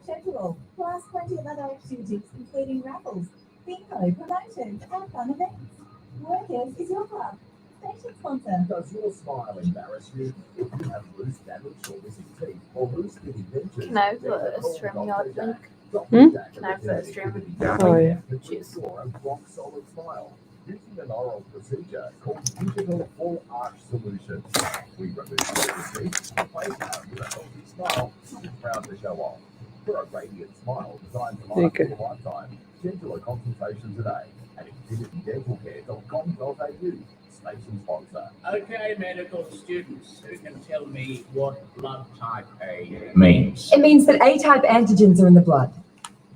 schedule, plus plenty of other activities, including raffles, bingo, promotions, and fun events. Workers is your club. Station sponsor. Does your smile embarrass you? If you have loose, damaged, or missing teeth, or loose fitting dentures, Can I stream your link? Can I first stream? Oh, yeah. Cheers. A rock solid smile. Using an oral procedure called Digital Full Arch Solution. We remove your teeth, replace them with a healthy smile, and proud to show off. For a radiant smile designed to last for a lifetime, schedule a consultation today at exhibitdentalcare.com.au. Station sponsor. Okay, medical students, who can tell me what blood type A means? It means that A-type antigens are in the blood.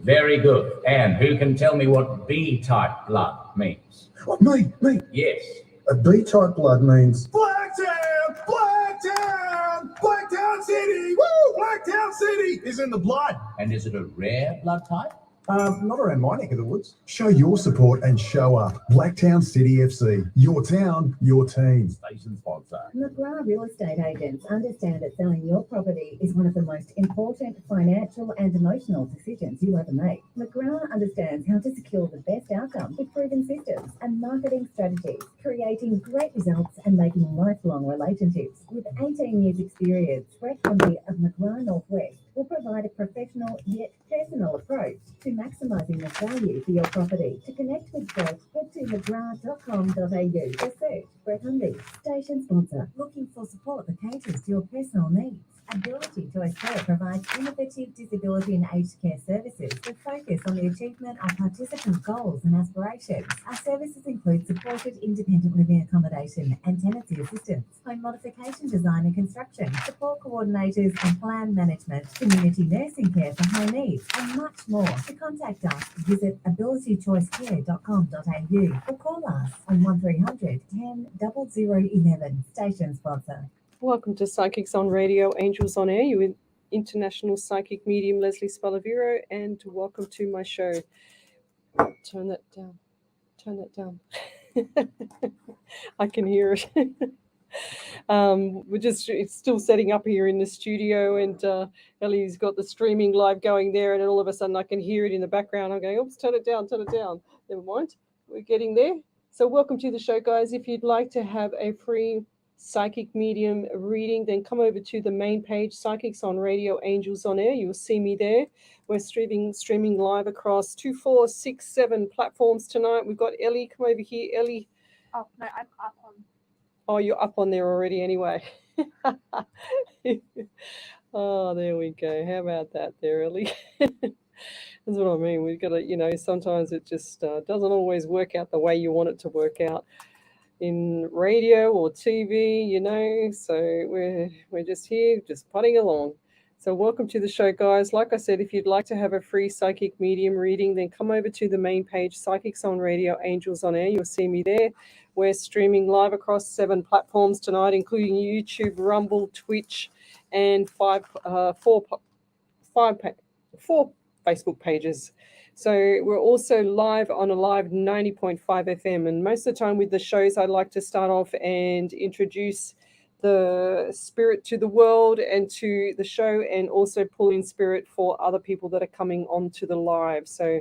Very good. And who can tell me what B-type blood means? What, me? Yes. A B-type blood means Blacktown! Blacktown! Blacktown City! Woo! Blacktown City is in the blood. And is it a rare blood type? not around my neck of the woods. Show your support and show up. Blacktown City FC. Your town, your team. Station sponsor. McGrath Real Estate Agents understand that selling your property is one of the most important financial and emotional decisions you ever make. McGrath understands how to secure the best outcome with proven systems and marketing strategies, creating great results and making lifelong relationships. With 18 years experience, Brett Huntley of McGrath Northwest will provide a professional yet personal approach to maximising the value for your property. To connect with Brett, head to mcgrath.com.au or search Brett Huntley. Station sponsor. Looking for support that caters to your personal needs. Ability Choice Care provides innovative disability and aged care services that focus on the achievement of participant goals and aspirations. Our services include supported independent living accommodation and tenancy assistance, home modification design and construction, support coordinators and plan management, community nursing care for high needs, and much more. To contact us, visit abilitychoicecare.com.au or call us on 1300 10 0011. Station sponsor. Welcome to Psychics on Radio, Angels on Air. You're with international psychic medium Lesley Spaliviero, and welcome to my show. Turn that down. I can hear it. It's still setting up here in the studio, and Ellie's got the streaming live going there, and then all of a sudden I can hear it in the background. I'm going, oops, turn it down. Never mind. We're getting there. So welcome to the show, guys. If you'd like to have a free psychic medium reading, then come over to the main page, Psychics on Radio, Angels on Air. You'll see me there. We're streaming live across 2, 4, 6, 7 platforms tonight. We've got Ellie. Come over here, Ellie. Oh, no, I'm up on. Oh, you're up on there already anyway. Oh, there we go. How about that there, Ellie? That's what I mean. We've got to, sometimes it just doesn't always work out the way you want it to work out in radio or TV, so we're just here, just putting along. So welcome to the show, guys. Like I said, if you'd like to have a free psychic medium reading, then come over to the main page, Psychics on Radio, Angels on Air. You'll see me there. We're streaming live across 7 platforms tonight, including YouTube, Rumble, Twitch, and 4 Facebook pages. So we're also live on a live 90.5 FM. And most of the time with the shows, I like to start off and introduce the spirit to the world and to the show, and also pull in spirit for other people that are coming onto the live. So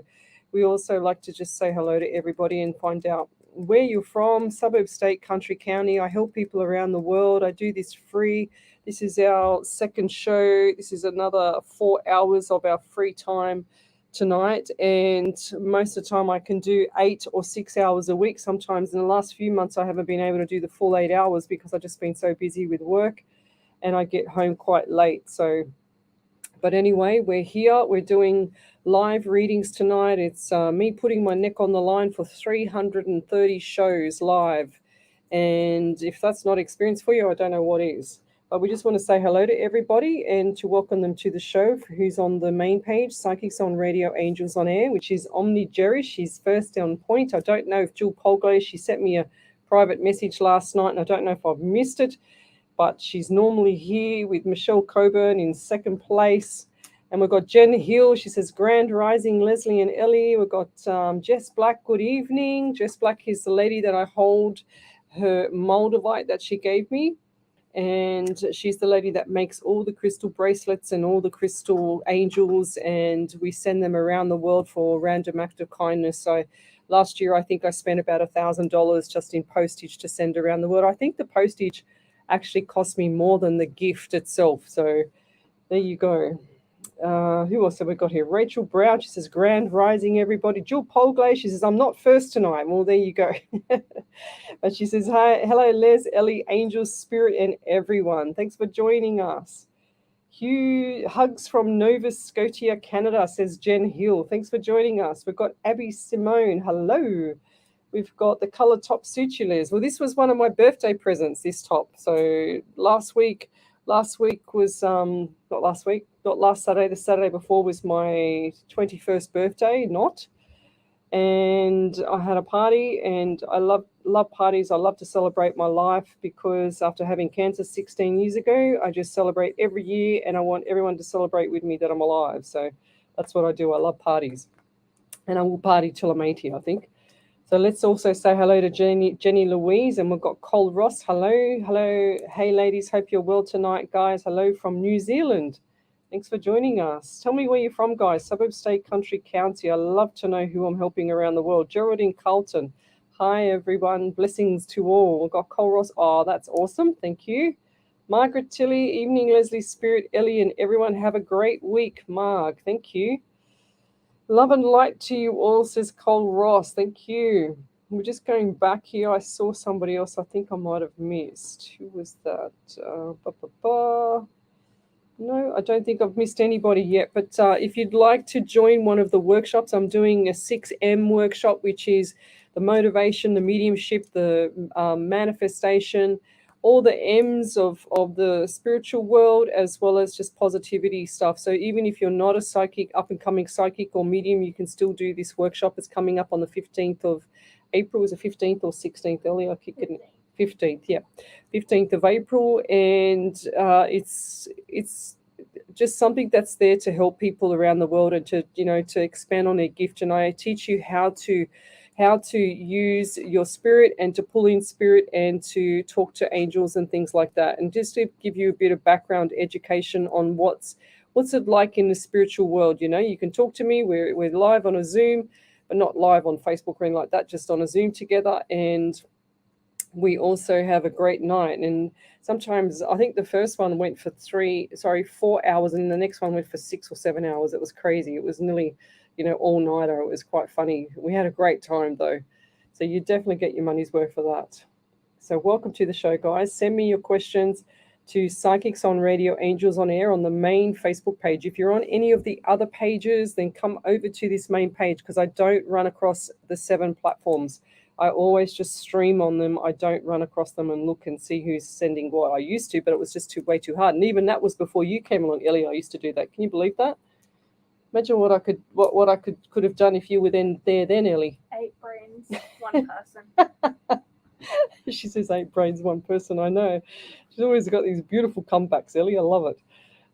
we also like to just say hello to everybody and find out where you're from, suburb, state, country, county. I help people around the world. I do this free. This is our second show. This is another 4 hours of our free time tonight, and most of the time I can do 8 or 6 hours a week. Sometimes in the last few months I haven't been able to do the full 8 hours because I've just been so busy with work and I get home quite late. But anyway, we're here. We're doing live readings tonight. It's me putting my neck on the line for 330 shows live, and if that's not experience for you, I don't know what is. But we just want to say hello to everybody and to welcome them to the show who's on the main page, Psychics on Radio, Angels on Air, which is Omni Jerry. She's first on point. I don't know if Jill Polglaze, she sent me a private message last night, and I don't know if I've missed it, but she's normally here with Michelle Coburn in second place. And we've got Jen Hill. She says, Grand Rising, Leslie and Ellie. We've got Jess Black. Good evening. Jess Black is the lady that I hold her Moldavite that she gave me. And she's the lady that makes all the crystal bracelets and all the crystal angels, and we send them around the world for a random act of kindness. So last year, I think I spent about $1,000 just in postage to send around the world. I think the postage actually cost me more than the gift itself. So there you go. Who else have we got here? Rachel Brown, she says, grand rising, everybody. Jill Polglay, she says, I'm not first tonight. Well, there you go. But she says, hi, hello, Les, Ellie, Angel, Spirit, and everyone. Thanks for joining us. Hugh, hugs from Nova Scotia, Canada, says Jen Hill. Thanks for joining us. We've got Abby Simone. Hello. We've got the color top suit you, Les. Well, this was one of my birthday presents, this top. So last week was not last Saturday, the Saturday before was my 21st birthday, and I had a party, and I love parties. I love to celebrate my life, because after having cancer 16 years ago, I just celebrate every year, and I want everyone to celebrate with me that I'm alive. So that's what I do. I love parties, and I will party till I'm 80, I think. So let's also say hello to Jenny Louise, and we've got Cole Ross. Hello. Hey, ladies, hope you're well tonight, guys. Hello from New Zealand. Thanks for joining us. Tell me where you're from, guys. Suburb, state, country, county. I love to know who I'm helping around the world. Geraldine Carlton. Hi, everyone. Blessings to all. We've got Cole Ross. Oh, that's awesome. Thank you. Margaret Tilley. Evening, Leslie, Spirit, Ellie, and everyone. Have a great week, Marg. Thank you. Love and light to you all, says Cole Ross. Thank you. We're just going back here. I saw somebody else I think I might have missed. Who was that? No, I don't think I've missed anybody yet. But if you'd like to join one of the workshops, I'm doing a 6M workshop, which is the motivation, the mediumship, the manifestation, all the M's of the spiritual world, as well as just positivity stuff. So even if you're not a psychic, up-and-coming psychic or medium, you can still do this workshop. It's coming up on the 15th of April. Is it 15th or 16th? Earlier, I keep getting 15th, yeah. 15th of April. And it's just something that's there to help people around the world and to expand on their gift. And I teach you how to use your spirit and to pull in spirit and to talk to angels and things like that. And just to give you a bit of background education on what's it like in the spiritual world. You can talk to me. We're live on a Zoom, but not live on Facebook or anything like that, just on a Zoom together. And we also have a great night. And sometimes I think the first one went for 4 hours, and the next one went for 6 or 7 hours. It was crazy. It was nearly all-nighter. It was quite funny. We had a great time, though. So you definitely get your money's worth for that. So welcome to the show, guys. Send me your questions to Psychics on Radio, Angels on Air on the main Facebook page. If you're on any of the other pages, then come over to this main page, because I don't run across the 7 platforms. I always just stream on them. I don't run across them and look and see who's sending what. I used to, but it was just way too hard. And even that was before you came along, Ellie. I used to do that. Can you believe that? Imagine what I could have done if you were then, Ellie. 8 brains, 1 person. She says 8 brains, 1 person. I know. She's always got these beautiful comebacks, Ellie. I love it.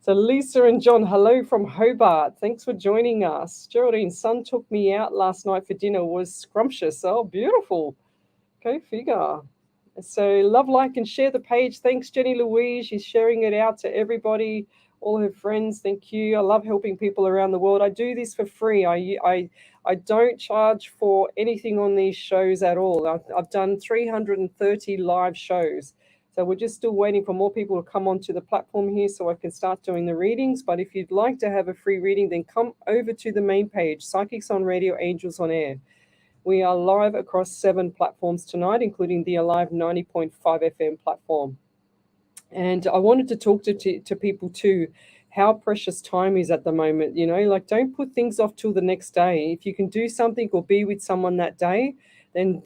So Lisa and John, hello from Hobart. Thanks for joining us. Geraldine, son took me out last night for dinner. Was scrumptious. Oh, beautiful. Go figure. So love, like, and share the page. Thanks, Jenny Louise. She's sharing it out to everybody, all her friends. Thank you. I love helping people around the world. I do this for free. I don't charge for anything on these shows at all. I've done 330 live shows. So we're just still waiting for more people to come onto the platform here so I can start doing the readings. But if you'd like to have a free reading, then come over to the main page, Psychics on Radio, Angels on Air. We are live across 7 platforms tonight, including the Alive 90.5 FM platform. And I wanted to talk to people too, how precious time is at the moment. Don't put things off till the next day. If you can do something or be with someone that day, then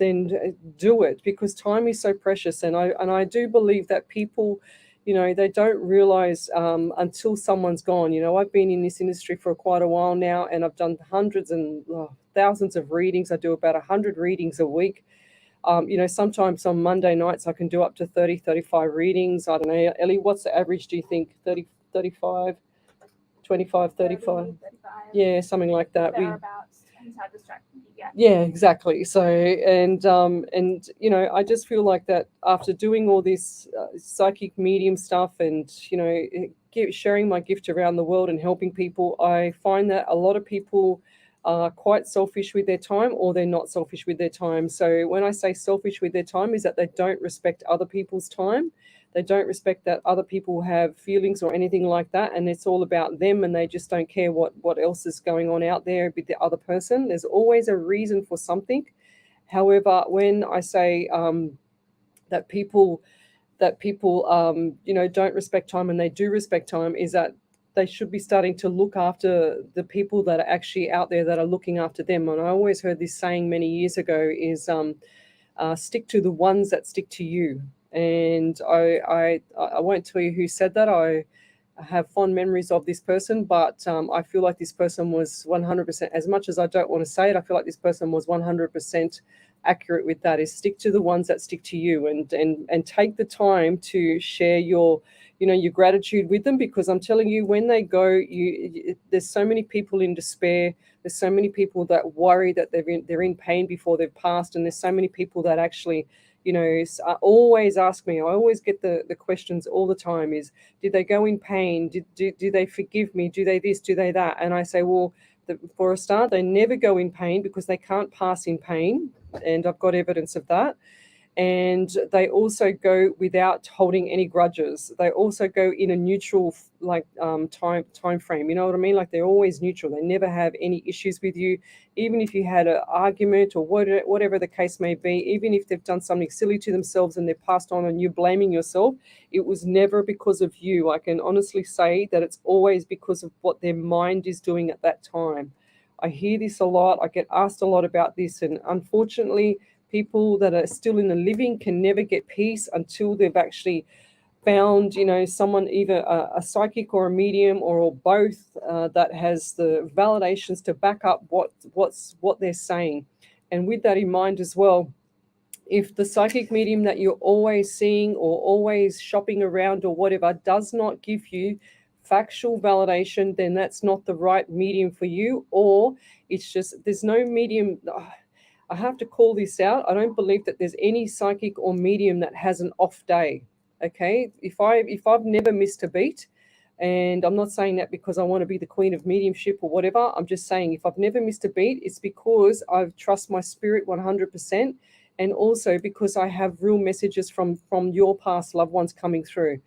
do it, because time is so precious. And I do believe that people, they don't realize until someone's gone. I've been in this industry for quite a while now, and I've done hundreds and thousands of readings. I do about 100 readings a week. Sometimes on Monday nights I can do up to 30, 35 readings. I don't know, Ellie, what's the average, do you think? 30, 35, 25, 35? 35. Yeah, something like that. Thereabouts. how distracted you get. Yeah, exactly. So, and you know, I just feel like that after doing all this psychic medium stuff, and you know, sharing my gift around the world and helping people, I find that a lot of people are quite selfish with their time, or they're not selfish with their time. So when I say selfish with their time, is that they don't respect other people's time. They don't respect that other people have feelings or anything like that, and it's all about them, and they just don't care what else is going on out there with the other person. There's always a reason for something. However, when I say that people you know, don't respect time, and they do respect time, is that they should be starting to look after the people that are actually out there that are looking after them. And I always heard this saying many years ago is stick to the ones that stick to you. And I won't tell you who said that. I have fond memories of this person, but I feel like this person was 100%, as much as I don't want to say it, I feel like this person was 100% accurate with that, is stick to the ones that stick to you, and take the time to share your, you know, your gratitude with them. Because I'm telling you, when they go, there's so many people in despair. There's so many people that worry that they're in pain before they've passed, and there's so many people that actually, you know, always ask me. I always get the questions all the time: is did they go in pain? Do they forgive me? Do they this? Do they that? And I say, well, for a start, they never go in pain because they can't pass in pain, and I've got evidence of that. And they also go without holding any grudges. They also go in a neutral, like time frame. You know what I mean? Like they're always neutral. They never have any issues with you, even if you had an argument or whatever the case may be. Even if they've done something silly to themselves and they've passed on, and you're blaming yourself, it was never because of you. I can honestly say that it's always because of what their mind is doing at that time. I hear this a lot. I get asked a lot about this, and unfortunately, people that are still in the living can never get peace until they've actually found, you know, someone, either a psychic or a medium, or both, that has the validations to back up what they're saying. And with that in mind as well, if the psychic medium that you're always seeing or always shopping around or whatever does not give you factual validation, then that's not the right medium for you. Or it's just, there's no medium. I have to call this out. I don't believe that there's any psychic or medium that has an off day. Okay, if I've never missed a beat, and I'm not saying that because I want to be the queen of mediumship or whatever. I'm just saying, if I've never missed a beat, it's because I trust my spirit 100%, and also because I have real messages from your past loved ones coming through.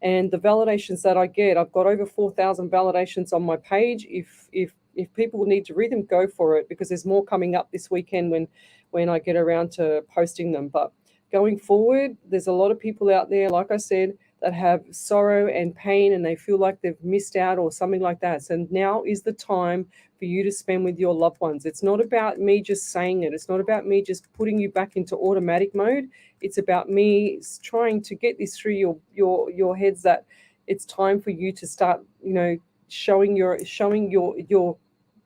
And the validations that I get, I've got over 4,000 validations on my page. If people need to read them, go for it, because there's more coming up this weekend when I get around to posting them. But going forward, there's a lot of people out there, like I said, that have sorrow and pain, and they feel like they've missed out or something like that. So now is the time for you to spend with your loved ones. It's not about me just saying it. It's not about me just putting you back into automatic mode. It's about me trying to get this through your heads, that it's time for you to start, you know, showing your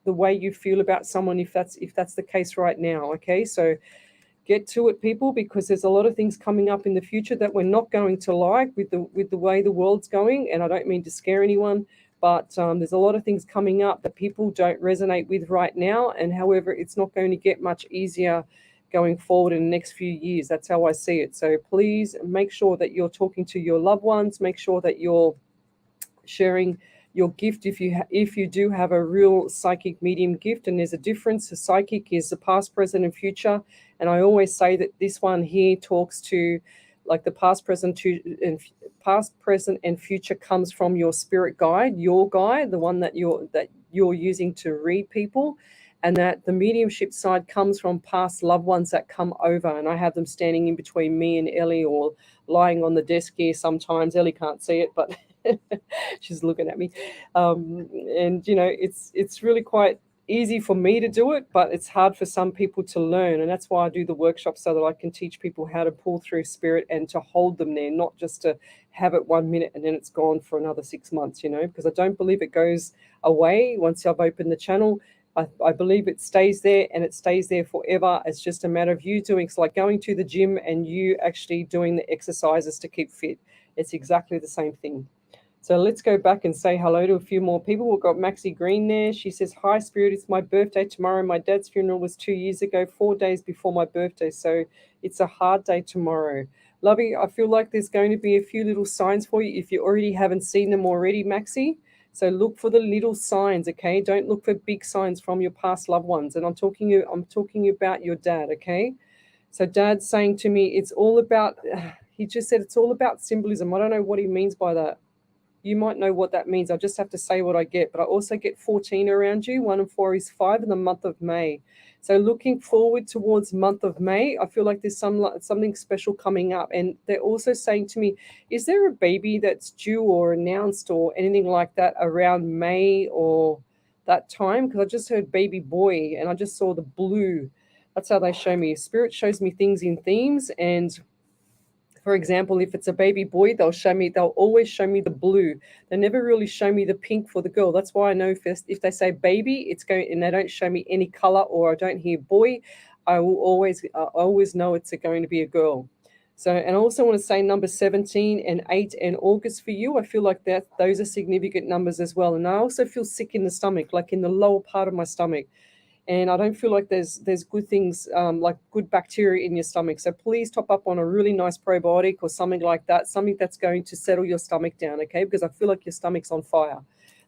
the way you feel about someone, if that's the case right now. Okay, so get to it, people, because there's a lot of things coming up in the future that we're not going to like with the way the world's going. And I don't mean to scare anyone, but there's a lot of things coming up that people don't resonate with right now. And however, it's not going to get much easier going forward in the next few years. That's how I see it. So please make sure that you're talking to your loved ones. Make sure that you're sharing your gift if you do have a real psychic medium gift. And there's a difference. The psychic is the past, present, and future. And I always say that this one here talks to, like, the past, present, and future comes from your spirit guide, your guide, the one that you're using to read people. And that the mediumship side comes from past loved ones that come over. And I have them standing in between me and Ellie, or lying on the desk here sometimes. Ellie can't see it, but she's looking at me. And, you know, it's really quite easy for me to do it, but it's hard for some people to learn. And that's why I do the workshop, so that I can teach people how to pull through spirit and to hold them there, not just to have it 1 minute and then it's gone for another 6 months, you know, because I don't believe it goes away once I've opened the channel. I believe it stays there, and it stays there forever. It's just a matter of you doing, it's like going to the gym and you actually doing the exercises to keep fit. It's exactly the same thing. So let's go back and say hello to a few more people. We've got Maxie Green there. She says, hi, Spirit. It's my birthday tomorrow. My dad's funeral was 2 years ago, 4 days before my birthday. So it's a hard day tomorrow. Lovey, I feel like there's going to be a few little signs for you if you already haven't seen them already, Maxie. So look for the little signs, okay? Don't look for big signs from your past loved ones. And I'm talking about your dad, okay? So Dad's saying to me, it's all about, he just said it's all about symbolism. I don't know what he means by that. You might know what that means. I just have to say what I get. But I also get 14 around you. 1 and 4 is 5 in the month of May. So looking forward towards month of May, I feel like there's something special coming up. And they're also saying to me, is there a baby that's due or announced or anything like that around May or that time? Because I just heard baby boy and I just saw the blue. That's how they show me. Spirit shows me things in themes. And for example, if it's a baby boy, they'll always show me the blue. They never really show me the pink for the girl. That's why I know if they say baby, it's going, and they don't show me any color, or I don't hear boy, I always know it's going to be a girl. So, and I also want to say number 17 and 8 and August for you. I feel like those are significant numbers as well. And I also feel sick in the stomach, like in the lower part of my stomach. And I don't feel like there's good things like good bacteria in your stomach. So please top up on a really nice probiotic or something like that, something that's going to settle your stomach down, okay? Because I feel like your stomach's on fire.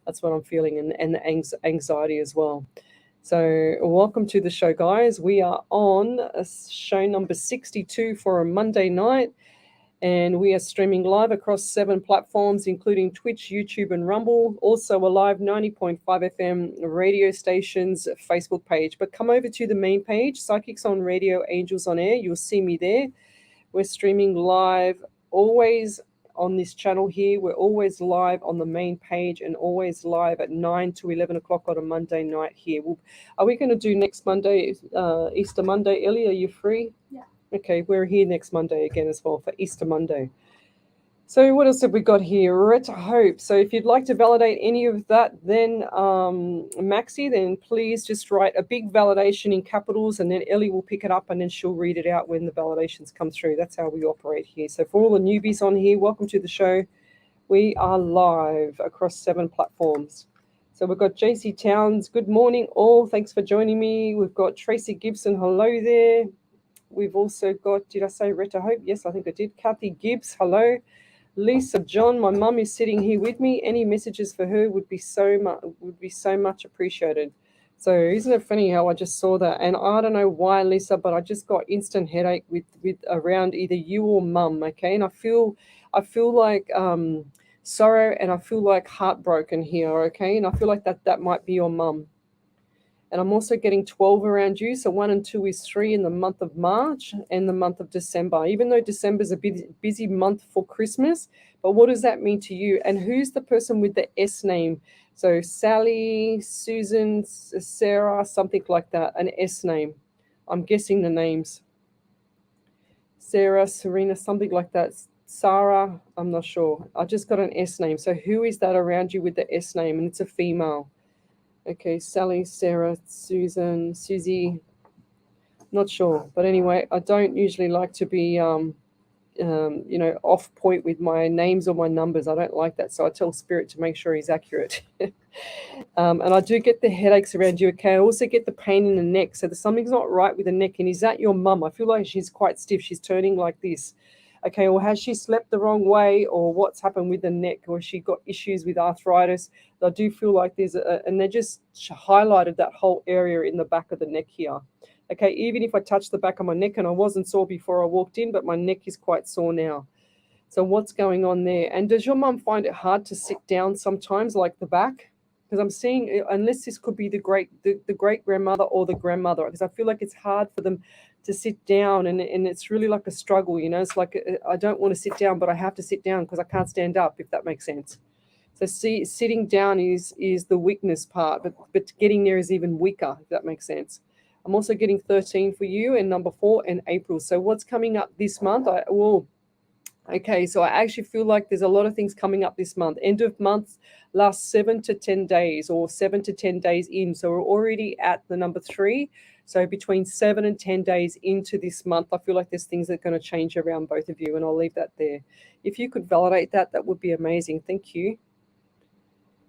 That's what I'm feeling, and the anxiety as well. So welcome to the show, guys. We are on show number 62 for a Monday night. And we are streaming live across 7 platforms, including Twitch, YouTube, and Rumble. Also a live 90.5 FM radio station's Facebook page. But come over to the main page, Psychics on Radio, Angels on Air. You'll see me there. We're streaming live always on this channel here. We're always live on the main page and always live at 9 to 11 o'clock on a Monday night here. Are we going to do next Monday, Easter Monday? Ellie, are you free? Yeah. Okay, we're here next Monday again as well for Easter Monday. So what else have we got here? Retta Hope. So if you'd like to validate any of that, then Maxie, then please just write a big validation in capitals, and then Ellie will pick it up and then she'll read it out when the validations come through. That's how we operate here. So for all the newbies on here, welcome to the show. We are live across 7 platforms. So we've got JC Towns. Good morning, all. Thanks for joining me. We've got Tracy Gibson. Hello there. We've also got, did I say Retta Hope? Yes, I think I did. Kathy Gibbs, hello. Lisa John, my mum is sitting here with me. Any messages for her would be so much appreciated. So isn't it funny how I just saw that? And I don't know why, Lisa, but I just got instant headache with around either you or mum, okay? And I feel like sorrow, and I feel like heartbroken here, okay? And I feel like that might be your mum. And I'm also getting 12 around you. So 1 and 2 is 3 in the month of March and the month of December, even though December is a busy month for Christmas. But what does that mean to you? And who's the person with the S name? So Sally, Susan, Sarah, something like that, an S name. I'm guessing the names. Sarah, Serena, something like that. Sarah, I'm not sure. I just got an S name. So who is that around you with the S name? And it's a female. Okay, Sally, Sarah, Susan, Susie, not sure. But anyway, I don't usually like to be, off point with my names or my numbers. I don't like that. So I tell Spirit to make sure he's accurate. And I do get the headaches around you. Okay, I also get the pain in the neck. So something's not right with the neck. And is that your mum? I feel like she's quite stiff. She's turning like this. Okay, or has she slept the wrong way, or what's happened with the neck, or she got issues with arthritis? I do feel like and they just highlighted that whole area in the back of the neck here. Okay, even if I touch the back of my neck, and I wasn't sore before I walked in, but my neck is quite sore now. So what's going on there? And does your mum find it hard to sit down sometimes, like the back? Because I'm seeing, unless this could be the great grandmother or the grandmother, because I feel like it's hard for them to sit down, and it's really like a struggle, you know. It's like I don't want to sit down, but I have to sit down because I can't stand up, if that makes sense. So sitting down is the weakness part, but getting there is even weaker, if that makes sense. I'm also getting 13 for you, and number 4 and April. So what's coming up this month? Okay, so I actually feel like there's a lot of things coming up this month. End of month lasts 7 to 10 days, or 7 to 10 days in. So we're already at the number 3. So between 7 and 10 days into this month, I feel like there's things that are going to change around both of you, and I'll leave that there. If you could validate that, that would be amazing. Thank you.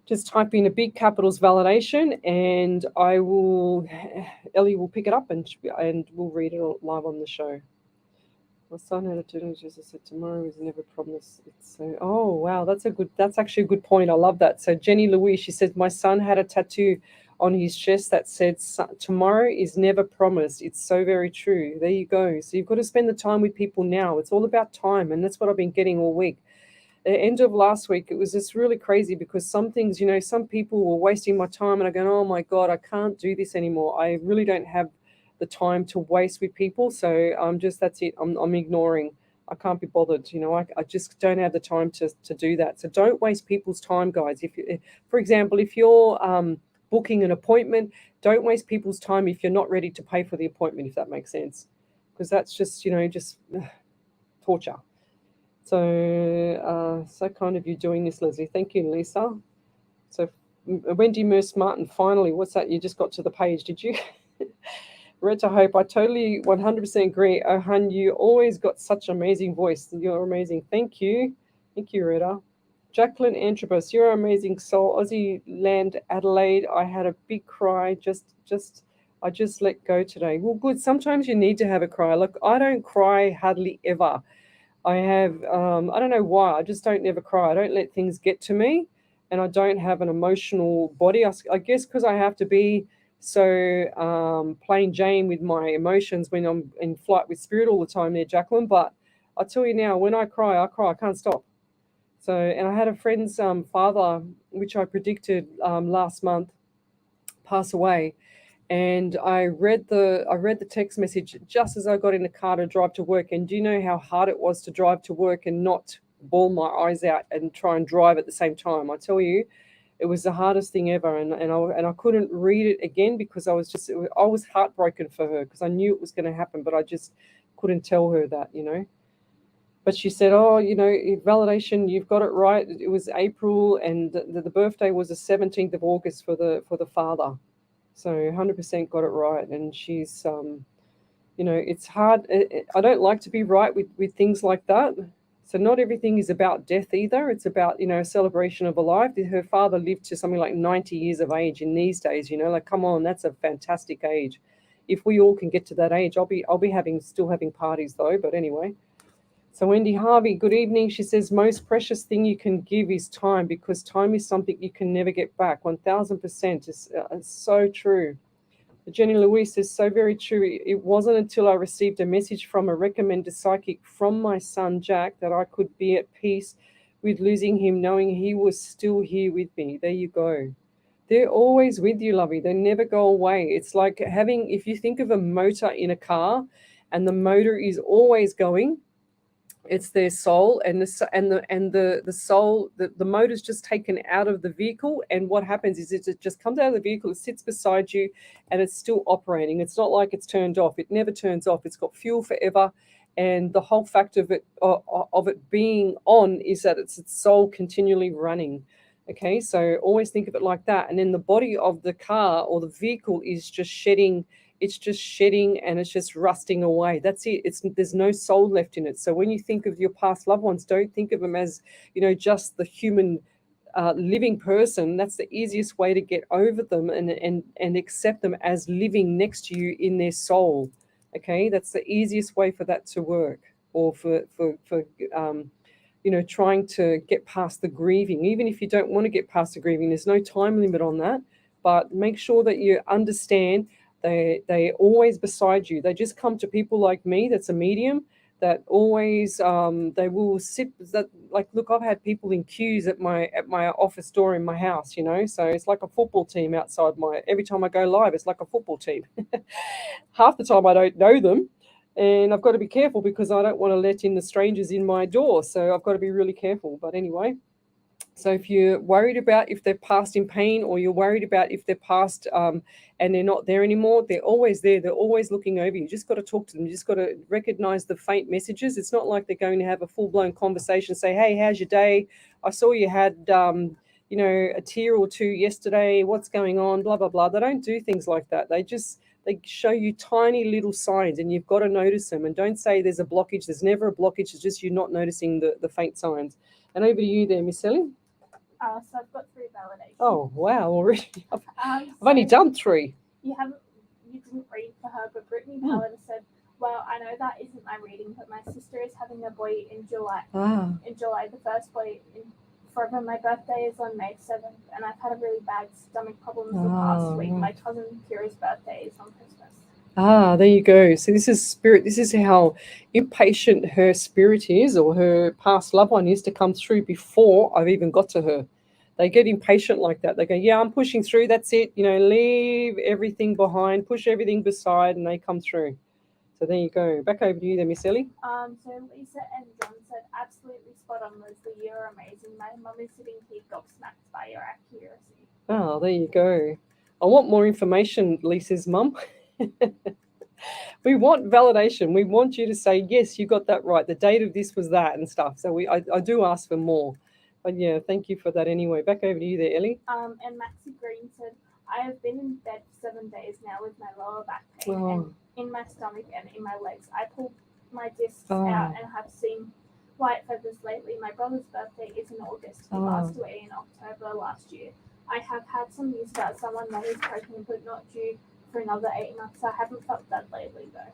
just type in a big capitals validation, and Ellie will pick it up and we'll read it live on the show. My son had a tutor, just I said tomorrow is never promised. It's so, oh wow, that's actually a good point. I love that. So Jenny Louise, she said my son had a tattoo on his chest that said tomorrow is never promised. It's so very true. There you go. So you've got to spend the time with people now. It's all about time, and that's what I've been getting all week. At the end of last week, it was just really crazy because some things, some people were wasting my time, and I go, oh my God, I can't do this anymore. I really don't have the time to waste with people. So that's it. I'm ignoring. I can't be bothered. I just don't have the time to do that. So don't waste people's time, guys. For example, if you're booking an appointment, don't waste people's time if you're not ready to pay for the appointment, if that makes sense, because that's just torture. So kind of you doing this, Leslie. Thank you, Lisa. So Wendy Merce Martin, finally, what's that? You just got to the page, did you? Retta Hope, I totally 100% agree. Oh, hun, you always got such an amazing voice. You're amazing. Thank you. Thank you, Retta. Jacqueline Antrobus, you're an amazing soul. Aussie Land Adelaide, I had a big cry. I just let go today. Well, good. Sometimes you need to have a cry. Look, I don't cry hardly ever. I have, I don't know why. I just don't never cry. I don't let things get to me, and I don't have an emotional body. I guess because I have to be so plain Jane with my emotions when I'm in flight with spirit all the time there, Jacqueline. But I tell you now, when I cry, I can't stop. So, and I had a friend's father, which I predicted last month, pass away. And I read the text message just as I got in the car to drive to work. And do you know how hard it was to drive to work and not bawl my eyes out and try and drive at the same time? I tell you, it was the hardest thing ever. And I couldn't read it again because I was heartbroken for her because I knew it was going to happen, but I just couldn't tell her that, But she said, oh, validation, you've got it right. It was April, and the birthday was the 17th of August for the father. So 100% got it right. And she's, it's hard. I don't like to be right with things like that. So not everything is about death either. It's about, a celebration of a life. Her father lived to something like 90 years of age in these days, come on, that's a fantastic age. If we all can get to that age, I'll be still having parties though, but anyway. So Wendy Harvey, good evening. She says, most precious thing you can give is time, because time is something you can never get back. 1000% is so true. Jenny Louise says, so very true. It wasn't until I received a message from a recommended psychic from my son, Jack, that I could be at peace with losing him, knowing he was still here with me. There you go. They're always with you, lovey. They never go away. It's like if you think of a motor in a car and the motor is always going, it's their soul, and the soul, the motor's just taken out of the vehicle, and what happens is it just comes out of the vehicle, it sits beside you, and it's still operating. It's not like it's turned off. It never turns off. It's got fuel forever, and the whole fact of it being on is that it's its soul continually running. Okay, so always think of it like that. And then the body of the car or the vehicle is just shedding. It's just shedding and it's just rusting away. That's it. There's no soul left in it. So when you think of your past loved ones, don't think of them as, just the human living person. That's the easiest way to get over them and accept them as living next to you in their soul. Okay, that's the easiest way for that to work, or for trying to get past the grieving. Even if you don't want to get past the grieving, there's no time limit on that. But make sure that you understand they're always beside you. They just come to people like me, that's a medium, that always they will sit. Look, I've had people in queues at my office door in my house, so it's like a football team outside every time I go live, it's like a football team. Half the time I don't know them, and I've got to be careful because I don't want to let in the strangers in my door, so I've got to be really careful. But anyway, so if you're worried about if they're passed in pain, or you're worried about if they're passed and they're not there anymore, they're always there. They're always looking over you. You just got to talk to them. You just got to recognize the faint messages. It's not like they're going to have a full-blown conversation, say, hey, how's your day? I saw you had, a tear or two yesterday. What's going on? Blah, blah, blah. They don't do things like that. They show you tiny little signs, and you've got to notice them. And don't say there's a blockage. There's never a blockage. It's just you not noticing the faint signs. And over to you there, Miss Ellie. So I've got 3 validations. Oh, wow, already. I've So only done 3. you didn't read for her, but Brittany Hmm. Paladin said, well, I know that isn't my reading, but my sister is having a boy in July. Ah. In July, the first boy in forever. My birthday is on May 7th, and I've had a really bad stomach problems the past week. My cousin Kira's birthday is on Christmas. Ah, there you go. So this is spirit. This is how impatient her spirit is, or her past loved one is, to come through before I've even got to her. They get impatient like that. They go, yeah, I'm pushing through. That's it. Leave everything behind, push everything beside, and they come through. So there you go. Back over to you then, Miss Ellie. So Lisa and John said, absolutely spot on, Leslie. You're amazing. My mum is sitting here gobsmacked by your accuracy. Oh, there you go. I want more information, Lisa's mum. We want validation. We want you to say, yes, you got that right. The date of this was that and stuff. So I do ask for more. But yeah, thank you for that anyway. Back over to you there, Ellie. And Maxie Green said, I have been in bed for 7 days now with my lower back pain Oh. and in my stomach and in my legs. I pulled my discs out and have seen white feathers lately. My brother's birthday is in August. He passed away in October last year. I have had some news about someone that is pregnant but not due for another 8 months. I haven't felt that lately though.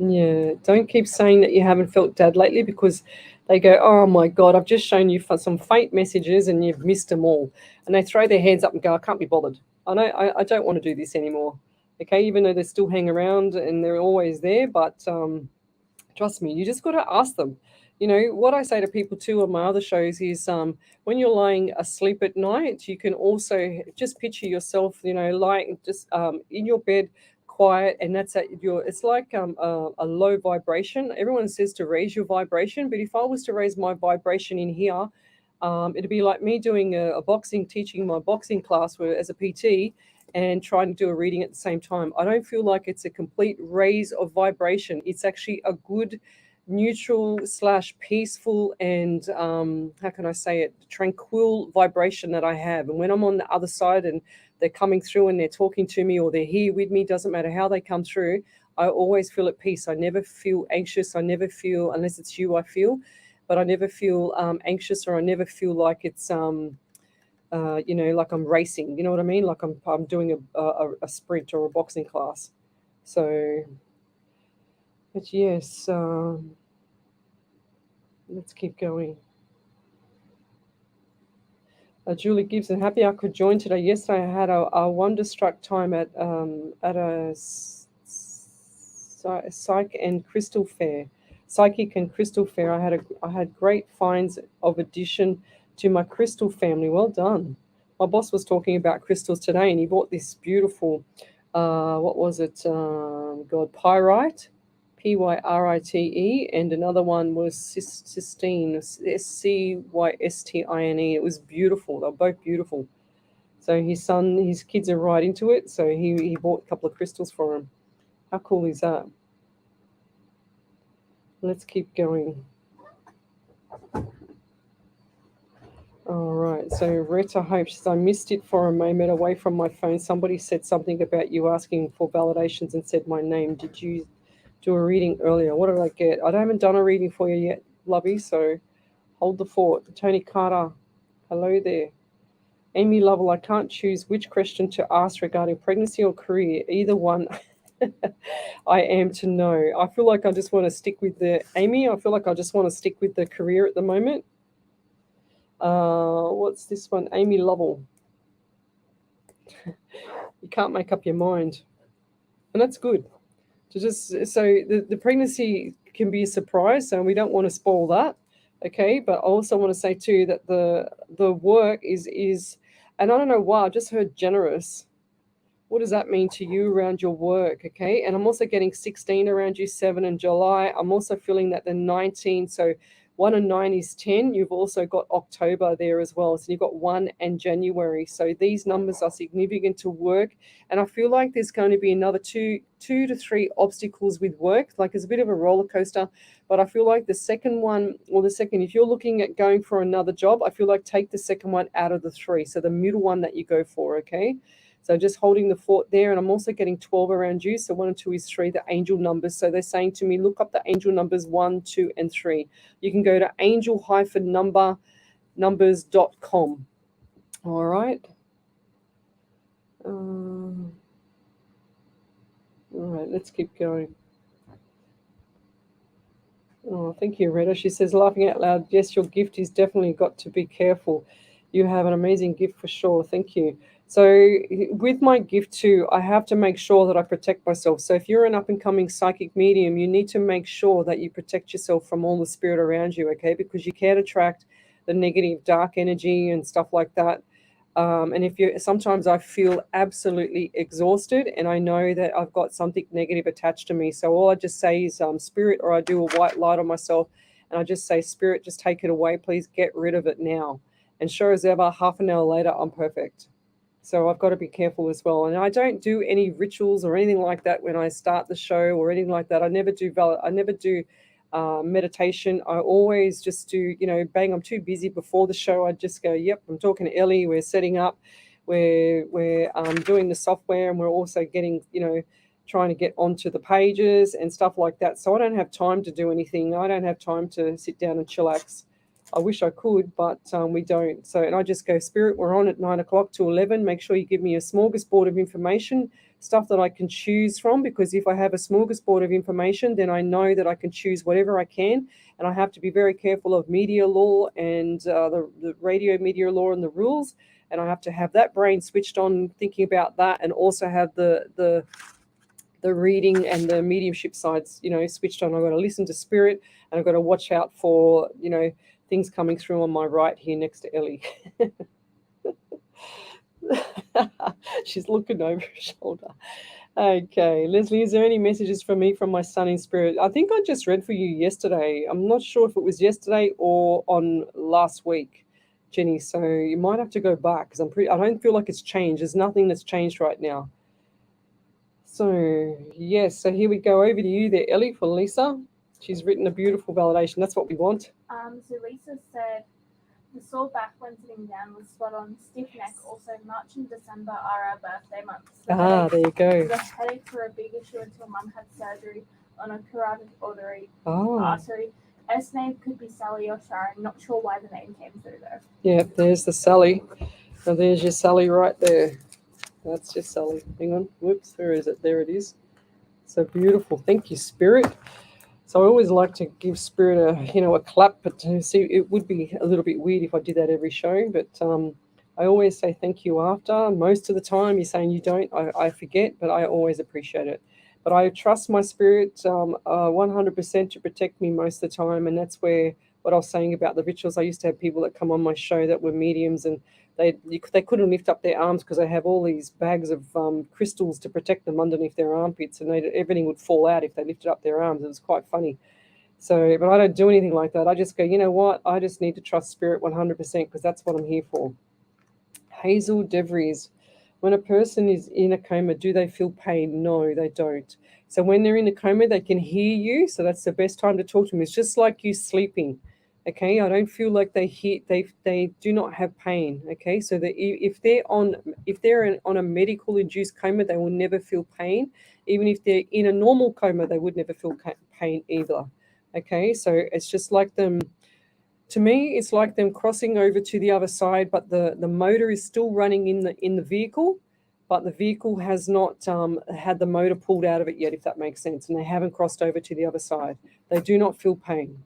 Yeah, don't keep saying that you haven't felt dad lately, because they go, oh my God, I've just shown you for some faint messages and you've missed them all. And they throw their hands up and go, I can't be bothered. I don't want to do this anymore. Okay, even though they still hang around and they're always there, but trust me, you just got to ask them. What I say to people too on my other shows is when you're lying asleep at night, you can also just picture yourself, lying just in your bed, quiet, and that's it's like a low vibration. Everyone says to raise your vibration, but if I was to raise my vibration in here, it'd be like me doing teaching my boxing class as a PT and trying to do a reading at the same time. I don't feel like it's a complete raise of vibration. It's actually a good neutral / peaceful and how can I say it, tranquil vibration that I have. And when I'm on the other side and they're coming through and they're talking to me or they're here with me, doesn't matter how they come through, I always feel at peace. I never feel anxious. I never feel, unless it's you, I feel, but I never feel anxious, or I never feel like it's like I'm racing. You know what I mean? Like I'm doing a sprint or a boxing class. So, but yes, let's keep going. Julie Gibson, happy I could join today. Yesterday I had a wonderstruck time at a psychic and crystal fair. I had great finds of addition to my crystal family. Well done. My boss was talking about crystals today, and he bought this beautiful, what was it? Pyrite, Pyrite, and another one was cystine, Cystine. It was beautiful. They're both beautiful. So his kids are right into it. So he bought a couple of crystals for him. How cool is that? Let's keep going. All right, so Retta Hope says, I missed it for a moment away from my phone. Somebody said something about you asking for validations and said my name. Did you do a reading earlier? What did I get? I haven't done a reading for you yet, lovey, so hold the fort. Tony Carter, hello there. Amy Lovell, I can't choose which question to ask regarding pregnancy or career. Either one I am to know. I feel like I just want to stick with the career at the moment. What's this one? Amy Lovell. You can't make up your mind. And that's good. So the pregnancy can be a surprise, so we don't want to spoil that. Okay, but I also want to say too that the work is and I don't know why, I just heard generous. What does that mean to you around your work? Okay, and I'm also getting 16 around you, 7 in July. I'm also feeling that the 19, so 1 and 9 is 10. You've also got October there as well. So you've got 1 and January. So these numbers are significant to work. And I feel like there's going to be another two to three obstacles with work. Like it's a bit of a roller coaster. But I feel like if you're looking at going for another job, I feel like take the second one out of the 3. So the middle one that you go for, okay? So just holding the fort there. And I'm also getting 12 around you. So 1 and 2 is 3, the angel numbers. So they're saying to me, look up the angel numbers 1, 2, and 3. You can go to angel-numbers.com. All right. All right, let's keep going. Oh, thank you, Rita. She says, laughing out loud, yes, your gift is definitely got to be careful. You have an amazing gift for sure. Thank you. So, with my gift too, I have to make sure that I protect myself. So, if you're an up and coming psychic medium, you need to make sure that you protect yourself from all the spirit around you, okay? Because you can attract the negative, dark energy and stuff like that. And if you sometimes I feel absolutely exhausted and I know that I've got something negative attached to me. So all I just say is spirit, or I do a white light on myself and I just say, spirit, just take it away. Please get rid of it now. And sure as ever, half an hour later, I'm perfect. So I've got to be careful as well. And I don't do any rituals or anything like that when I start the show or anything like that. I never do meditation. I always just do, bang, I'm too busy before the show. I just go, yep, I'm talking to Ellie. We're setting up. We're doing the software, and we're also getting, trying to get onto the pages and stuff like that. So I don't have time to do anything. I don't have time to sit down and chillax. I wish I could, but we don't. So, and I just go, spirit, we're on at 9 o'clock to 11. Make sure you give me a smorgasbord of information, stuff that I can choose from, because if I have a smorgasbord of information, then I know that I can choose whatever I can. And I have to be very careful of media law and the radio media law and the rules. And I have to have that brain switched on thinking about that, and also have the reading and the mediumship sides, switched on. I've got to listen to spirit, and I've got to watch out for, things coming through on my right here next to Ellie. She's looking over her shoulder. Okay, Lesley, is there any messages from me from my son in spirit? I think I just read for you yesterday. I'm not sure if it was yesterday or on last week, Jenny. So you might have to go back, because I don't feel like it's changed. There's nothing that's changed right now. So yes, so here we go, over to you there, Ellie, for Lisa. She's written a beautiful validation. That's what we want. So Lisa said, the sore back when sitting down was spot on. Stiff neck. Also, March and December are our birthday months. There you go. The headaches were a big issue until Mum had surgery on a carotid artery. S name could be Sally or Sharon. Not sure why the name came through though. Yeah, there's the Sally. And there's your Sally right there. That's your Sally. Hang on. Whoops. Where is it? There it is. So beautiful. Thank you, Spirit. So I always like to give Spirit a clap, but see, it would be a little bit weird if I did that every show. But I always say thank you after. Most of the time, you're saying you don't. I forget, but I always appreciate it. But I trust my Spirit 100% to protect me most of the time, and that's where what I was saying about the rituals. I used to have people that come on my show that were mediums, and they couldn't lift up their arms because they have all these bags of crystals to protect them underneath their armpits, and everything would fall out if they lifted up their arms. It was quite funny. So, but I don't do anything like that. I just go, you know what? I just need to trust Spirit 100% because that's what I'm here for. Hazel DeVries. When a person is in a coma, do they feel pain? No, they don't. So when they're in a coma, they can hear you. So that's the best time to talk to them. It's just like you sleeping. Okay, I don't feel like they do not have pain. Okay, so if they're on a medical induced coma, they will never feel pain. Even if they're in a normal coma, they would never feel pain either. Okay, so it's just like them. To me, it's like them crossing over to the other side, but the motor is still running in the vehicle, but the vehicle has not had the motor pulled out of it yet, if that makes sense, and they haven't crossed over to the other side. They do not feel pain.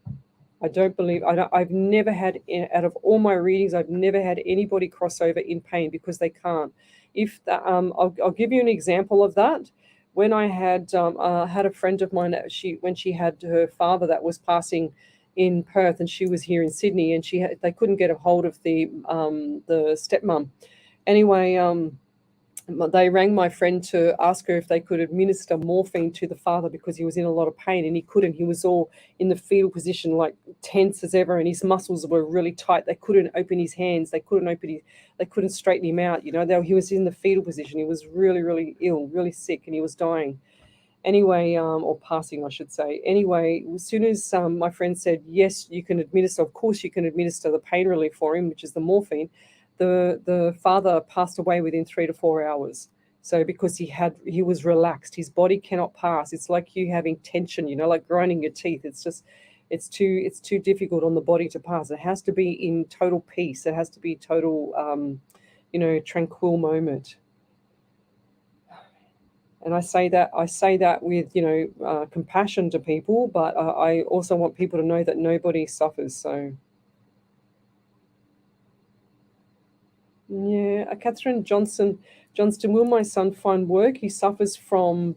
I've never had, out of all my readings, I've never had anybody cross over in pain because they can't. I'll give you an example of that. When I had a friend of mine, when she had her father that was passing in Perth, and she was here in Sydney, and they couldn't get a hold of the stepmom. Anyway, they rang my friend to ask her if they could administer morphine to the father because he was in a lot of pain, and he couldn't. He was all in the fetal position, like tense as ever, and his muscles were really tight. They couldn't open his hands. They couldn't straighten him out. He was in the fetal position. He was really, really ill, really sick, and he was dying. Anyway, or passing, I should say. Anyway, as soon as my friend said, yes, you can administer, of course you can administer the pain relief for him, which is the morphine, the father passed away within 3 to 4 hours. So because he was relaxed, his body cannot pass. It's like you having tension, like grinding your teeth. It's too difficult on the body to pass. It has to be in total peace. It has to be total tranquil moment. And I say that with, compassion to people, but I also want people to know that nobody suffers. So, yeah, Catherine Johnston, will my son find work? He suffers from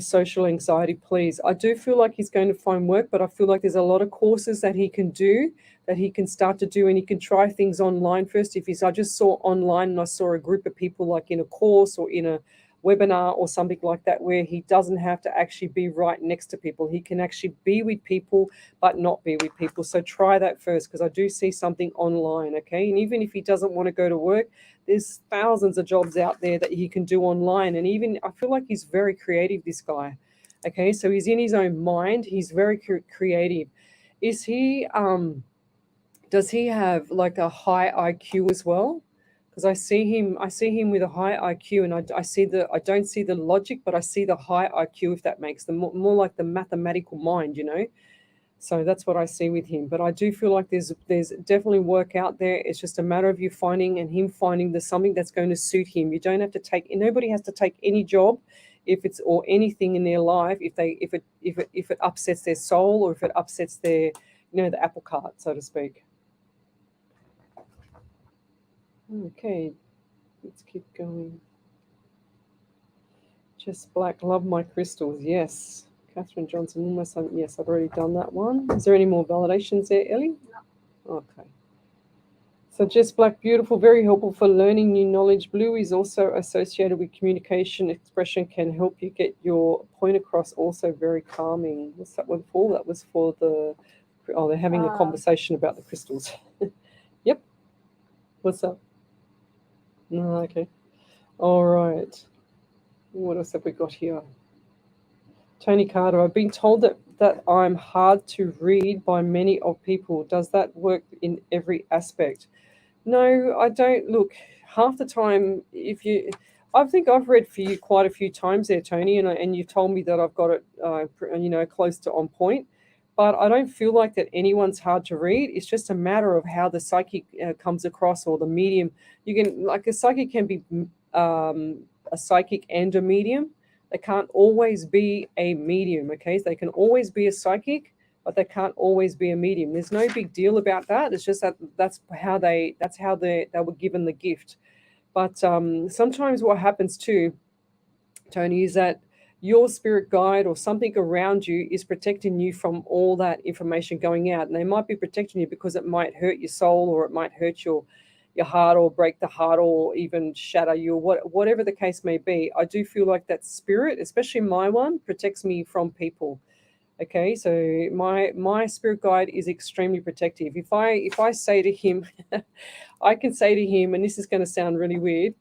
social anxiety, please. I do feel like he's going to find work, but I feel like there's a lot of courses that he can do, that he can start to do, and he can try things online first. I just saw online and I saw a group of people like in a course or in a webinar or something like that, where he doesn't have to actually be right next to people. He can actually be with people but not be with people. So try that first, because I do see something online, okay? And even if he doesn't want to go to work, there's thousands of jobs out there that he can do online. And even I feel like he's very creative, this guy. Okay, so he's in his own mind. He's very creative. Is he does he have like a high IQ as well? Because I see him with a high IQ, and I don't see the logic, but I see the high IQ, if that makes them more like the mathematical mind, So that's what I see with him. But I do feel like there's definitely work out there. It's just a matter of you finding and him finding there's something that's going to suit him. You don't have to nobody has to take any job or anything in their life if it upsets their soul, or if it upsets their, the apple cart, so to speak. Okay, let's keep going. Just Black, love my crystals. Yes. Catherine Johnson, my son. Yes, I've already done that one. Is there any more validations there, Ellie? No. Okay. So Just Black, beautiful, very helpful for learning new knowledge. Blue is also associated with communication. Expression can help you get your point across. Also very calming. What's that one for? That was for they're having a conversation about the crystals. Yep. What's up? No, okay. All right. What else have we got here? Tony Carter, I've been told that I'm hard to read by many of people. Does that work in every aspect? No, I don't. Look, half the time, I think I've read for you quite a few times there, Tony, and you told me that I've got it, close to on point. But I don't feel like that anyone's hard to read. It's just a matter of how the psychic comes across, or the medium. You can, like, a psychic can be a psychic and a medium. They can't always be a medium, okay? They can always be a psychic, but they can't always be a medium. There's no big deal about that. It's just that's how they were given the gift. But sometimes what happens too, Tony, is that your spirit guide or something around you is protecting you from all that information going out. And they might be protecting you because it might hurt your soul, or it might hurt your heart, or break the heart, or even shatter you, or whatever the case may be. I do feel like that spirit, especially my one, protects me from people. Okay, so my spirit guide is extremely protective. If I say to him, I can say to him, and this is going to sound really weird,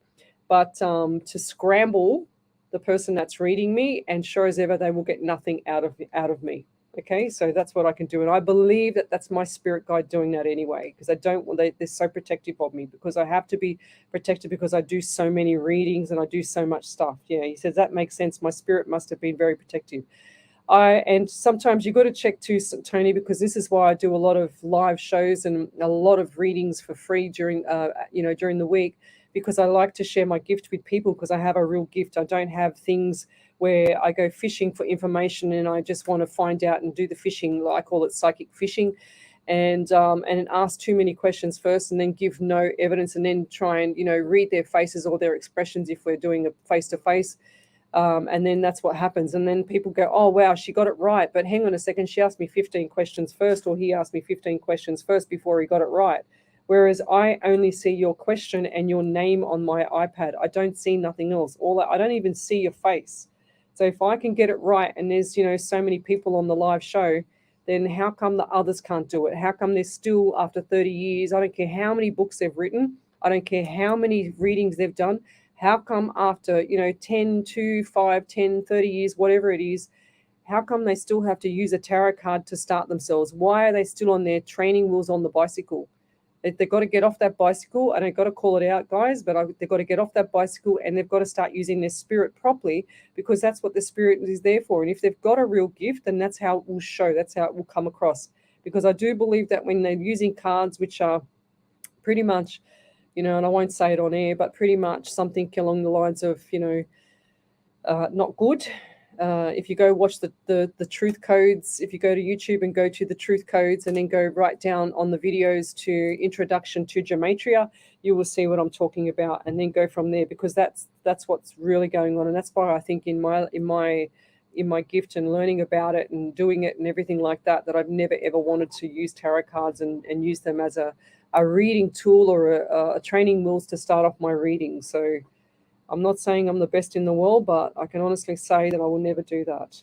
but to scramble the person that's reading me, and sure as ever, they will get nothing out of me. Okay, so that's what I can do, and I believe that that's my spirit guide doing that anyway, because they're so protective of me, because I have to be protected, because I do so many readings and I do so much stuff. Yeah, he says that makes sense. My spirit must have been very protective. And sometimes you got to check too, Tony, because this is why I do a lot of live shows and a lot of readings for free during the week, because I like to share my gift with people, because I have a real gift. I don't have things where I go fishing for information and I just want to find out and do the fishing. I call it psychic fishing, and ask too many questions first, and then give no evidence, and then try and read their faces or their expressions if we're doing a face-to-face. And then that's what happens. And then people go, oh, wow, she got it right. But hang on a second, she asked me 15 questions first, or he asked me 15 questions first before he got it right. Whereas I only see your question and your name on my iPad. I don't see nothing else. I don't even see your face. So if I can get it right, and there's, so many people on the live show, then how come the others can't do it? How come they're still, after 30 years, I don't care how many books they've written, I don't care how many readings they've done, how come after, 10, 2, 5, 10, 30 years, whatever it is, how come they still have to use a tarot card to start themselves? Why are they still on their training wheels on the bicycle? They've got to get off that bicycle, and I've got to call it out, guys, but they've got to get off that bicycle, and they've got to start using their spirit properly, because that's what the spirit is there for. And if they've got a real gift, then that's how it will show. That's how it will come across. Because I do believe that when they're using cards, which are pretty much, and I won't say it on air, but pretty much something along the lines of, not good. If you go watch the truth codes, if you go to YouTube and go to the truth codes and then go right down on the videos to introduction to gematria, you will see what I'm talking about, and then go from there, because that's what's really going on. And that's why I think in my gift and learning about it and doing it and everything like that I've never ever wanted to use tarot cards and use them as a reading tool or a training wheels to start off my reading. So I'm not saying I'm the best in the world, but I can honestly say that I will never do that.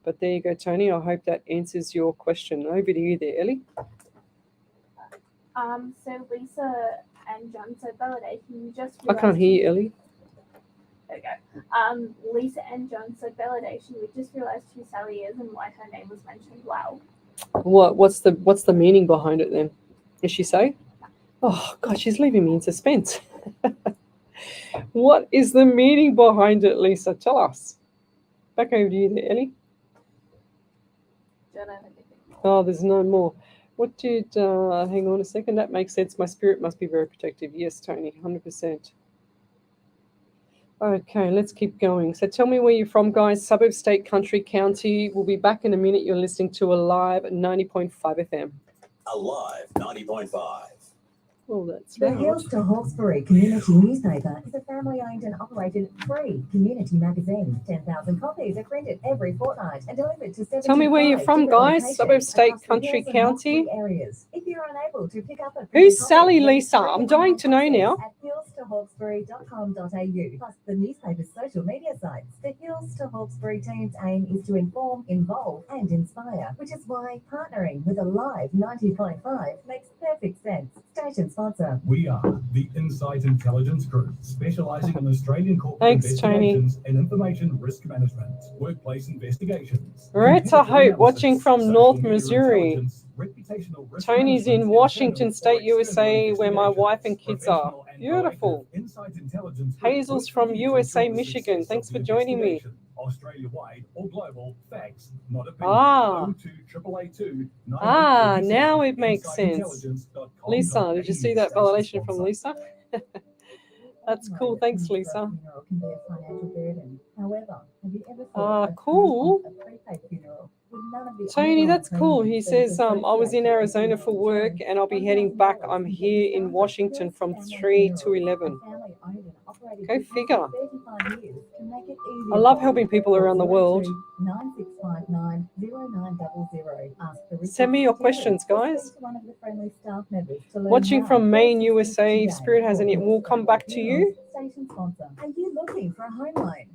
But there you go, Tony. I hope that answers your question. Over to you there, Ellie. So Lisa and John said validation. You just I can't hear you, Ellie. There we go. Lisa and John said validation. We just realised who Sally is and why her name was mentioned. Wow. What's the meaning behind it then? Did she say? Oh God, she's leaving me in suspense. What is the meaning behind it, Lisa? Tell us. Back over to you there, Ellie. Oh, there's no more. What did, hang on a second, that makes sense. My spirit must be very protective. Yes, Tony, 100%. Okay, let's keep going. So tell me where you're from, guys. Suburb, state, country, county. We'll be back in a minute. You're listening to Alive 90.5 FM. Alive 90.5. Oh, that's The right. Hills to Hawkesbury Community Newspaper is a family-owned and operated free community magazine. 10,000 copies are printed every fortnight and delivered to 75 Tell me where you're from, different guys. locations Suburb, state, across the country, Hills and county. Hawkesbury areas. If you're unable to pick up a Who's copy, Sally then Lisa? free I'm dying to know online now. access at hillstohawkesbury.com.au, plus the newspaper's social media sites. The Hills to Hawkesbury team's aim is to inform, involve, and inspire, which is why partnering with Alive 90.5 makes perfect sense. Station sponsor. We are the Insight Intelligence Group, specialising in Australian corporate Thanks, Tony. investigations and information risk management, workplace investigations. Retta Hope, watching from social North media Missouri. intelligence, reputational risk Tony's in management, Washington internal State, or USA, external where my wife and kids are. professional and Beautiful. proactive Insight Intelligence Group Hazel's works from with you to USA, ensure the Michigan. success Thanks of for the joining me. investigation. Australia-wide or global, facts, not opinion. Ah. 02-882-9836. Now it makes sense. insightintelligence.com.au. Lisa, did you see that validation from Lisa? That's cool. Thanks, Lisa. Funeral can be a financial burden. However, have you ever Ah, thought of cool. a prepaid funeral with none of the Tony, ongoing that's cool. premiums He that says, is I was in associated with Arizona for funeral work insurance? and I'll be heading back. I'm here in Washington from 3 to 11. Go figure. I love helping people around the world. Send me your questions, guys. Watching from Maine, USA. If Spirit has any, we'll come back to you. Station sponsor. Are you looking for a home loan?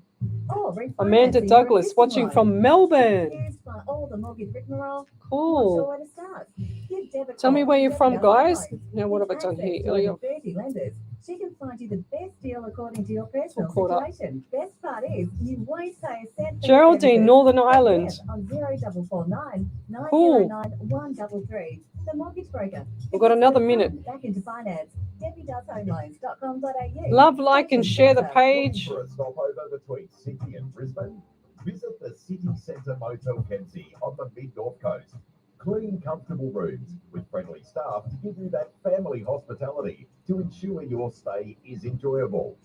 Or Amanda refinancing your Douglas, existing watching loan? from Melbourne. Confused by all the mortgage rigmarole? Not sure Cool. where to start? Give Deb a Tell me call. where you're Deb from, does guys. loans. Now, what have I With done access here? to Elliot? over 30 lenders, she can find you the best deal according to your personal caught up. situation. Best part is, you won't pay a cent for your Geraldine, services. Northern Call Ireland. Deb on 0449 Cool. 909 133. The mortgage broker. We've got another minute. Back into finance. debbiedoeshomeloans.com.au. Love, like, and share the Looking page. for a stopover between Sydney and Brisbane? Visit the City Centre Motel Kempsey on the mid-north coast. Clean, comfortable rooms with friendly staff to give you that family hospitality to ensure your stay is enjoyable.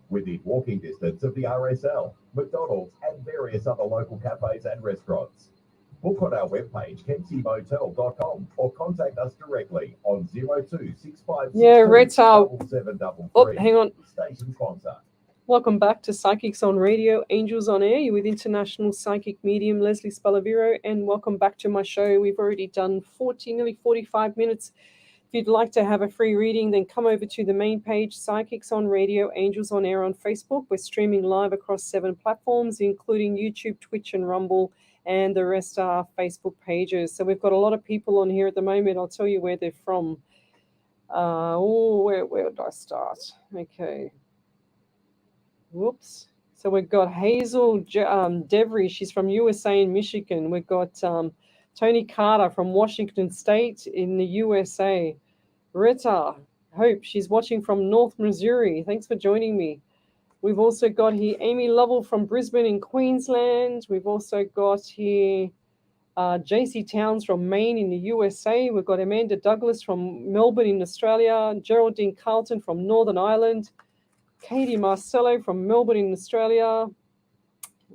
Within walking distance of the RSL, McDonald's and various other local cafes and restaurants. Book on our webpage, kempseymotel.com, or contact us directly on 026562 Yeah, Retta. 7733. Oh, hang on. Station sponsor. Welcome back to Psychics on Radio, Angels on Air. You're with international psychic medium Lesley Spaliviero, and welcome back to my show. We've already done nearly 45 minutes. If you'd like to have a free reading, then come over to the main page, Psychics on Radio, Angels on Air on Facebook. We're streaming live across 7 platforms, including YouTube, Twitch, and Rumble, and the rest are Facebook pages. So we've got a lot of people on here at the moment. I'll tell you where they're from. Where did I start? Okay. Whoops. So we've got Hazel Devry. She's from USA and Michigan. We've got Tony Carter from Washington State in the USA. Rita Hope, she's watching from North Missouri. Thanks for joining me. We've also got here Amy Lovell from Brisbane in Queensland. We've also got here JC Towns from Maine in the USA. We've got Amanda Douglas from Melbourne in Australia. Geraldine Carlton from Northern Ireland. Katie Marcello from Melbourne in Australia.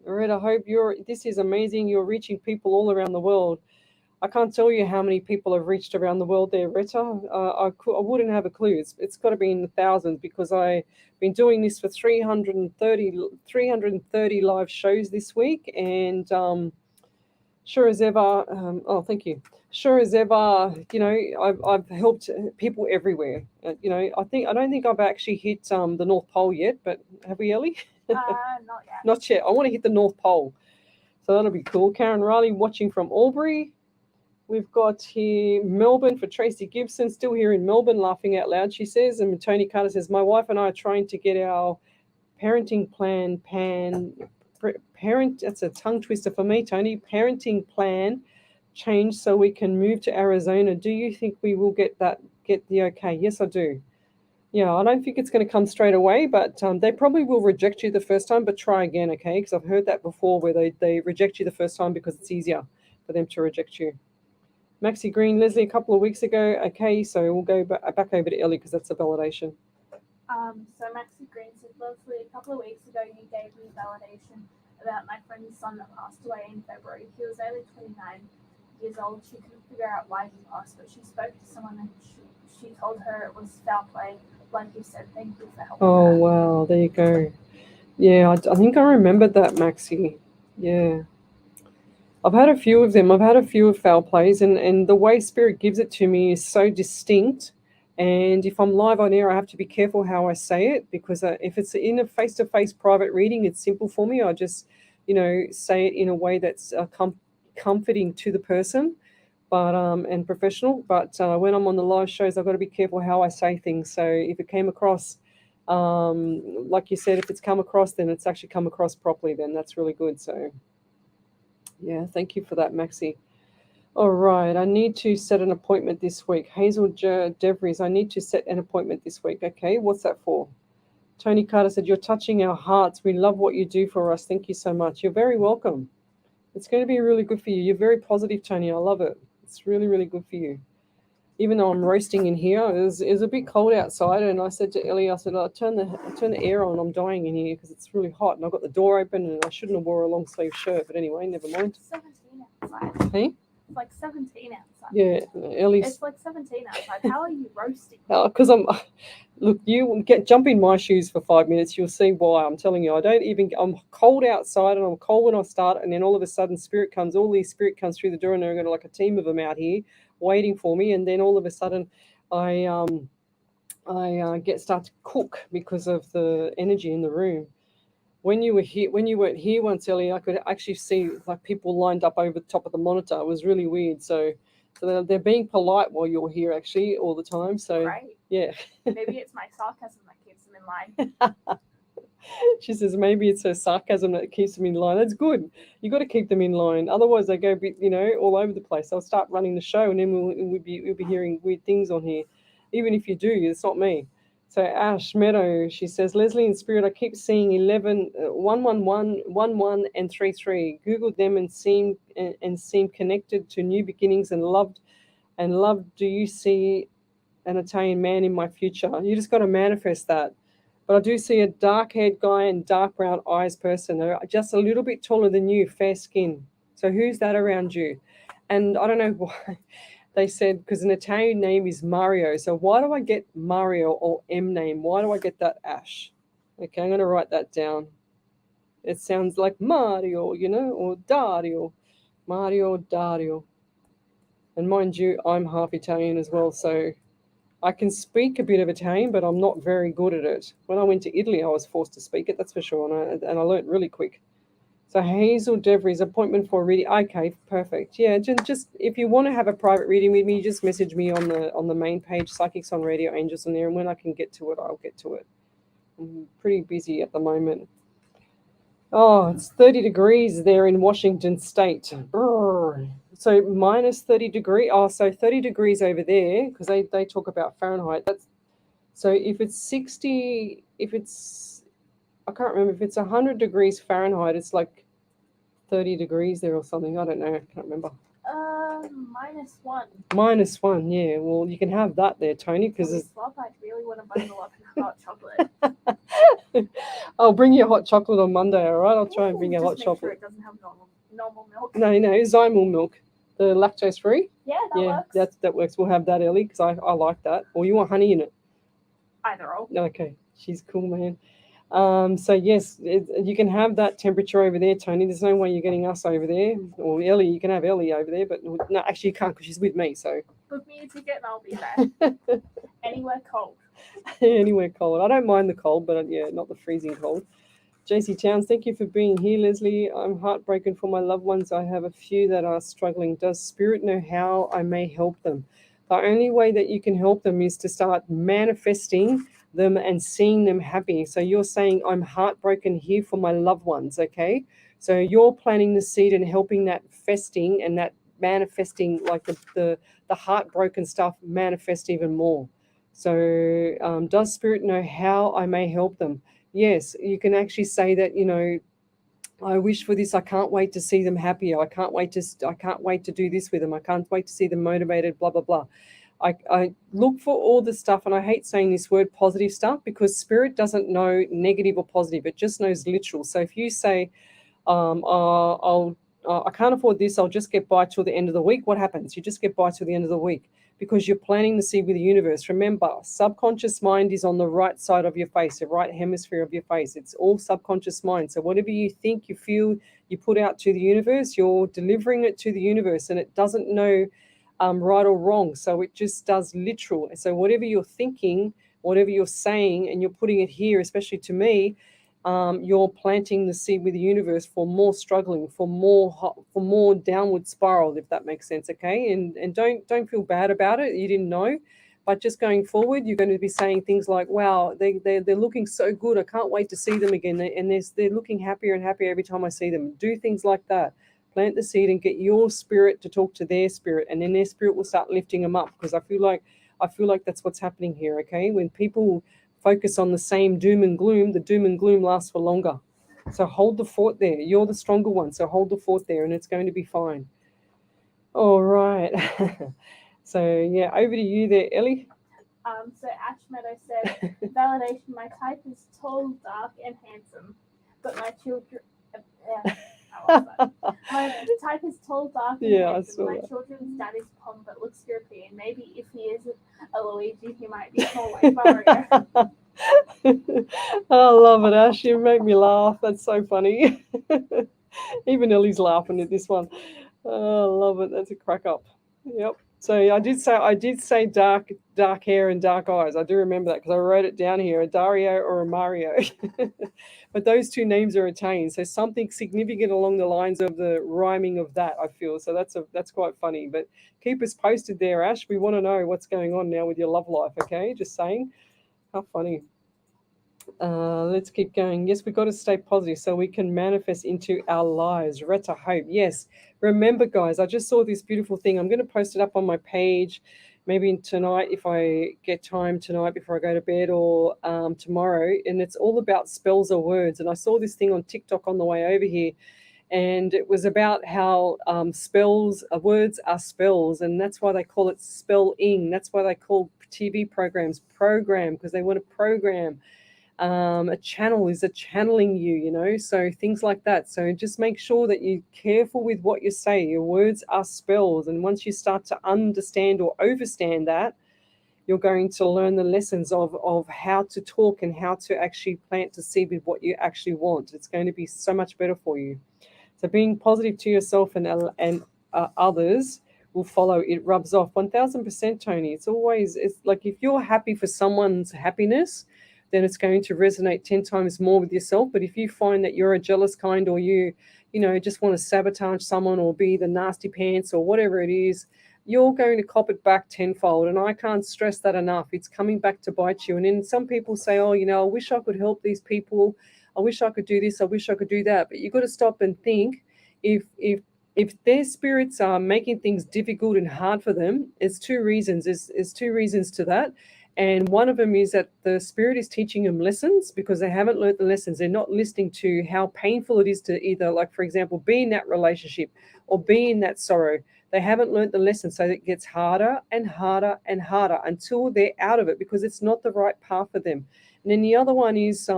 Red, I hope this is amazing. You're reaching people all around the world. I can't tell you how many people have reached around the world there, Retta. I wouldn't have a clue. It's got to be in the thousands because I've been doing this for 330 live shows this week. And sure as ever, thank you. Sure as ever, I've helped people everywhere. I don't think I've actually hit the North Pole yet, but have we, Ellie? Not yet. Not yet. I want to hit the North Pole. So that'll be cool. Karen Riley watching from Albury. We've got here Melbourne for Tracy Gibson, still here in Melbourne, laughing out loud, she says. And Tony Carter says, my wife and I are trying to get our parenting plan that's a tongue twister for me, Tony, parenting plan changed so we can move to Arizona. Do you think we will get the okay? Yes, I do. Yeah, I don't think it's going to come straight away, but they probably will reject you the first time, but try again, okay? Because I've heard that before where they reject you the first time because it's easier for them to reject you. Maxie Green, Leslie, a couple of weeks ago. Okay, so we'll go back over to Ellie because that's a validation. So Maxie Green said, Leslie, a couple of weeks ago you gave me validation about my friend's son that passed away in February. He was only 29 years old. She couldn't figure out why he passed, but she spoke to someone and she told her it was foul play. Like you said, thank you for helping. Oh, wow, there you go. Yeah, I think I remembered that, Maxie. Yeah. I've had a few of them. I've had a few of foul plays, and the way Spirit gives it to me is so distinct. And if I'm live on air, I have to be careful how I say it because if it's in a face-to-face private reading, it's simple for me. I just, say it in a way that's comforting to the person, but and professional. But when I'm on the live shows, I've got to be careful how I say things. So if it came across, like you said, if it's come across, then it's actually come across properly. Then that's really good. So. Yeah, thank you for that, Maxie. All right, I need to set an appointment this week. Hazel DeVries, I need to set an appointment this week. Okay, what's that for? Tony Carter said, you're touching our hearts. We love what you do for us. Thank you so much. You're very welcome. It's going to be really good for you. You're very positive, Tony. I love it. It's really, really good for you. Even though I'm roasting in here, it was a bit cold outside, and I said to Ellie, I said, I'll turn the air on. I'm dying in here because it's really hot, and I've got the door open, and I shouldn't have wore a long sleeve shirt, but anyway, never mind. 17 outside. Hey? It's like 17 outside. Yeah, Ellie's. It's like 17 outside. How are you roasting? Because look, you jump in my shoes for 5 minutes, you'll see why. I'm telling you, I'm cold outside, and I'm cold when I start, and then all of a sudden all these spirit comes through the door, and they're going to like a team of them out here waiting for me, and then all of a sudden I start to cook because of the energy in the room. When you weren't here once, Ellie, I could actually see like people lined up over the top of the monitor. It was really weird. So they're being polite while you're here actually all the time. So Right. Yeah. Maybe it's my sarcasm that keeps them in line. She says maybe it's her sarcasm that keeps them in line. That's good. You got to keep them in line. Otherwise, they go a bit, all over the place. They'll start running the show, and then we'll be hearing weird things on here. Even if you do, it's not me. So Ash Meadow, she says, Leslie in Spirit, I keep seeing 11, 111, 11, and 33. Googled them and seem connected to new beginnings and loved. Do you see an Italian man in my future? You just got to manifest that. But I do see a dark-haired guy and dark brown eyes person. They're just a little bit taller than you, fair skin. So who's that around you? And I don't know why. They said, because an Italian name is Mario. So why do I get Mario or M name? Why do I get that Ash? Okay, I'm going to write that down. It sounds like Mario, or Dario. Mario, Dario. And mind you, I'm half Italian as well, so I can speak a bit of Italian, but I'm not very good at it. When I went to Italy, I was forced to speak it, that's for sure, and I learned really quick. So Hazel DeVries, appointment for a reading. Okay, perfect. Yeah, just if you want to have a private reading with me, just message me on the main page, Psychics on Radio, Angels on there, and when I can get to it, I'll get to it. I'm pretty busy at the moment. Oh, it's 30 degrees there in Washington State. Brr. So minus 30 degrees. Oh, so 30 degrees over there, because they talk about Fahrenheit. So if it's 60, I can't remember, if it's 100 degrees Fahrenheit, it's like 30 degrees there or something. I don't know. I can't remember. -1. -1, yeah. Well, you can have that there, Tony, Can we because swap? I really want to bundle up in hot chocolate. I'll bring you hot chocolate on Monday, all right? I'll try and bring you Just hot make sure chocolate. it doesn't have normal milk. No, Zymul milk, the lactose free. Yeah, that works. That works. We'll have that, Ellie, because I like that. Or you want honey in it? Either or. Okay, she's cool, man. So yes, you can have that temperature over there, Tony. There's no way you're getting us over there, or Ellie. You can have Ellie over there, but no, actually you can't because she's with me. So Book me a ticket and I'll be there. Anywhere cold. anywhere cold. I don't mind the cold, but yeah, not the freezing cold. JC Towns, thank you for being here, Leslie. I'm heartbroken for my loved ones. I have a few that are struggling. Does Spirit know how I may help them? The only way that you can help them is to start manifesting them and seeing them happy. So you're saying, I'm heartbroken here for my loved ones, okay? So you're planting the seed and helping that festing and that manifesting, like the heartbroken stuff manifest even more. So does Spirit know how I may help them? Yes, you can actually say that, I wish for this. I can't wait to see them happier. I can't wait to do this with them. I can't wait to see them motivated, blah, blah, blah. I look for all the stuff, and I hate saying this word positive stuff because Spirit doesn't know negative or positive. It just knows literal. So if you say, I can't afford this, I'll just get by till the end of the week. What happens? You just get by till the end of the week because you're planting the seed with the universe. Remember, subconscious mind is on the right side of your face, the right hemisphere of your face. It's all subconscious mind. So whatever you think, you feel, you put out to the universe, you're delivering it to the universe, and it doesn't know right or wrong. So it just does literal. So whatever you're thinking, whatever you're saying, and you're putting it here, especially to me, you're planting the seed with the universe for more struggling, for more downward spiral, if that makes sense. Okay, and don't feel bad about it. You didn't know, but just going forward, you're going to be saying things like, "Wow, they're looking so good. I can't wait to see them again." And they're looking happier and happier every time I see them. Do things like that. Plant the seed and get your spirit to talk to their spirit, and then their spirit will start lifting them up. Because I feel like that's what's happening here. Okay, when people focus on the same doom and gloom, the doom and gloom lasts for longer. So hold the fort there. You're the stronger one, so hold the fort there, and it's going to be fine. All right. So yeah, over to you there, Ellie. So Ash Meadow said, validation, my type is tall, dark, and handsome, but my children. My type is tall, dark, and handsome. My children's dad is Pom, but looks European. Maybe if he isn't a Luigi, he might be small like Mario. I love it, Ash. You make me laugh. That's so funny. Even Ellie's laughing at this one. Oh, I love it. That's a crack up. Yep. So I did say dark hair and dark eyes. I do remember that because I wrote it down here, a Dario or a Mario. But those two names are Italian, so something significant along the lines of the rhyming of that, I feel. So that's quite funny. But keep us posted there, Ash. We want to know what's going on now with your love life, okay? Just saying. How funny. Let's keep going. Yes, we've got to stay positive so we can manifest into our lives. Retta Hope. Yes. Remember, guys, I just saw this beautiful thing. I'm going to post it up on my page maybe tonight if I get time tonight before I go to bed, or tomorrow. And it's all about spells or words. And I saw this thing on TikTok on the way over here. And it was about how words are spells. And that's why they call it spelling. That's why they call TV programs program, because they want to program. A channel is a channeling you, so things like that. So just make sure that you're careful with what you say. Your words are spells, and once you start to understand or overstand that, you're going to learn the lessons of how to talk and how to actually plant the seed with what you actually want. It's going to be so much better for you. So being positive to yourself and others will follow. It rubs off 1000%, Tony. It's like if you're happy for someone's happiness, then it's going to resonate 10 times more with yourself. But if you find that you're a jealous kind, or you just want to sabotage someone or be the nasty pants or whatever it is, you're going to cop it back tenfold. And I can't stress that enough. It's coming back to bite you. And then some people say, oh, I wish I could help these people. I wish I could do this. I wish I could do that. But you've got to stop and think, if their spirits are making things difficult and hard for them, it's two reasons. There's two reasons to that. And one of them is that the spirit is teaching them lessons because they haven't learned the lessons. They're not listening to how painful it is to either, like, for example, be in that relationship or be in that sorrow. They haven't learned the lesson, so it gets harder and harder and harder until they're out of it because it's not the right path for them. And then the other one is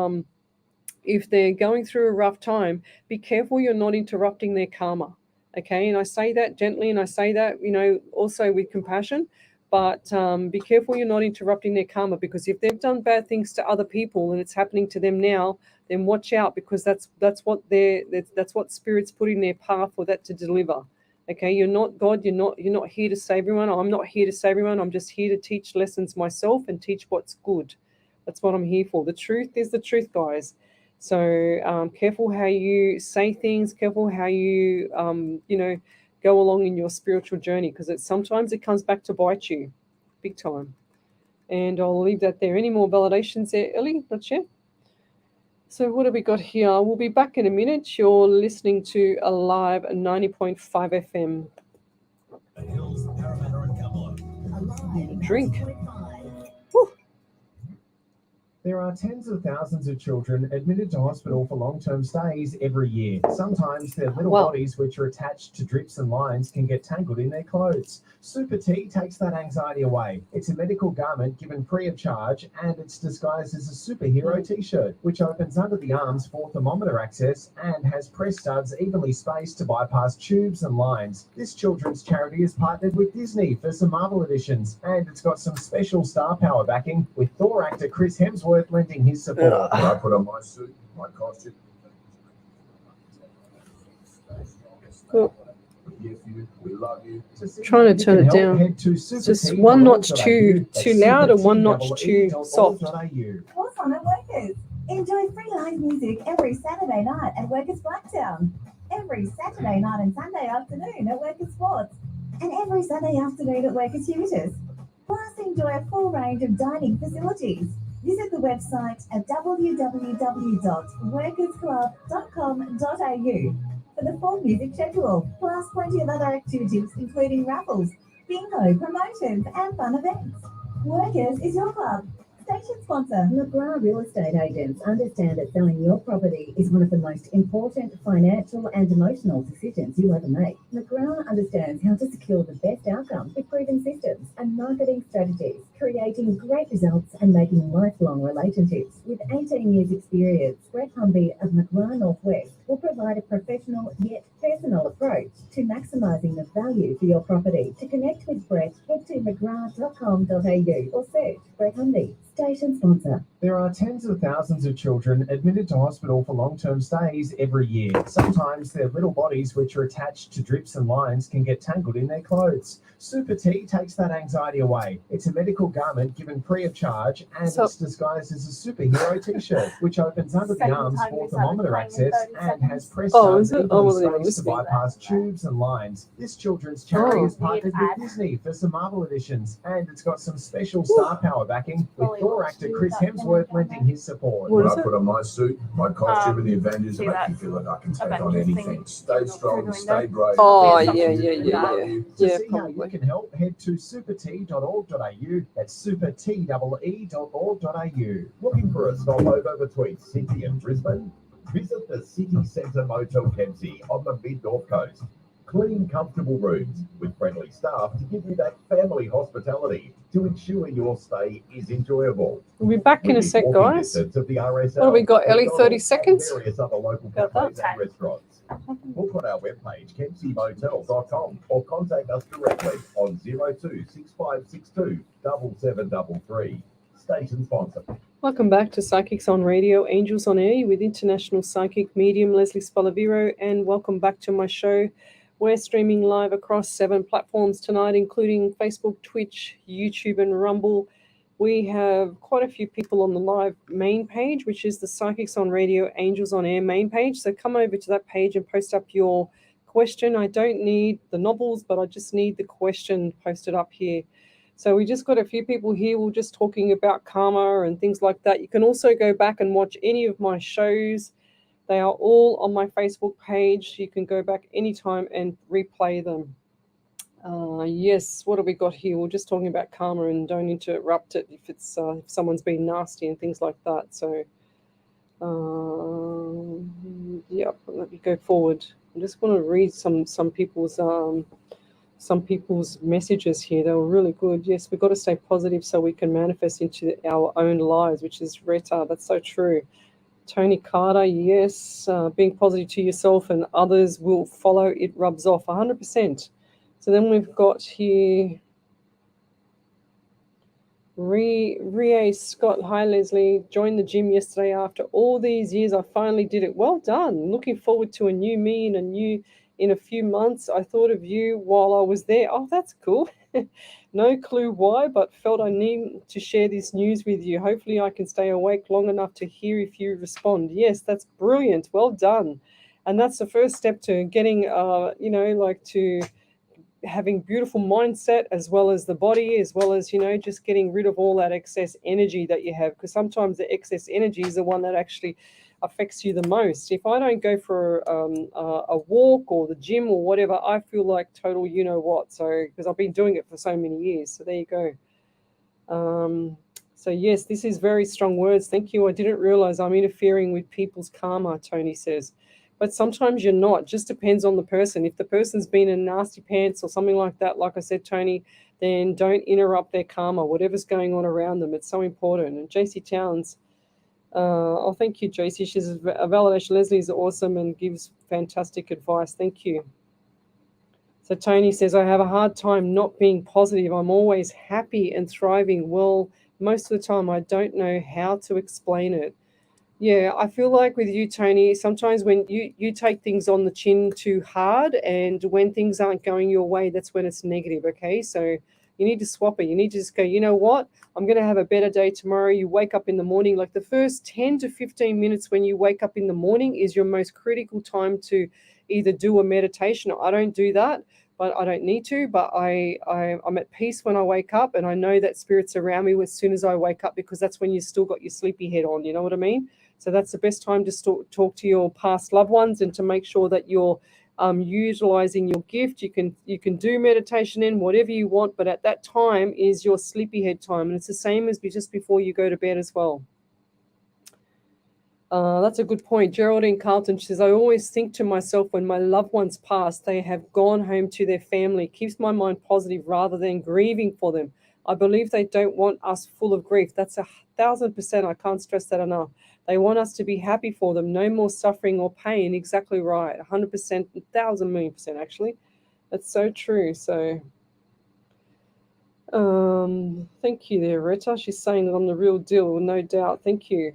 if they're going through a rough time, be careful you're not interrupting their karma. Okay, and I say that gently, and I say that, also with compassion, but be careful you're not interrupting their karma, because if they've done bad things to other people and it's happening to them now, then watch out, because that's what Spirit's put in their path for that to deliver. Okay, you're not God. You're not here to save everyone. I'm not here to save everyone. I'm just here to teach lessons myself and teach what's good. That's what I'm here for. The truth is the truth, guys. So careful how you say things. Careful how you go along in your spiritual journey, because sometimes it comes back to bite you, big time. And I'll leave that there. Any more validations there, Ellie? Not yet. So what have we got here? We'll be back in a minute. You're listening to Alive 90.5 FM. Drink. Woo. There are tens of thousands of children admitted to hospital for long-term stays every year. Sometimes their little bodies, which are attached to drips and lines, can get tangled in their clothes. Super T takes that anxiety away. It's a medical garment given free of charge, and it's disguised as a superhero t-shirt, which opens under the arms for thermometer access and has press studs evenly spaced to bypass tubes and lines. This children's charity is partnered with Disney for some Marvel editions, and it's got some special star power backing, with Thor actor Chris Hemsworth lending his support. When I put on my suit, my costume. Cool. We love you. Trying to turn it down. It's just one notch too loud and one notch too soft. What's on at Workers? Enjoy free live music every Saturday night at Workers Blacktown. Every Saturday night and Sunday afternoon at Workers Sports. And every Sunday afternoon at Workers Humatus. Plus, enjoy a full range of dining facilities. Visit the website at www.workersclub.com.au for the full music schedule, plus plenty of other activities, including raffles, bingo, promotions, and fun events. Workers is your club. Station sponsor. McGrath Real Estate Agents understand that selling your property is one of the most important financial and emotional decisions you ever make. McGrath understands how to secure the best outcomes with proven systems and marketing strategies, creating great results and making lifelong relationships. With 18 years experience, Brett Humby of McGrath Northwest will provide a professional yet personal approach to maximising the value for your property. To connect with Brett, head to mcgrath.com.au or search Brett Humby. Station sponsor. There are tens of thousands of children admitted to hospital for long-term stays every year. Sometimes their little bodies, which are attached to drips and lines, can get tangled in their clothes. Super T takes that anxiety away. It's a medical garment given free of charge, and it's disguised as a superhero t-shirt, which opens under the arms for thermometer access and has press studs evenly spaced to bypass tubes and lines. This children's charity is partnered with Disney for some Marvel editions, and it's got some special star power backing, with Thor actor Chris Hemsworth lending his support. When I put on my suit, my costume, and the Avengers, it makes me feel like I can take on anything. Stay strong, stay brave. Oh, yeah. To see how you can help, head to supert.org.au. That's supertee.org.au. Looking for a stopover between Sydney and Brisbane? Visit the City Centre Motel Kempsey on the mid-north coast. Clean, comfortable rooms with friendly staff to give you that family hospitality to ensure your stay is enjoyable. We'll be back in a sec, guys. What have we got, Ellie? 30 seconds? Various other local cafes and restaurants. Book on our webpage, kempseymotel.com, or contact us directly on 026562 7733. Station sponsor. Welcome back to Psychics on Radio, Angels on Air with international psychic medium Lesley Spaliviero, and welcome back to my show. We're streaming live across 7 platforms tonight, including Facebook, Twitch, YouTube, and Rumble. We have quite a few people on the live main page, which is the Psychics on Radio, Angels on Air main page. So come over to that page and post up your question. I don't need the novels, but I just need the question posted up here. So we just got a few people here. We're just talking about karma and things like that. You can also go back and watch any of my shows. They are all on my Facebook page. You can go back anytime and replay them. Yes, what have we got here? We're just talking about karma, and don't interrupt it if it's if someone's been nasty and things like that. So, yeah, let me go forward. I just want to read some people's some people's messages here. They were really good. Yes, we've got to stay positive so we can manifest into our own lives, which is Retta. That's so true. Tony Carter, yes, being positive to yourself and others will follow. It rubs off 100%. So then we've got here Rie Scott. Hi, Leslie. Joined the gym yesterday after all these years. I finally did it. Well done. Looking forward to a new me in a few months. I thought of you while I was there. Oh, that's cool. No clue why, but felt I need to share this news with you. Hopefully I can stay awake long enough to hear if you respond. Yes, that's brilliant. Well done. And that's the first step to getting, to having beautiful mindset as well as the body, as well as, just getting rid of all that excess energy that you have. Because sometimes the excess energy is the one that actually affects you the most. If I don't go for a walk or the gym or whatever, I feel like total you-know-what. So, because I've been doing it for so many years. So there you go. So yes, this is very strong words. Thank you. I didn't realize I'm interfering with people's karma, Tony says. But sometimes you're not. Just depends on the person. If the person's been in nasty pants or something like that, like I said, Tony, then don't interrupt their karma, whatever's going on around them. It's so important. And JC Towns, thank you, JC. She's a validation. Leslie is awesome and gives fantastic advice. Thank you. So Tony says, I have a hard time not being positive. I'm always happy and thriving. Well, most of the time I don't know how to explain it. Yeah, I feel like with you, Tony, sometimes when you take things on the chin too hard, and when things aren't going your way, that's when it's negative, okay? So you need to swap it. You need to just go, you know what? I'm going to have a better day tomorrow. You wake up in the morning, like the first 10 to 15 minutes when you wake up in the morning is your most critical time to either do a meditation. I don't do that, but I don't need to. But I'm at peace when I wake up, and I know that spirit's around me as soon as I wake up, because that's when you still got your sleepy head on. You know what I mean? So that's the best time to talk to your past loved ones and to make sure that you're utilizing your gift. You can do meditation in whatever you want, but at that time is your sleepyhead time, and it's the same as just before you go to bed as well. That's a good point. Geraldine Carlton, she says, I always think to myself when my loved ones pass, they have gone home to their family. Keeps my mind positive rather than grieving for them. I believe they don't want us full of grief. That's 1,000%. I can't stress that enough. They want us to be happy for them. No more suffering or pain. Exactly right. 100%, 1,000,000,000% actually. That's so true. So thank you there, Rita. She's saying that I'm the real deal, no doubt. Thank you.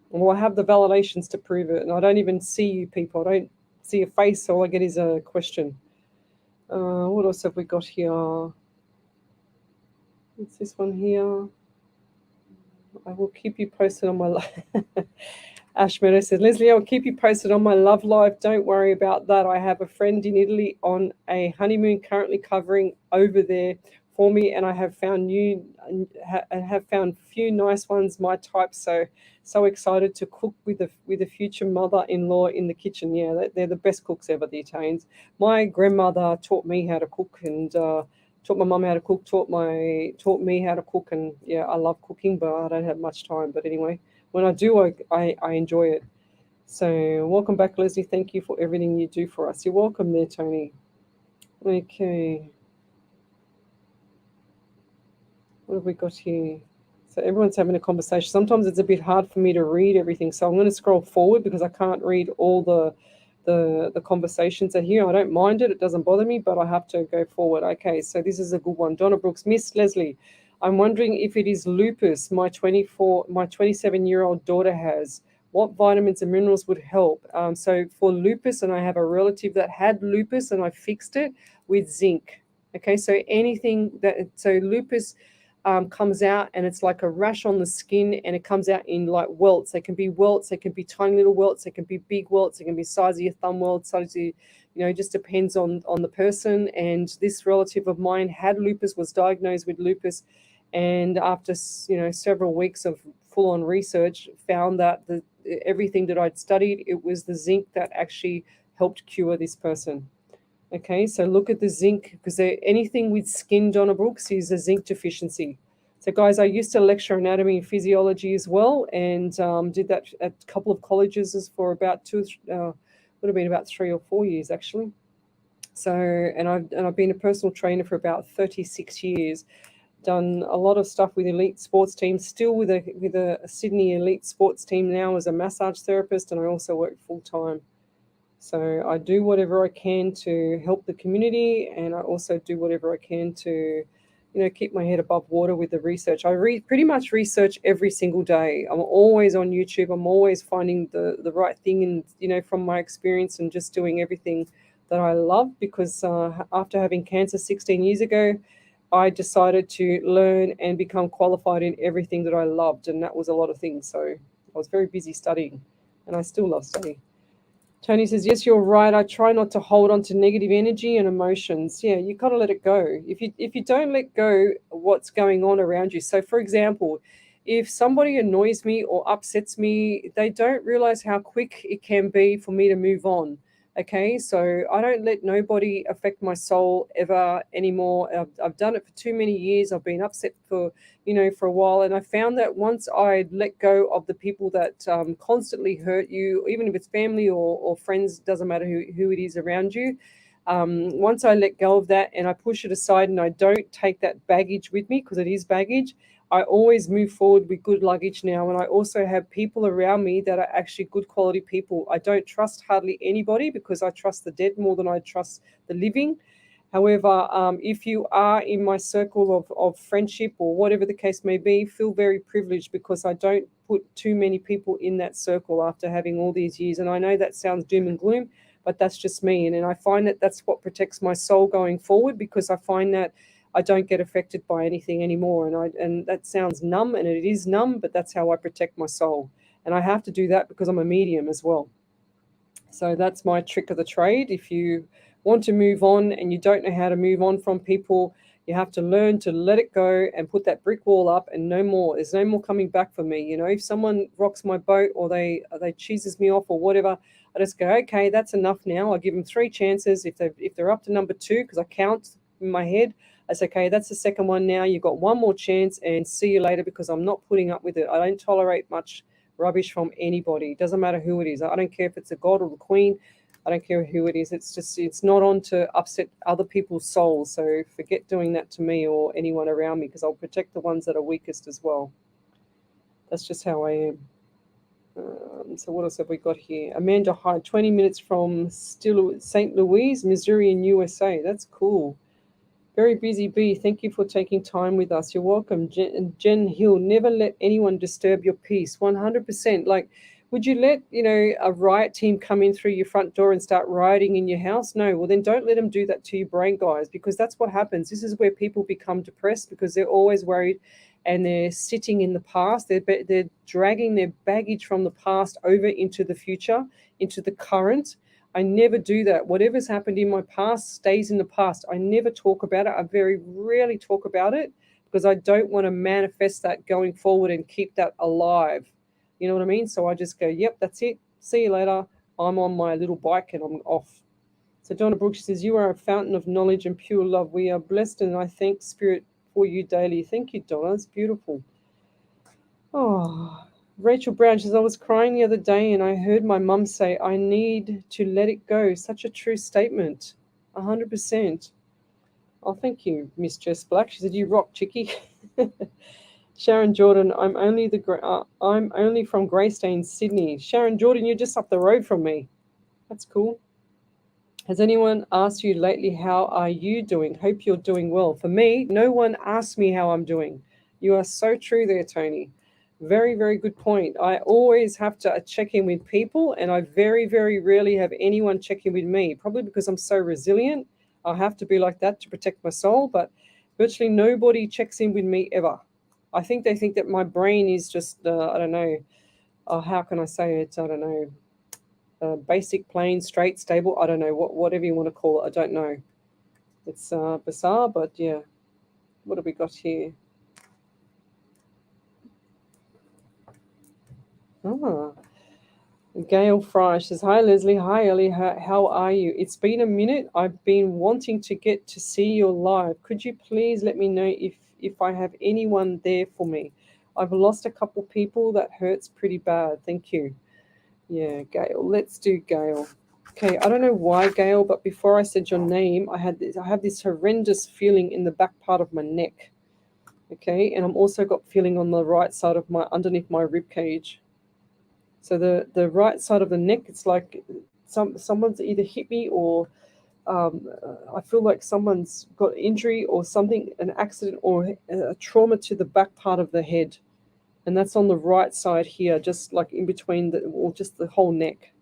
Well, I have the validations to prove it, and I don't even see you people. I don't see a face. All I get is a question. What else have we got here? What's this one here? I will keep you posted on my life. Ash Meadow says, Leslie, I will keep you posted on my love life. Don't worry about that. I have a friend in Italy on a honeymoon currently covering over there for me, and I have found few nice ones, my type. So excited to cook with a future mother-in-law in the kitchen. Yeah, they're the best cooks ever, the Italians. My grandmother taught me how to cook, and taught my mum how to cook, taught me how to cook, and yeah, I love cooking, but I don't have much time. But anyway, when I do, I enjoy it. So welcome back, Leslie. Thank you for everything you do for us. You're welcome there, Tony. Okay. What have we got here? So everyone's having a conversation. Sometimes it's a bit hard for me to read everything, so I'm going to scroll forward because I can't read all the conversations are here. I don't mind it. It doesn't bother me, but I have to go forward. Okay, so this is a good one. Donna Brooks, Miss Leslie, I'm wondering if it is lupus my 27-year-old daughter has. What vitamins and minerals would help? So for lupus, and I have a relative that had lupus and I fixed it with zinc. Okay, so lupus comes out and it's like a rash on the skin, and it comes out in like welts. They can be welts, they can be tiny little welts, they can be big welts, they can be size of your thumb welts, size of, it just depends on the person. And this relative of mine had lupus, was diagnosed with lupus, and after several weeks of full-on research, found that everything that I'd studied, it was the zinc that actually helped cure this person. Okay, so look at the zinc, because anything with skin, Donna Brooks, is a zinc deficiency. So guys, I used to lecture anatomy and physiology as well, and did that at a couple of colleges for about would have been about 3 or 4 years actually. So, and I've been a personal trainer for about 36 years. Done a lot of stuff with elite sports teams. Still with a Sydney elite sports team now as a massage therapist, and I also work full time. So I do whatever I can to help the community, and I also do whatever I can to, keep my head above water with the research. I pretty much research every single day. I'm always on YouTube. I'm always finding the right thing, and from my experience, and just doing everything that I love. Because after having cancer 16 years ago, I decided to learn and become qualified in everything that I loved, and that was a lot of things. So I was very busy studying, and I still love studying. Tony says, yes, you're right. I try not to hold on to negative energy and emotions. Yeah, you got to let it go. If you don't let go what's going on around you. So, for example, if somebody annoys me or upsets me, they don't realize how quick it can be for me to move on. Okay, so I don't let nobody affect my soul ever anymore. I've done it for too many years. I've been upset for a while, and I found that once I let go of the people that constantly hurt you, even if it's family or friends, doesn't matter who it is around you. Once I let go of that and I push it aside and I don't take that baggage with me, because it is baggage, I always move forward with good luggage now. And I also have people around me that are actually good quality people. I don't trust hardly anybody, because I trust the dead more than I trust the living. However, if you are in my circle of friendship or whatever the case may be, feel very privileged, because I don't put too many people in that circle after having all these years. And I know that sounds doom and gloom, but that's just me. And I find that that's what protects my soul going forward, because I find that I don't get affected by anything anymore. And that sounds numb, and it is numb, but that's how I protect my soul. And I have to do that because I'm a medium as well. So that's my trick of the trade. If you want to move on and you don't know how to move on from people, you have to learn to let it go and put that brick wall up, and no more. There's no more coming back for me. If someone rocks my boat or they cheeses me off or whatever, I just go, okay, that's enough now. I give them 3 chances. If they're up to number 2, because I count in my head, I say, okay, that's the second one now. You've got one more chance, and see you later, because I'm not putting up with it. I don't tolerate much rubbish from anybody. It doesn't matter who it is. I don't care if it's a god or the queen. I don't care who it is. It's not on to upset other people's souls. So forget doing that to me or anyone around me, because I'll protect the ones that are weakest as well. That's just how I am. So what else have we got here? Amanda Hyde, 20 minutes from St. Louis, Missouri in USA. That's cool. Very busy bee. Thank you for taking time with us. You're welcome. Jen Hill, never let anyone disturb your peace. 100%. Like, would you let, a riot team come in through your front door and start rioting in your house? No. Well, then don't let them do that to your brain, guys, because that's what happens. This is where people become depressed, because they're always worried and they're sitting in the past. They're dragging their baggage from the past over into the future, into the current. I never do that. Whatever's happened in my past stays in the past. I never talk about it. I very rarely talk about it, because I don't want to manifest that going forward and keep that alive. You know what I mean? So I just go, yep, that's it. See you later. I'm on my little bike and I'm off. So Donna Brooks says, you are a fountain of knowledge and pure love. We are blessed, and I thank Spirit for you daily. Thank you, Donna. It's beautiful. Oh, Rachel Brown says, I was crying the other day and I heard my mum say, I need to let it go. Such a true statement. 100%. Oh, thank you, Miss Jess Black. She said, you rock, chickie. Sharon Jordan, I'm only from Greystanes, Sydney. Sharon Jordan, you're just up the road from me. That's cool. Has anyone asked you lately, how are you doing? Hope you're doing well. For me, no one asked me how I'm doing. You are so true there, Tony. Very, very good point. I always have to check in with people, and I very, very rarely have anyone check in with me, probably because I'm so resilient. I have to be like that to protect my soul, but virtually nobody checks in with me ever. I think they think that my brain is just, I don't know, how can I say it? I don't know, basic, plain, straight, stable. I don't know, whatever you want to call it. I don't know. It's bizarre, but yeah. What have we got here? Gail Fry says, hi, Leslie. Hi, Ellie. How are you? It's been a minute. I've been wanting to get to see your live. Could you please let me know if I have anyone there for me? I've lost a couple people. That hurts pretty bad. Thank you. Yeah, Gail. Let's do Gail. Okay, I don't know why, Gail, but before I said your name, I have this horrendous feeling in the back part of my neck. Okay, and I'm also got feeling on the right side of underneath my rib cage. So the right side of the neck, it's like someone's either hit me or I feel like someone's got injury or something, an accident or a trauma to the back part of the head. And that's on the right side here, just like in between just the whole neck.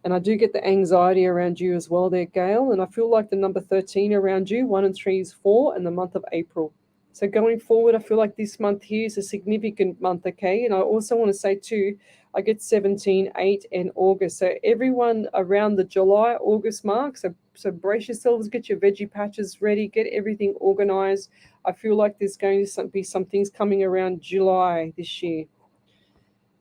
And I do get the anxiety around you as well there, Gail. And I feel like the number 13 around you, 1 and 3 is 4, and the month of April. So going forward, I feel like this month here is a significant month, okay? And I also want to say too, I get 17, 8, and August. So everyone around the July, August mark, so brace yourselves, get your veggie patches ready, get everything organized. I feel like there's going to be some things coming around July this year.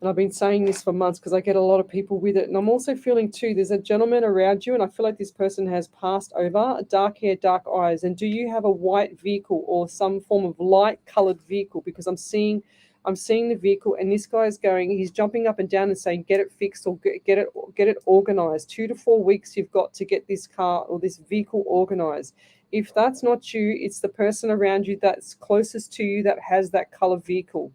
And I've been saying this for months because I get a lot of people with it. And I'm also feeling too, there's a gentleman around you and I feel like this person has passed over, dark hair, dark eyes. And do you have a white vehicle or some form of light colored vehicle? Because I'm seeing the vehicle and this guy's he's jumping up and down and saying, get it fixed or get it organized. 2 to 4 weeks you've got to get this car or this vehicle organized. If that's not you, it's the person around you that's closest to you that has that color vehicle.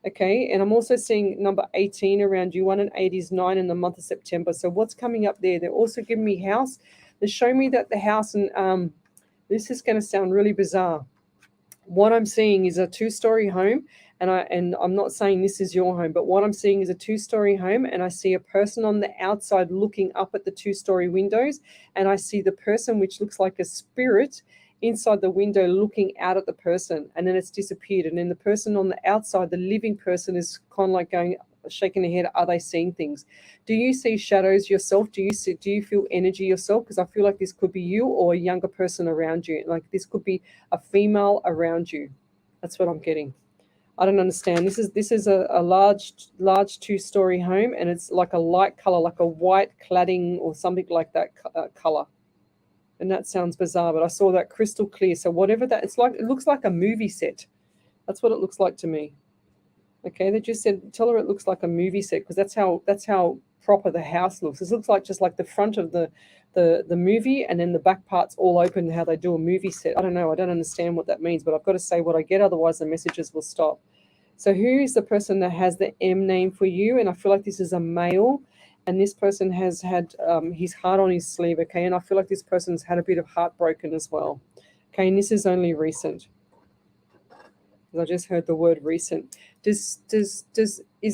Okay, and I'm also seeing number 18 around you. 1 and 8 is 9 in the month of September. So what's coming up there? They're also giving me house. They're showing me that the house, and this is going to sound really bizarre. What I'm seeing is a 2-story home, and I'm not saying this is your home, but what I'm seeing is a 2-story home, and I see a person on the outside looking up at the 2-story windows, and I see the person, which looks like a spirit, inside the window looking out at the person, and then it's disappeared. And then the person on the outside, the living person, is kind of like shaking their head. Are they seeing things? Do you see shadows yourself? Do you feel energy yourself? Because I feel like this could be you or a younger person around you. Like this could be a female around you. That's what I'm getting. I don't understand. This is a large 2-story home, and it's like a light color, like a white cladding or something like that color. And that sounds bizarre, but I saw that crystal clear. So whatever that, it looks like a movie set. That's what it looks like to me. Okay, they just said, tell her it looks like a movie set because that's how proper the house looks. It looks like just like the front of the movie and then the back part's all open, how they do a movie set. I don't know. I don't understand what that means, but I've got to say what I get. Otherwise, the messages will stop. So who is the person that has the M name for you? And I feel like this is a male. And this person has had his heart on his sleeve, okay? And I feel like this person's had a bit of heartbroken as well. Okay, and this is only recent. I just heard the word recent. Is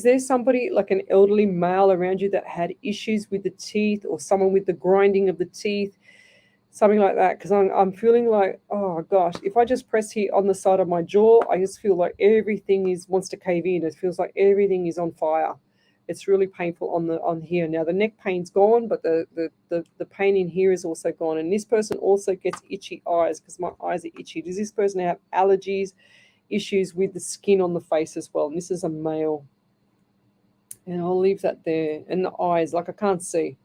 there somebody like an elderly male around you that had issues with the teeth or someone with the grinding of the teeth? Something like that, because I'm feeling like, oh gosh, if I just press here on the side of my jaw, I just feel like everything wants to cave in. It feels like everything is on fire. It's really painful on here. Now the neck pain's gone, but the pain in here is also gone. And this person also gets itchy eyes because my eyes are itchy. Does this person have allergies, issues with the skin on the face as well? And this is a male. And I'll leave that there. And the eyes, like I can't see.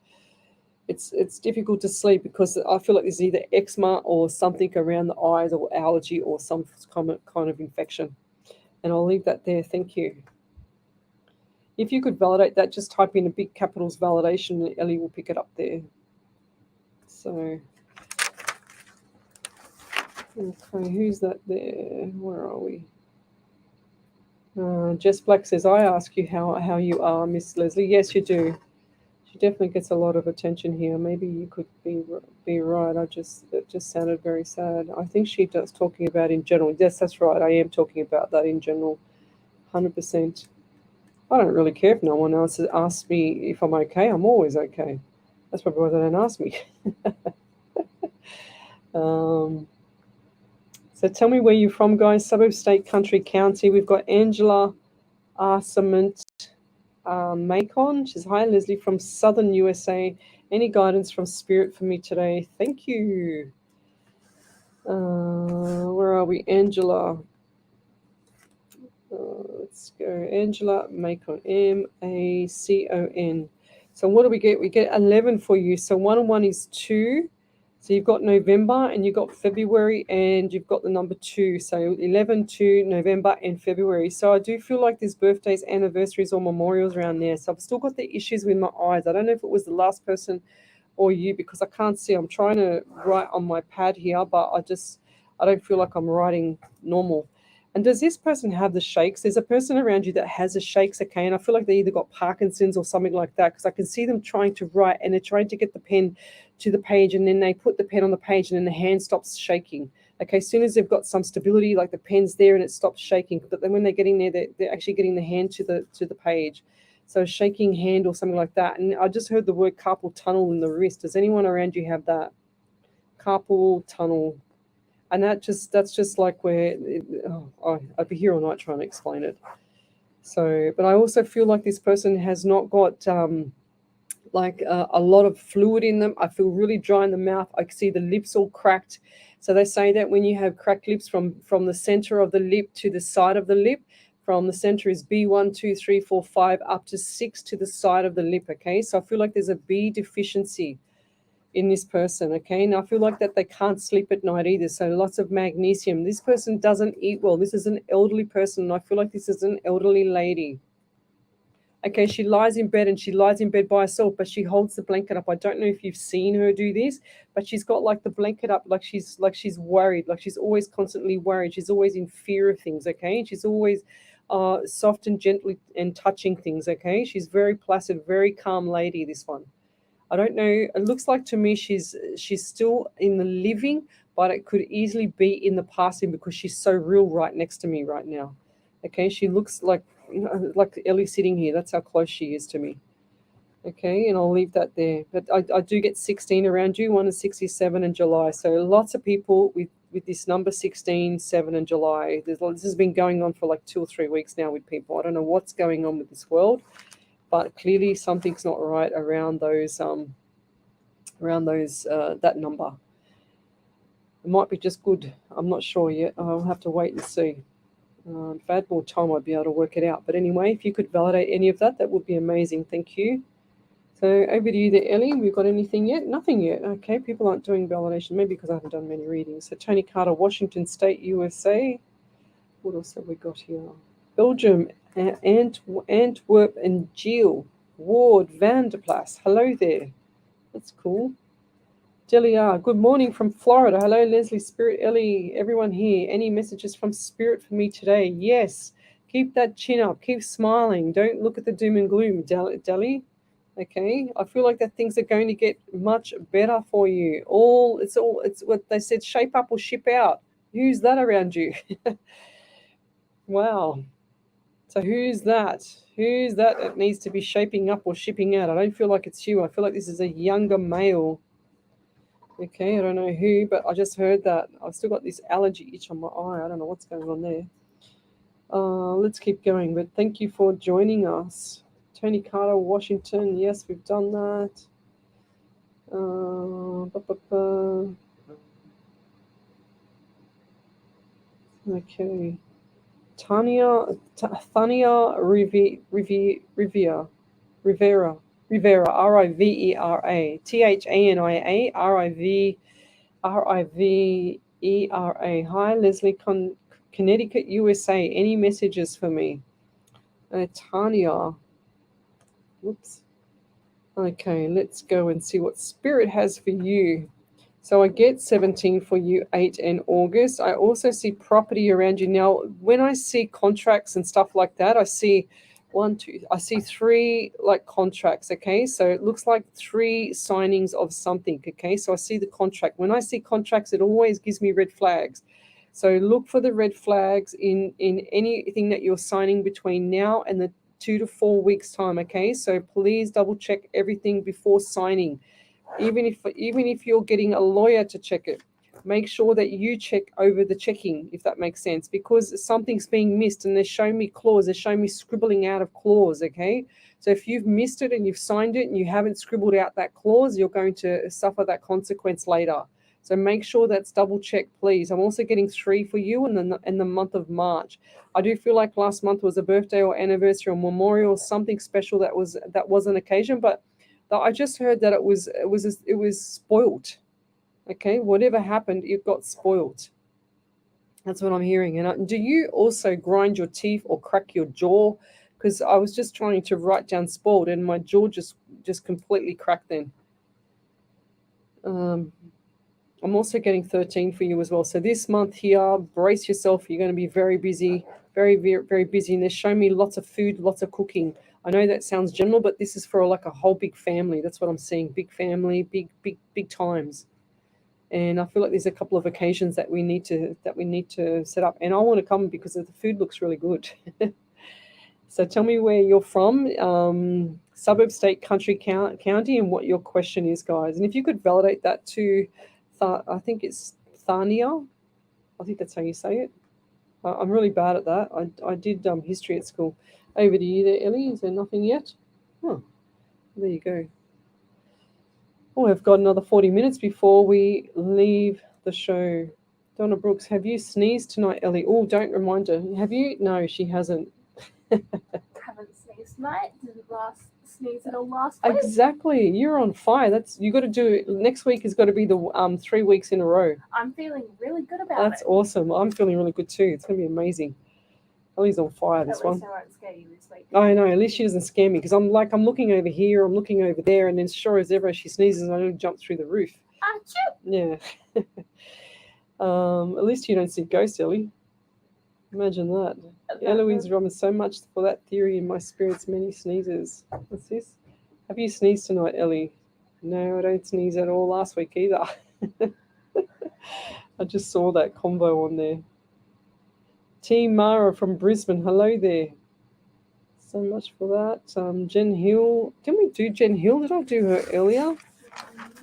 It's difficult to sleep because I feel like there's either eczema or something around the eyes or allergy or some kind of infection. And I'll leave that there. Thank you. If you could validate that, just type in a big capitals validation and Ellie will pick it up there. So, okay, who's that there? Where are we? Jess Black says, I ask you how you are, Miss Lesley. Yes, you do. She definitely gets a lot of attention here. Maybe you could be right. It just sounded very sad. I think she does talking about in general. Yes, that's right. I am talking about that in general, 100%. I don't really care if no one else asks me if I'm okay. I'm always okay. That's probably why they don't ask me. So tell me where you're from, guys. Suburb, state, country, county. We've got Angela Arcement Macon. She's, hi, Lesley, from Southern USA. Any guidance from Spirit for me today? Thank you. Where are we? Angela. Let's go. Angela Macon. Macon. So what do we get? We get 11 for you. So 1 and 1 is 2. So you've got November and you've got February and you've got the number 2. So 11, 2, November and February. So I do feel like there's birthdays, anniversaries or memorials around there. So I've still got the issues with my eyes. I don't know if it was the last person or you, because I can't see. I'm trying to write on my pad here, but I don't feel like I'm writing normal. And does this person have the shakes? There's a person around you that has the shakes, okay? And I feel like they either got Parkinson's or something like that, because I can see them trying to write and they're trying to get the pen to the page, and then they put the pen on the page and then the hand stops shaking. Okay, as soon as they've got some stability, like the pen's there and it stops shaking, but then when they're getting there, they're actually getting the hand to the page. So shaking hand or something like that. And I just heard the word carpal tunnel in the wrist. Does anyone around you have that? Carpal tunnel. And that's just like where, I'd be here all night trying to explain it. So, but I also feel like this person has not got a lot of fluid in them. I feel really dry in the mouth. I see the lips all cracked. So they say that when you have cracked lips from the center of the lip to the side of the lip, from the center is B1, 2, 3, 4, 5, up to 6 to the side of the lip, okay? So I feel like there's a B deficiency in this person, okay? And I feel like that they can't sleep at night either, so lots of magnesium. This person doesn't eat well. This is an elderly person, and I feel like this is an elderly lady. Okay, she lies in bed, and she lies in bed by herself, but she holds the blanket up. I don't know if you've seen her do this, but she's got like the blanket up, like she's worried, like she's always constantly worried. She's always in fear of things, okay? And she's always soft and gently and touching things, okay? She's very placid, very calm lady, this one. I don't know. It looks like to me she's still in the living, but it could easily be in the passing because she's so real right next to me right now. Okay, she looks like Ellie sitting here. That's how close she is to me. Okay, and I'll leave that there. But I do get 16 around you. 1 is 67 in July. So lots of people with this number 16, 7 in July. This has been going on for like 2 or 3 weeks now with people. I don't know what's going on with this world, but clearly something's not right around those that number. It might be just good. I'm not sure yet. I'll have to wait and see. If I had more time, I'd be able to work it out. But anyway, if you could validate any of that, that would be amazing. Thank you. So over to you there, Ellie. We've got anything yet? Nothing yet. Okay, people aren't doing validation, maybe because I haven't done many readings. So Tony Carter, Washington State, USA. What else have we got here? Belgium, Antwerp and Jill Ward van der Plas. Hello there. That's cool. Delia, good morning from Florida. Hello, Lesley, Spirit, Ellie, everyone here. Any messages from Spirit for me today? Yes. Keep that chin up. Keep smiling. Don't look at the doom and gloom, Deli. Okay. I feel like that things are going to get much better for you. It's what they said, shape up or ship out. Who's that around you? Wow. So who's that? Who's that needs to be shaping up or shipping out? I don't feel like it's you. I feel like this is a younger male. Okay, I don't know who, but I just heard that. I've still got this allergy itch on my eye. I don't know what's going on there. Let's keep going, but thank you for joining us. Tony Carter, Washington. Yes, we've done that. Okay. Thania Rivera, Rivera, Thania Rivera. Hi, Lesley, Connecticut, USA. Any messages for me? Tanya. Whoops. Okay, let's go and see what Spirit has for you. So I get 17 for you, 8 in August. I also see property around you. Now, when I see contracts and stuff like that, I see 3 like contracts, okay? So it looks like 3 signings of something, okay? So I see the contract. When I see contracts, it always gives me red flags. So look for the red flags in anything that you're signing between now and the 2 to 4 weeks time, okay? So please double check everything before signing. Even if you're getting a lawyer to check it, make sure that you check over the checking, if that makes sense, because something's being missed and they're showing me clause, they're showing me scribbling out of clause, okay? So if you've missed it and you've signed it and you haven't scribbled out that clause, you're going to suffer that consequence later. So make sure that's double checked, please. I'm also getting 3 for you in the month of March. I do feel like last month was a birthday or anniversary or memorial or something special that was an occasion, but I just heard that it was spoilt. Okay, whatever happened, it got spoilt. That's what I'm hearing. And do you also grind your teeth or crack your jaw? Because I was just trying to write down spoiled, and my jaw just completely cracked then. I'm also getting 13 for you as well. So this month here, brace yourself. You're going to be very busy, very, very, very busy. And they're showing me lots of food, lots of cooking. I know that sounds general, but this is for like a whole big family. That's what I'm seeing. Big family, big times. And I feel like there's a couple of occasions that we need to set up. And I want to come because the food looks really good. So tell me where you're from, suburb, state, country, county, and what your question is, guys. And if you could validate that to, I think it's Thania. I think that's how you say it. I'm really bad at that. I did history at school. Over to you there, Ellie. Is there nothing yet? Oh, there you go. Oh, I've got another 40 minutes before we leave the show. Donna Brooks, have you sneezed tonight, Ellie? Oh, don't remind her. Have you? No, she hasn't. Haven't sneezed tonight. Didn't sneeze at all last week. Exactly. You're on fire. You got to do it. Next week has got to be the 3 weeks in a row. I'm feeling really good about it. That's awesome. I'm feeling really good too. It's going to be amazing. Ellie's on fire this one. At least I won't scare you this week. I know. At least she doesn't scare me because I'm looking over here, I'm looking over there, and then sure as ever she sneezes and I don't jump through the roof. Achoo! Yeah. At least you don't see ghosts, Ellie. Imagine that. Eloise Roman, so much for that theory in my spirit's many sneezes. What's this? Have you sneezed tonight, Ellie? No, I don't sneeze at all last week either. I just saw that combo on there. Team Mara from Brisbane, hello there. So much for that. Jen Hill, didn't we do Jen Hill? Did I do her earlier?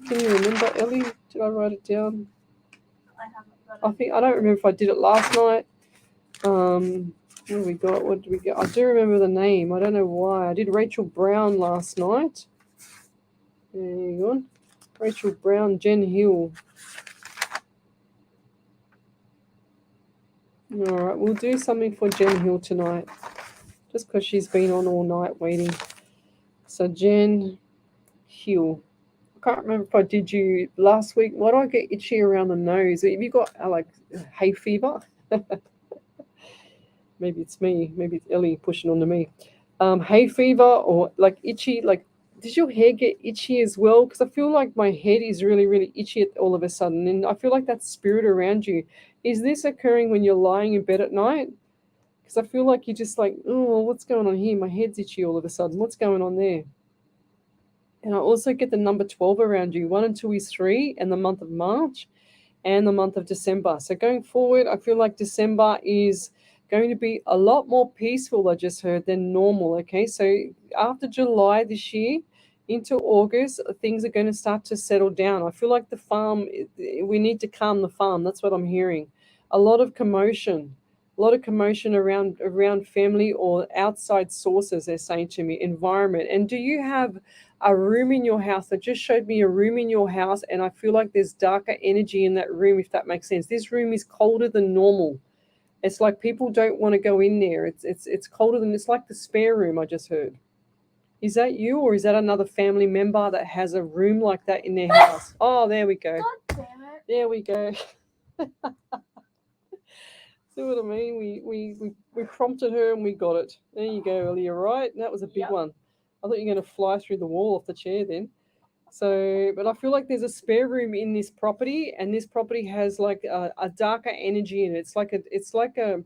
Can you remember, Ellie? Did I write it down? I haven't got it. I don't remember if I did it last night. What do we got? What did we get? I do remember the name. I don't know why. I did Rachel Brown last night. Hang on. Rachel Brown, Jen Hill. All right, we'll do something for Jen Hill tonight, just because she's been on all night waiting. So Jen Hill. I can't remember if I did you last week. Why do I get itchy around the nose? Have you got like hay fever? Maybe it's me. Maybe it's Ellie pushing onto me. Hay fever or like itchy. Like, does your hair get itchy as well? Because I feel like my head is really, really itchy all of a sudden, and I feel like that spirit around you. Is this occurring when you're lying in bed at night? Because I feel like you're just like, oh, what's going on here? My head's itchy all of a sudden. What's going on there? And I also get the number 12 around you. 1 and 2 is 3, and the month of March and the month of December. So going forward, I feel like December is going to be a lot more peaceful, I just heard, than normal. Okay, so after July this year into August, things are going to start to settle down. I feel like the farm, we need to calm the farm. That's what I'm hearing. A lot of commotion around family or outside sources, they're saying to me, environment. And do you have a room in your house? That just showed me a room in your house, and I feel like there's darker energy in that room, if that makes sense. This room is colder than normal. It's like people don't want to go in there. It's colder than, it's like the spare room I just heard. Is that you, or is that another family member that has a room like that in their house? Oh, there we go. God damn it. There we go. See what I mean? We prompted her and we got it. There you go, Ellie. You're right. That was a big one. I thought you were going to fly through the wall off the chair then. So, but I feel like there's a spare room in this property, and this property has like a darker energy in it. It's like a,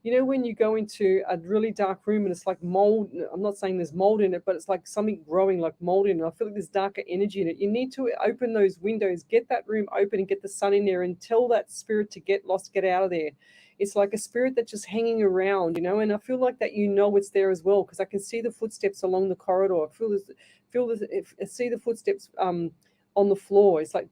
you know, when you go into a really dark room and it's like mold. I'm not saying there's mold in it, but it's like something growing, like mold in it. I feel like there's darker energy in it. You need to open those windows, get that room open, and get the sun in there, and tell that spirit to get lost, get out of there. It's like a spirit that's just hanging around, you know, and I feel like that, you know, it's there as well, because I can see the footsteps along the corridor. I see the footsteps on the floor. It's like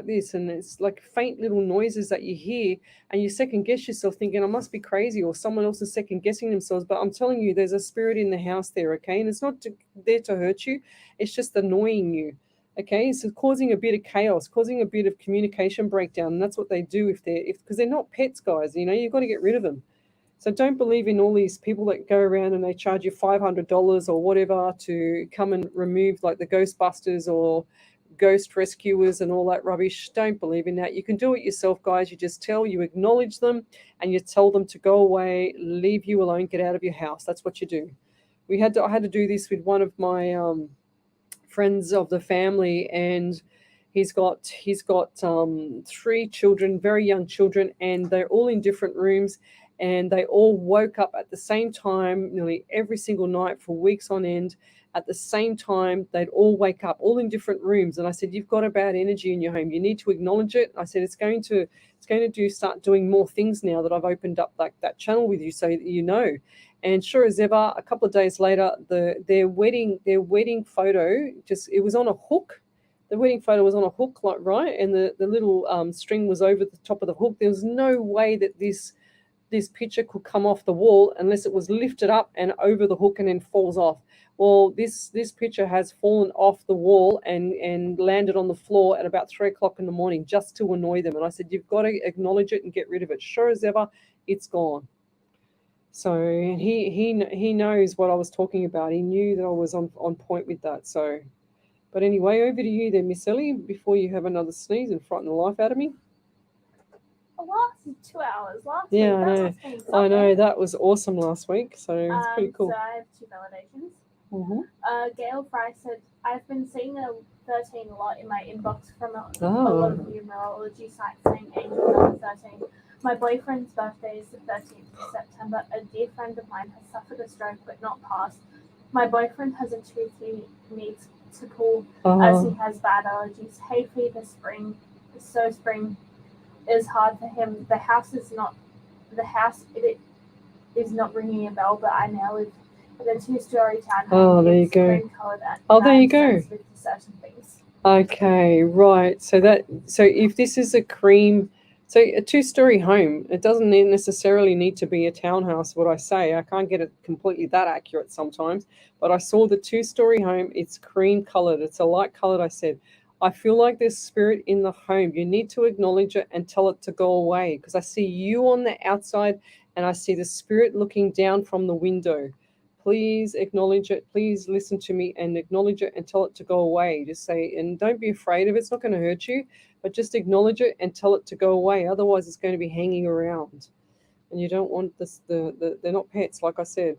this, and it's like faint little noises that you hear, and you second guess yourself thinking I must be crazy, or someone else is second guessing themselves. But I'm telling you, there's a spirit in the house there, okay? And it's not there to hurt you. It's just annoying you. Okay, so causing a bit of chaos, causing a bit of communication breakdown, and that's what they do because they're not pets, guys. You know, you've got to get rid of them. So don't believe in all these people that go around and they charge you $500 or whatever to come and remove, like the Ghostbusters or ghost rescuers and all that rubbish. Don't believe in that. You can do it yourself, guys. You just you acknowledge them, and you tell them to go away, leave you alone, get out of your house. That's what you do. I had to do this with one of my friends of the family, and He's got 3 children, very young children, and they're all in different rooms, and they all woke up at the same time nearly every single night for weeks on end. At the same time, they'd all wake up, all in different rooms. And I said, you've got a bad energy in your home. You need to acknowledge it. I said, it's going to start doing more things now that I've opened up like that channel with you, so that you know. And sure as ever, a couple of days later, their wedding photo, it was on a hook. The wedding photo was on a hook, like, right, and the little string was over the top of the hook. There was no way that this picture could come off the wall unless it was lifted up and over the hook and then falls off. Well, this picture has fallen off the wall and landed on the floor at about 3 o'clock in the morning, just to annoy them. And I said, you've got to acknowledge it and get rid of it. Sure as ever, it's gone. So he knows what I was talking about. He knew that I was on point with that. So, but anyway, over to you then, Miss Ellie, before you have another sneeze and frighten the life out of me. It lasted 2 hours last Yeah, week. I know. That must be I know, something. that was awesome last week. So it's pretty cool. So I have 2 validations. Mm-hmm. Gail Fry said, I've been seeing a 13 a lot in my inbox from a Oh. lot of numerology sites saying angel number 13. My boyfriend's birthday is the 13th of September. A dear friend of mine has suffered a stroke but not passed. My boyfriend has a tooth he needs to pull as he has bad allergies. Hay fever, spring is hard for him. The house is not ringing a bell, but I now live in a 2-story townhome. Oh, there you It's go. cream-colored and Oh, there you I'm go. sensitive to certain things. Okay, right. So if this is a 2-story home, it doesn't necessarily need to be a townhouse. What I say, I can't get it completely that accurate sometimes, but I saw the 2-story home. It's cream colored. It's a light colored. I said, I feel like there's spirit in the home. You need to acknowledge it and tell it to go away, because I see you on the outside and I see the spirit looking down from the window. Please acknowledge it. Please listen to me and acknowledge it and tell it to go away. Just say, and don't be afraid of it. It's not going to hurt you, but just acknowledge it and tell it to go away. Otherwise, it's going to be hanging around, and you don't want this. They're not pets, like I said.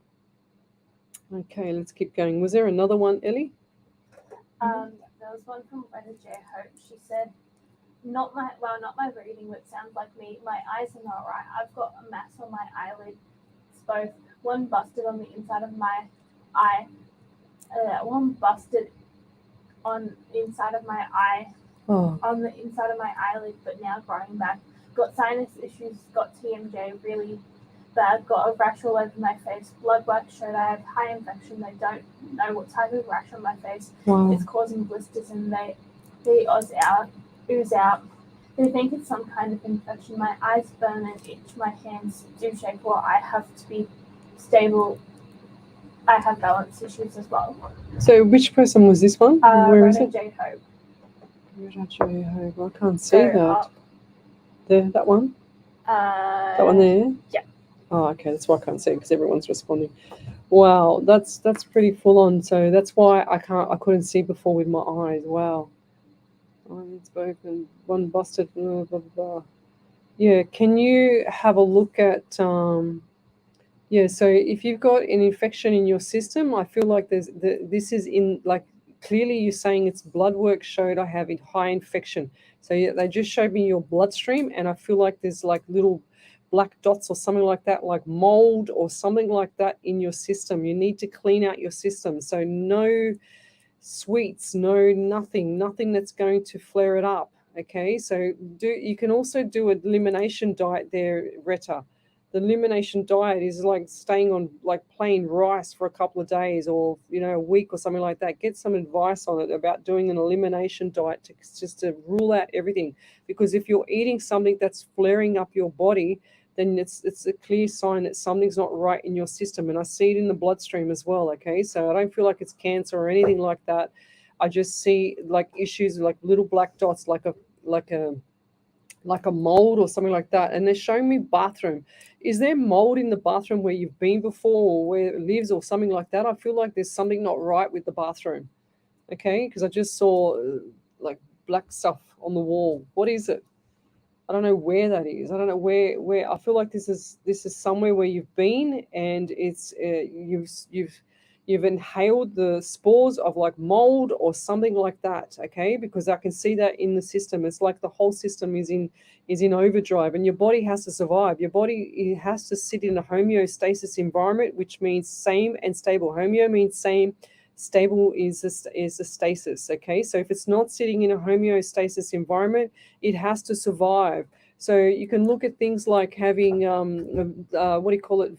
Okay, let's keep going. Was there another one, Ellie? There was one from Rena J. Hope. She said, not my reading, but it sounds like me. My eyes are not right. I've got a mass on my eyelids, both. One busted on the inside of my eye. One busted on the inside of my eye. Oh. On the inside of my eyelid, but now growing back. Got sinus issues. Got TMJ really bad. Got a rash all over my face. Blood work showed I have high infection. They don't know what type of rash on my face is causing blisters, and they ooze out. They think it's some kind of infection. My eyes burn and itch. My hands do shake. Well, I have to be stable. I have balance issues as well. So which person was this one? Where is it? J. Hope. J. Hope. I can't see that. That one? That one there? Yeah. Oh, okay. That's why I can't see, because everyone's responding. Wow, that's pretty full on. So that's why I couldn't see before with my eyes. Wow. It's broken. One busted. Blah, blah, blah. Yeah. Can you have a look at? Yeah. So if you've got an infection in your system, I feel like this is in, like, clearly you're saying it's blood work showed I have a high infection. So yeah, they just showed me your bloodstream, and I feel like there's like little black dots or something like that, like mold or something like that in your system. You need to clean out your system. So no sweets, nothing that's going to flare it up. Okay, so you can also do an elimination diet there, Retta. The elimination diet is like staying on like plain rice for a couple of days, or a week or something like that. Get some advice on it about doing an elimination diet to rule out everything. Because if you're eating something that's flaring up your body, then it's a clear sign that something's not right in your system. And I see it in the bloodstream as well. Okay, so I don't feel like it's cancer or anything like that. I just see like issues, like little black dots, like a mold or something like that. And they're showing me bathroom. Is there mold in the bathroom where you've been before, or where it lives, or something like that? I feel like there's something not right with the bathroom. Okay, because I just saw like black stuff on the wall. What is it? I don't know where that is. I don't know where. I feel like this is somewhere where you've been, and it's you've you've inhaled the spores of like mold or something like that, okay? Because I can see that in the system. It's like the whole system is in overdrive, and your body has to survive. Your body, it has to sit in a homeostasis environment, which means same and stable. Homeo means same, stable is a stasis, okay? So if it's not sitting in a homeostasis environment, it has to survive. So you can look at things like having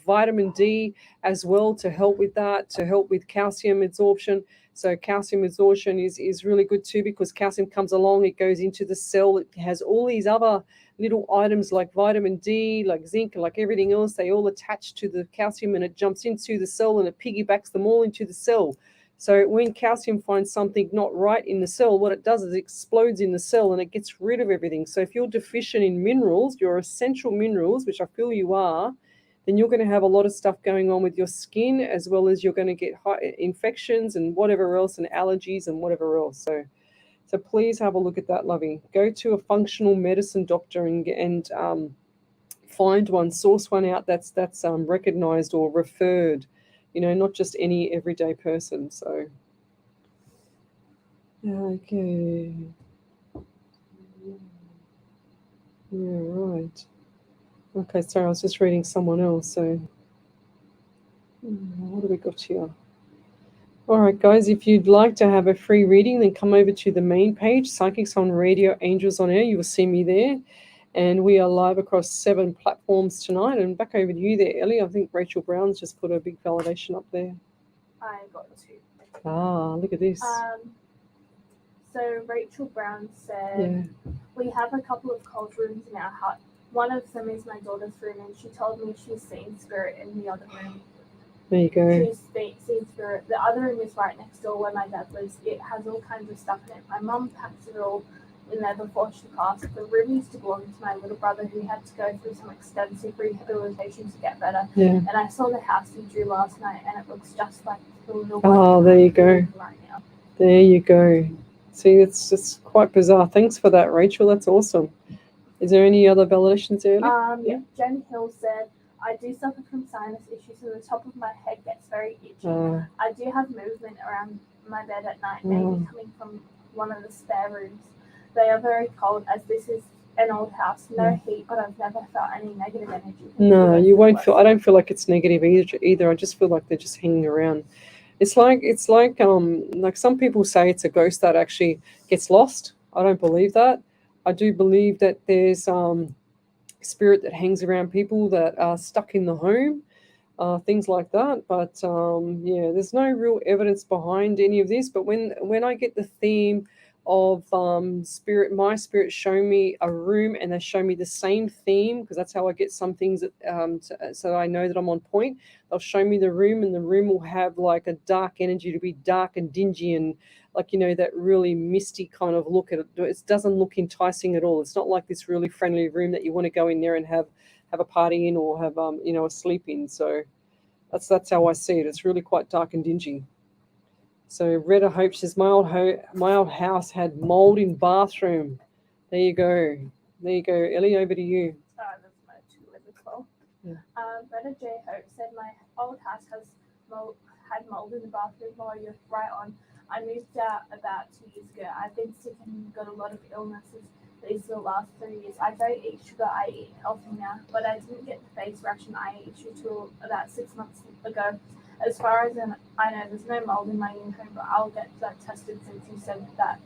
vitamin D as well to help with that, to help with calcium absorption. So calcium absorption is really good too, because calcium comes along, it goes into the cell. It has all these other little items like vitamin D, like zinc, like everything else. They all attach to the calcium, and it jumps into the cell and it piggybacks them all into the cell. So when calcium finds something not right in the cell, what it does is it explodes in the cell and it gets rid of everything. So if you're deficient in minerals, your essential minerals, which I feel you are, then you're going to have a lot of stuff going on with your skin, as well as you're going to get infections and whatever else, and allergies and whatever else. So please have a look at that, lovey. Go to a functional medicine doctor and find one, source one out that's recognized or referred. You know, not just any everyday person. So, okay. Yeah, right. Okay, sorry, I was just reading someone else. So, what do we got here? All right, guys, if you'd like to have a free reading, then come over to the main page, Psychics on Radio, Angels on Air. You will see me there. And we are live across 7 platforms tonight. And back over to you there, Ellie. I think Rachel Brown's just put a big validation up there. I got 2. Ah, look at this. So Rachel Brown said, we have a couple of cold rooms in our hut. One of them is my daughter's room, and she told me she's seen spirit in the other room. There you go. She's seen spirit. The other room is right next door where my dad lives. It has all kinds of stuff in it. My mum packs it all in there before she passed. The room used to belong to my little brother, who had to go through some extensive rehabilitation to get better. Yeah. And I saw the house he drew last night, and it looks just like the little one there you go. Right now. There you go. See, it's just quite bizarre. Thanks for that, Rachel. That's awesome. Is there any other validations there? Yeah. Jen Hill said, I do suffer from sinus issues, so the top of my head gets very itchy. I do have movement around my bed at night, maybe coming from one of the spare rooms. They are very cold, as this is an old house. No heat, but I've never felt any negative energy. No, you won't feel. I don't feel like it's negative either. I just feel like they're just hanging around. It's like some people say it's a ghost that actually gets lost. I don't believe that. I do believe that there's spirit that hangs around people that are stuck in the home, things like that. But there's no real evidence behind any of this. But when I get the theme of spirit, my spirit show me a room and they show me the same theme, because that's how I get some things so I know that I'm on point. They'll show me the room, and the room will have like a dark energy, to be dark and dingy and like, you know, that really misty kind of look at it. It doesn't look enticing at all. It's not like this really friendly room that you want to go in there and have a party in, or have a sleep in. So that's how I see it. It's really quite dark and dingy. So Retta Hope says, my old house had mold in bathroom. There you go. Ellie, over to you. That's my 2 as well. Yeah. Retta J. Hope said, my old house had mold in the bathroom. While you're right on. I moved out about 2 years ago. I've been sick and got a lot of illnesses these the last 3 years. I don't eat sugar. I eat healthy now, but I didn't get the face reaction I ate until about 6 months ago. As far as I know, there's no mold in my new home, but I'll get that tested since you said that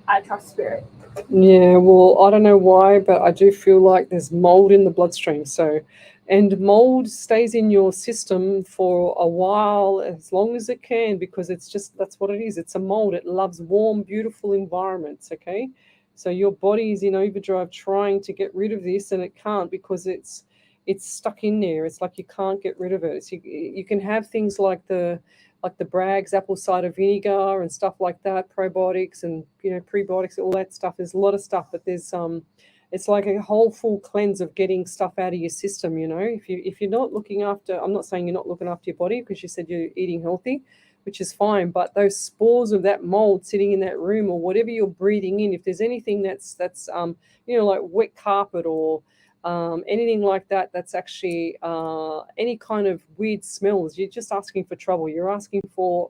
I trust spirit. Yeah, well, I don't know why, but I do feel like there's mold in the bloodstream. And mold stays in your system for a while, as long as it can, because that's what it is. It's a mold. It loves warm, beautiful environments, okay? So your body is in overdrive trying to get rid of this, and it can't, because it's stuck in there. It's like you can't get rid of it. So you can have things like the Bragg's apple cider vinegar and stuff like that, probiotics and prebiotics, all that stuff. There's a lot of stuff, but there's it's like a whole full cleanse of getting stuff out of your system. If you're not looking after, I'm not saying you're not looking after your body, because you said you're eating healthy, which is fine, but those spores of that mold sitting in that room, or whatever you're breathing in, if there's anything that's like wet carpet or anything like that, that's actually any kind of weird smells. You're just asking for trouble. You're asking for,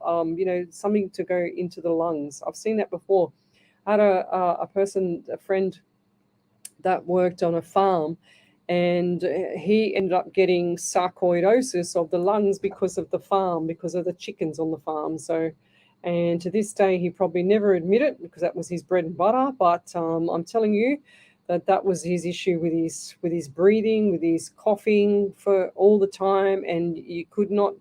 something to go into the lungs. I've seen that before. I had a friend that worked on a farm, and he ended up getting sarcoidosis of the lungs because of the farm, because of the chickens on the farm. So, and to this day, he probably never admit it because that was his bread and butter. But I'm telling you that was his issue with his breathing, with his coughing for all the time, and you could not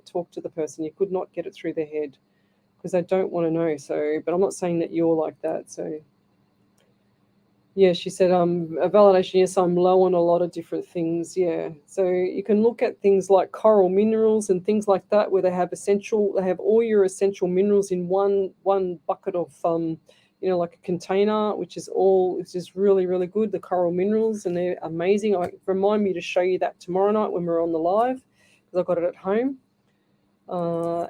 talk to the person. You could not get it through their head because they don't want to know. So, but I'm not saying that you're like that. So. Yeah, she said, a validation, yes, I'm low on a lot of different things, yeah. So you can look at things like coral minerals and things like that, where they have all your essential minerals in one bucket of, like a container, which is really, really good, the coral minerals, and they're amazing. Remind me to show you that tomorrow night when we're on the live, because I've got it at home.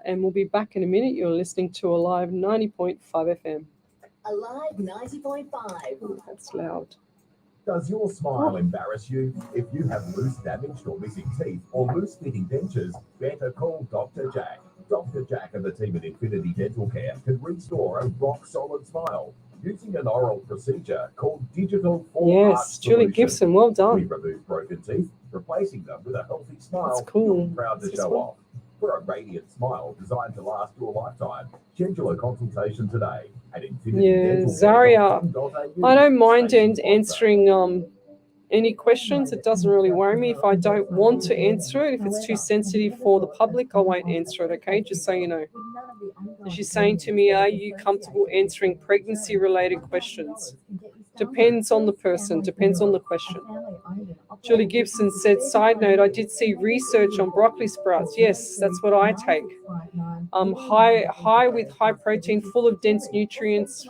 And we'll be back in a minute. You're listening to Alive 90.5 FM. Alive 90.5. Oh, that's loud. Does your smile embarrass you? If you have loose, damaged or missing teeth or loose-fitting dentures, better call Dr. Jack. Dr. Jack and the team at Infinity Dental Care can restore a rock-solid smile using an oral procedure called digital full arch Yes, Julie solution. Gibson, well We done. remove broken teeth, replacing them with a healthy smile. That's cool. You're proud to This show one? off. For a radiant smile designed to last you a lifetime, schedule a consultation today at Yeah, Zaria, I don't mind answering any questions. It doesn't really worry me. If I don't want to answer it, if it's too sensitive for the public, I won't answer it, okay? Just so you know. She's saying to me, are you comfortable answering pregnancy-related questions? Depends on the person, depends on the question. Julie Gibson said, side note, I did see research on broccoli sprouts. Yes, that's what I take. High with high protein, full of dense nutrients,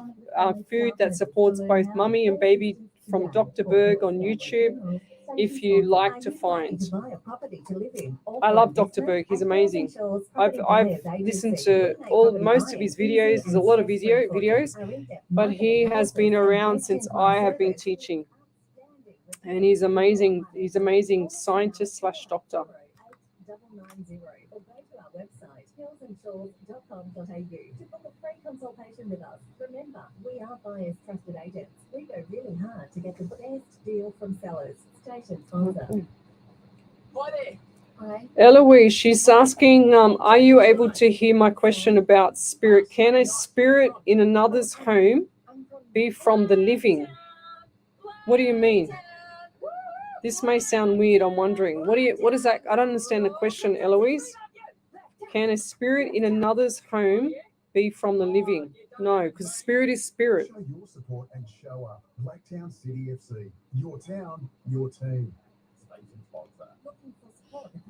food that supports both mummy and baby, from Dr. Berg on YouTube, if you like to find. I love Dr. Berg, he's amazing. I've listened to most of his videos. There's a lot of videos, but he has been around since I have been teaching. And he's amazing. He's amazing scientist / doctor. Pilsandshawls.com.au to book a free consultation with us. Remember, we are buyers' trusted agents. We go really hard to get the best deal from sellers. Station sponsor. Hi. Eloise, she's asking, are you able to hear my question about spirit? Can a spirit in another's home be from the living? What do you mean? This may sound weird, I'm wondering. What is that? I don't understand the question, Eloise. Can a spirit in another's home be from the living? No, because spirit is spirit. Show your support and show up. Blacktown City FC. Your town, your team. Station sponsor.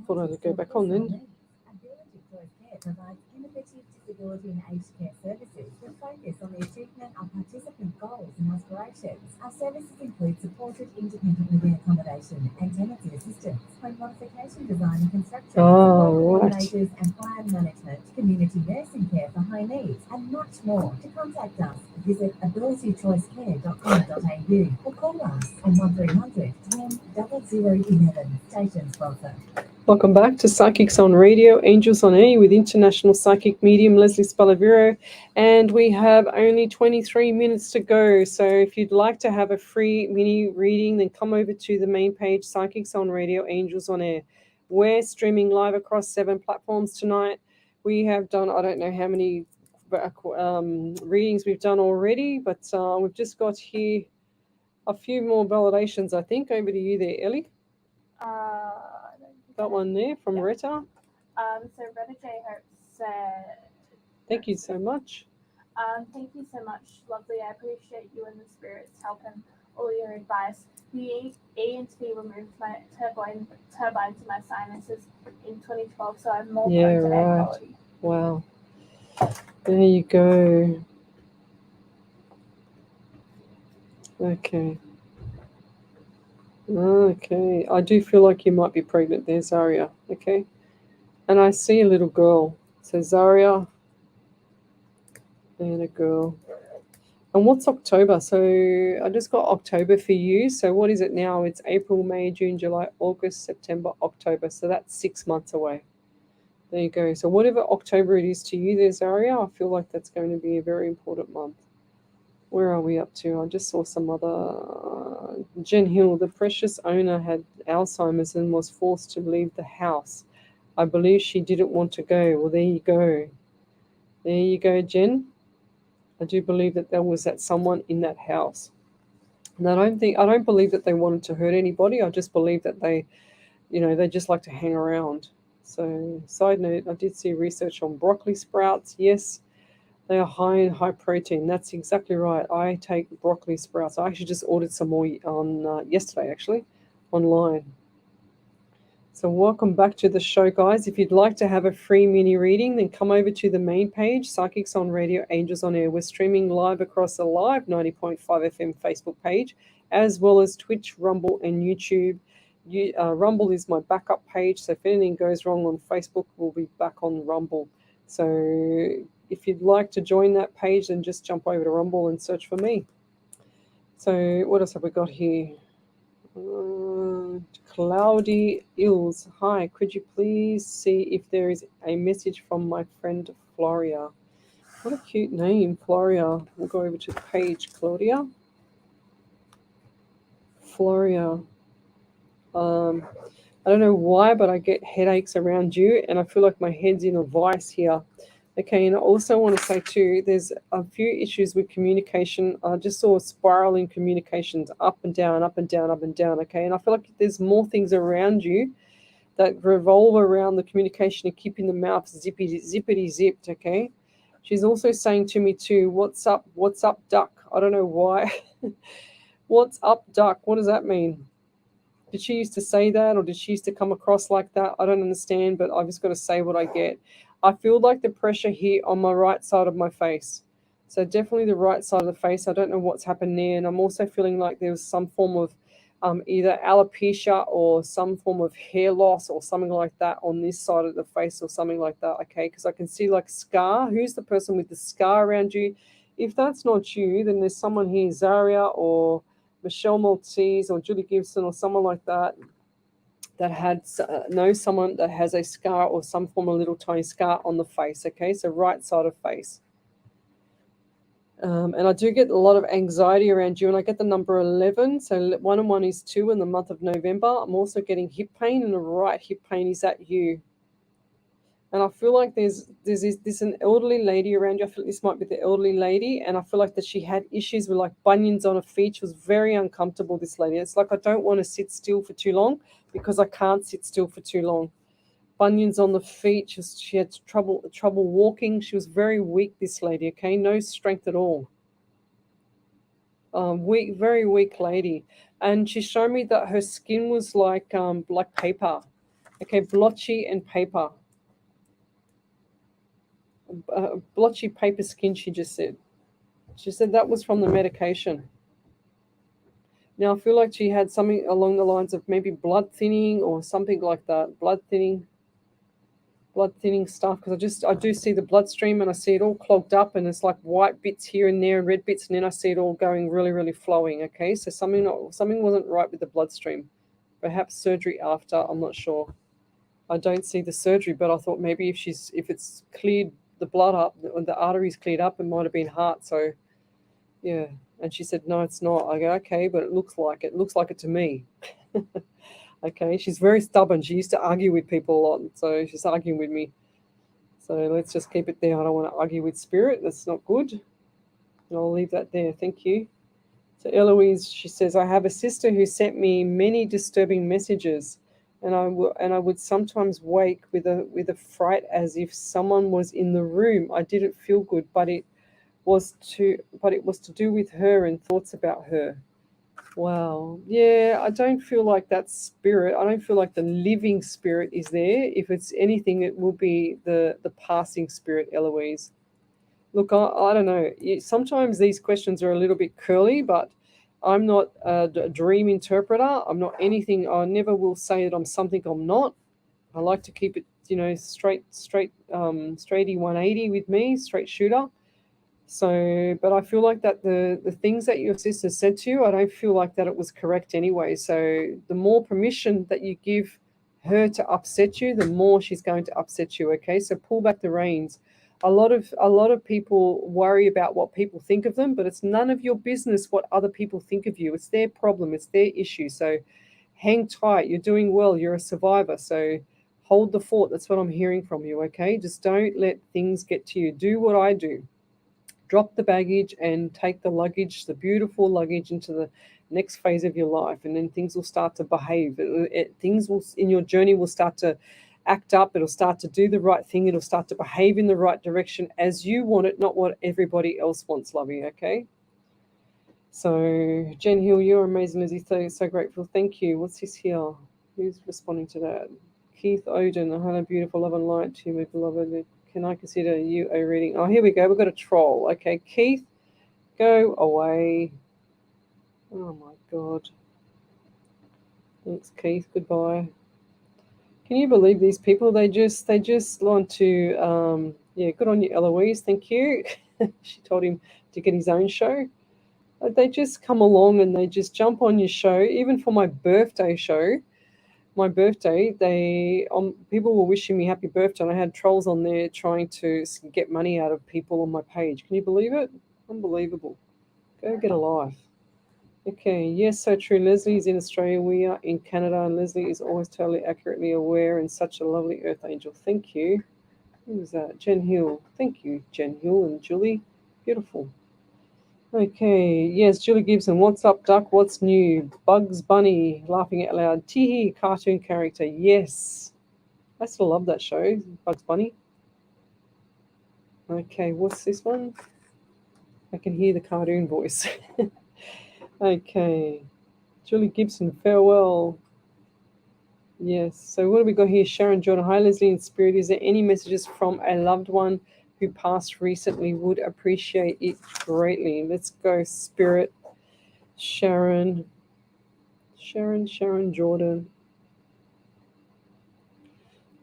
Thought I'd go back on then. Ability Choice Care provides innovative disability and aged care services that focus on the achievement of participant goals and aspirations. Our services include supported independent living accommodation and tenancy assistance, home modification design and construction, Oh, support right. coordinators and plan management, community nursing care for high needs, and much more. To contact us, visit abilitychoicecare.com.au or call us on 1300 10 0011. Station sponsor. Welcome back to Psychics on Radio, Angels on Air with International Psychic Medium Lesley Spaliviero. And we have only 23 minutes to go. So if you'd like to have a free mini reading, then come over to the main page, Psychics on Radio, Angels on Air. We're streaming live across 7 platforms tonight. We have done, I don't know how many readings we've done already, but we've just got here a few more validations, I think. Over to you there, Ellie. Got one there from Retta. So Retta J. Hope said, Thank you so much. thank you so much, lovely. I appreciate you and the spirits helping all your advice. The ENT removed my turbine to my sinuses in 2012, so I'm more prone to air quality. Wow. There you go. Okay. Okay. I do feel like you might be pregnant there, Zaria. Okay. And I see a little girl. So Zaria and a girl. And what's October? So I just got October for you. So what is it now? It's April, May, June, July, August, September, October. So that's 6 months away. There you go. So whatever October it is to you there, Zaria, I feel like that's going to be a very important month. Where are we up to? I just saw some other. Jen Hill, the precious owner had Alzheimer's and was forced to leave the house. I believe she didn't want to go. Well, there you go. There you go, Jen. I do believe that there was someone in that house. And I don't believe that they wanted to hurt anybody. I just believe that they just like to hang around. So, side note, I did see research on broccoli sprouts. Yes, they are high in high protein. That's exactly right. I take broccoli sprouts. I actually just ordered some more on yesterday, actually, online. So welcome back to the show, guys. If you'd like to have a free mini reading, then come over to the main page, Psychics on Radio, Angels on Air. We're streaming live across the live 90.5 FM Facebook page, as well as Twitch, Rumble, and YouTube. Rumble is my backup page, so if anything goes wrong on Facebook, we'll be back on Rumble. So if you'd like to join that page, then just jump over to Rumble and search for me. So what else have we got here? Cloudy Ills. Hi, could you please see if there is a message from my friend Floria? What a cute name, Floria. We'll go over to the page, Claudia. Floria. I don't know why, but I get headaches around you, and I feel like my head's in a vice here. Okay, and I also want to say too, there's a few issues with communication. I just saw spiraling communications up and down, up and down, up and down. Okay, and I feel like there's more things around you that revolve around the communication and keeping the mouth zippity zipped. Okay, she's also saying to me too, what's up, duck? I don't know why. What's up, duck? What does that mean? Did she used to say that, or did she used to come across like that? I don't understand, but I've just got to say what I get. I feel like the pressure here on my right side of my face. So definitely the right side of the face. I don't know what's happened there. And I'm also feeling like there was some form of either alopecia or some form of hair loss or something like that on this side of the face or something like that. Okay, because I can see like scar. Who's the person with the scar around you? If that's not you, then there's someone here, Zaria or Michelle Maltese or Julie Gibson or someone like that, that knows someone that has a scar or some form of little tiny scar on the face. Okay, so right side of face. And I do get a lot of anxiety around you, and I get the number 11. So 1 and 1 is 2 in the month of November. I'm also getting hip pain, and the right hip pain is at you. And I feel like there's an elderly lady around you. I feel like this might be the elderly lady. And I feel like that she had issues with like bunions on her feet. She was very uncomfortable, this lady. It's like I don't want to sit still for too long because I can't sit still for too long. Bunions on the feet. She had trouble walking. She was very weak, this lady, okay? No strength at all. Weak, very weak lady. And she showed me that her skin was like paper. Okay, blotchy and paper. Blotchy paper skin, she just said. She said that was from the medication. Now, I feel like she had something along the lines of maybe blood thinning or something like that. Blood thinning stuff, because I do see the bloodstream and I see it all clogged up and it's like white bits here and there and red bits, and then I see it all going really, really flowing. Okay, so something wasn't right with the bloodstream. Perhaps surgery after, I'm not sure. I don't see the surgery, but I thought maybe if it's cleared the blood up, the arteries cleared up, it might have been heart. So yeah. And she said, no, it's not. I go, okay, but it looks like it to me. Okay, she's very stubborn. She used to argue with people a lot, so she's arguing with me. So let's just keep it there. I don't want to argue with spirit. That's not good. And I'll leave that there. Thank you. So Eloise, she says, I have a sister who sent me many disturbing messages, and I would sometimes wake with a fright as if someone was in the room. I didn't feel good, but it was to do with her and thoughts about her. Wow. Yeah, I don't feel like that's spirit. I don't feel like the living spirit is there. If it's anything, it will be the passing spirit, Eloise. Look, I don't know. Sometimes these questions are a little bit curly, but I'm not a dream interpreter. I'm not anything. I never will say that I'm something I'm not. I like to keep it, straight 180 with me, straight shooter. So, but I feel like that the things that your sister said to you, I don't feel like that it was correct anyway. So the more permission that you give her to upset you, the more she's going to upset you. Okay, so pull back the reins. A lot of people worry about what people think of them, but it's none of your business what other people think of you. It's their problem. It's their issue. So hang tight. You're doing well. You're a survivor. So hold the fort. That's what I'm hearing from you. Okay, just don't let things get to you. Do what I do. Drop the baggage and take the luggage, the beautiful luggage, into the next phase of your life, and then things will start to behave. Things will in your journey will start to act up. It'll start to do the right thing. It'll start to behave in the right direction as you want it, not what everybody else wants, lovey. Okay. So Jen Hill, you're amazing, Lizzie. So grateful. Thank you. What's this here? Who's responding to that? Keith Oden. Hello, beautiful love and light to you, my beloved. Can I consider you a reading? Oh, here we go. We've got a troll. Okay, Keith, go away. Oh my God. Thanks, Keith. Goodbye. Can you believe these people? They just want to. Yeah, good on you, Eloise. Thank you. She told him to get his own show. They just come along and they just jump on your show, even for my birthday show. My birthday, people were wishing me happy birthday, and I had trolls on there trying to get money out of people on my page. Can you believe it? Unbelievable. Go get a life. Okay, yes, so true. Leslie is in Australia. We are in Canada, and Leslie is always totally accurately aware and such a lovely earth angel. Thank you. Who was that? Jen Hill. Thank you, Jen Hill and Julie. Beautiful. Okay, yes, Julie Gibson. What's up, Duck? What's new? Bugs Bunny, laughing out loud. Teehee, cartoon character. Yes. I still love that show, Bugs Bunny. Okay, what's this one? I can hear the cartoon voice. Okay. Julie Gibson, farewell. Yes, so what do we got here? Sharon Jordan. Hi, Leslie in spirit. Is there any messages from a loved one who passed recently? Would appreciate it greatly. Let's go, spirit. Sharon Jordan.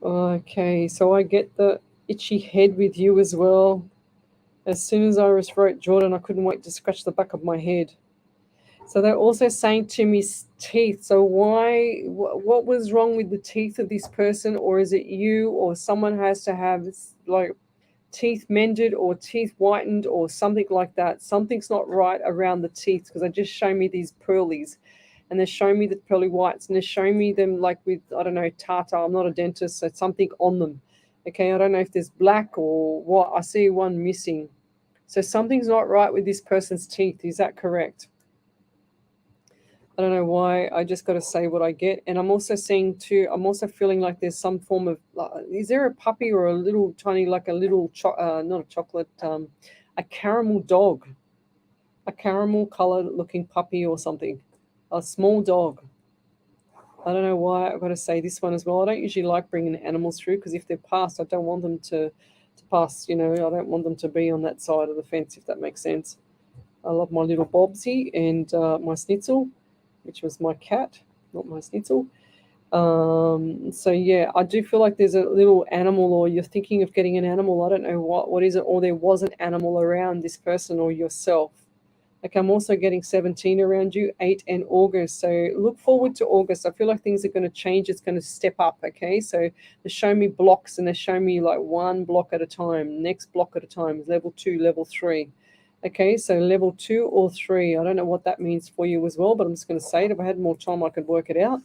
Okay, so I get the itchy head with you as well. As soon as Iris wrote Jordan, I couldn't wait to scratch the back of my head. So they're also saying to me teeth. So what was wrong with the teeth of this person? Or is it you, or someone has to have like teeth mended or teeth whitened or something like that? Something's not right around the teeth, because they just show me these pearlies, and they're showing me the pearly whites, and they're showing me them like with, I don't know, tartar. I'm not a dentist, so something on them. Okay, I don't know if there's black or what. I see one missing. So something's not right with this person's teeth. Is that correct? I don't know why. I just got to say what I get. And I'm also seeing too, I'm also feeling like there's some form of, is there a puppy or a little tiny, like a little, not a chocolate, a caramel dog, a caramel colored looking puppy or something, a small dog. I don't know why I've got to say this one as well. I don't usually like bringing animals through, because if they're passed, I don't want them to pass, I don't want them to be on that side of the fence, if that makes sense. I love my little Bobsy and my Schnitzel, which was my cat, not my Schnitzel. So yeah, I do feel like there's a little animal, or you're thinking of getting an animal. I don't know what is it, or there was an animal around this person or yourself. Like, I'm also getting 17 around you, 8 and August. So look forward to August. I feel like things are going to change. It's going to step up. Okay, so they show me blocks, and they show me like one block at a time, next block at a time, level 2, level 3. Okay, so level 2 or 3. I don't know what that means for you as well, but I'm just going to say it. If I had more time, I could work it out.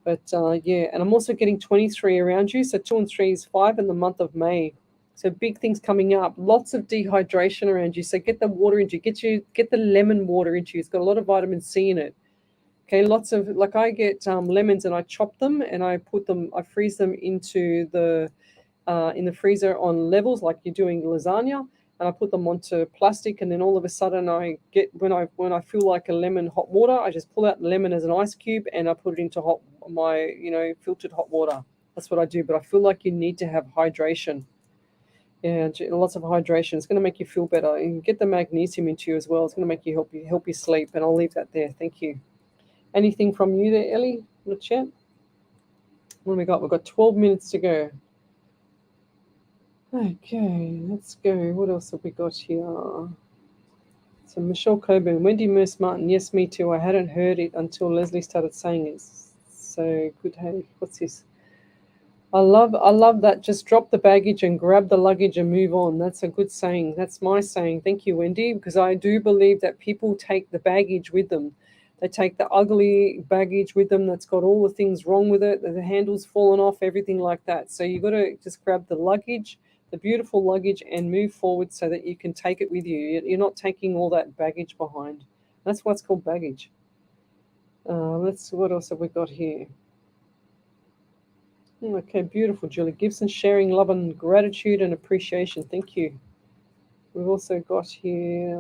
But yeah, and I'm also getting 23 around you. So 2 and 3 is 5 in the month of May. So big things coming up. Lots of dehydration around you. So get the water into you. Get the lemon water into you. It's got a lot of vitamin C in it. Okay, lots of, like, I get lemons and I chop them and I freeze them into the in the freezer on levels, like you're doing lasagna. And I put them onto plastic, and then all of a sudden I get, when I feel like a lemon hot water, I just pull out the lemon as an ice cube and I put it into my filtered hot water. That's what I do. But I feel like you need to have hydration. Yeah, lots of hydration. It's going to make you feel better. And get the magnesium into you as well. It's going to make you help you sleep. And I'll leave that there. Thank you. Anything from you there, Ellie, in the chat? What have we got? We've got 12 minutes to go. Okay, let's go. What else have we got here? So Michelle Coburn, Wendy Merce Martin. Yes, me too. I hadn't heard it until Leslie started saying it. So good. Hey, what's this? I love that. Just drop the baggage and grab the luggage and move on. That's a good saying. That's my saying. Thank you, Wendy, because I do believe that people take the baggage with them. They take the ugly baggage with them that's got all the things wrong with it, the handle's fallen off, everything like that. So you got to just grab the luggage, the beautiful luggage, and move forward so that you can take it with you. You're not taking all that baggage behind. That's what's called baggage. What else have we got here? Okay, beautiful, Julie Gibson, sharing love and gratitude and appreciation. Thank you. We've also got here.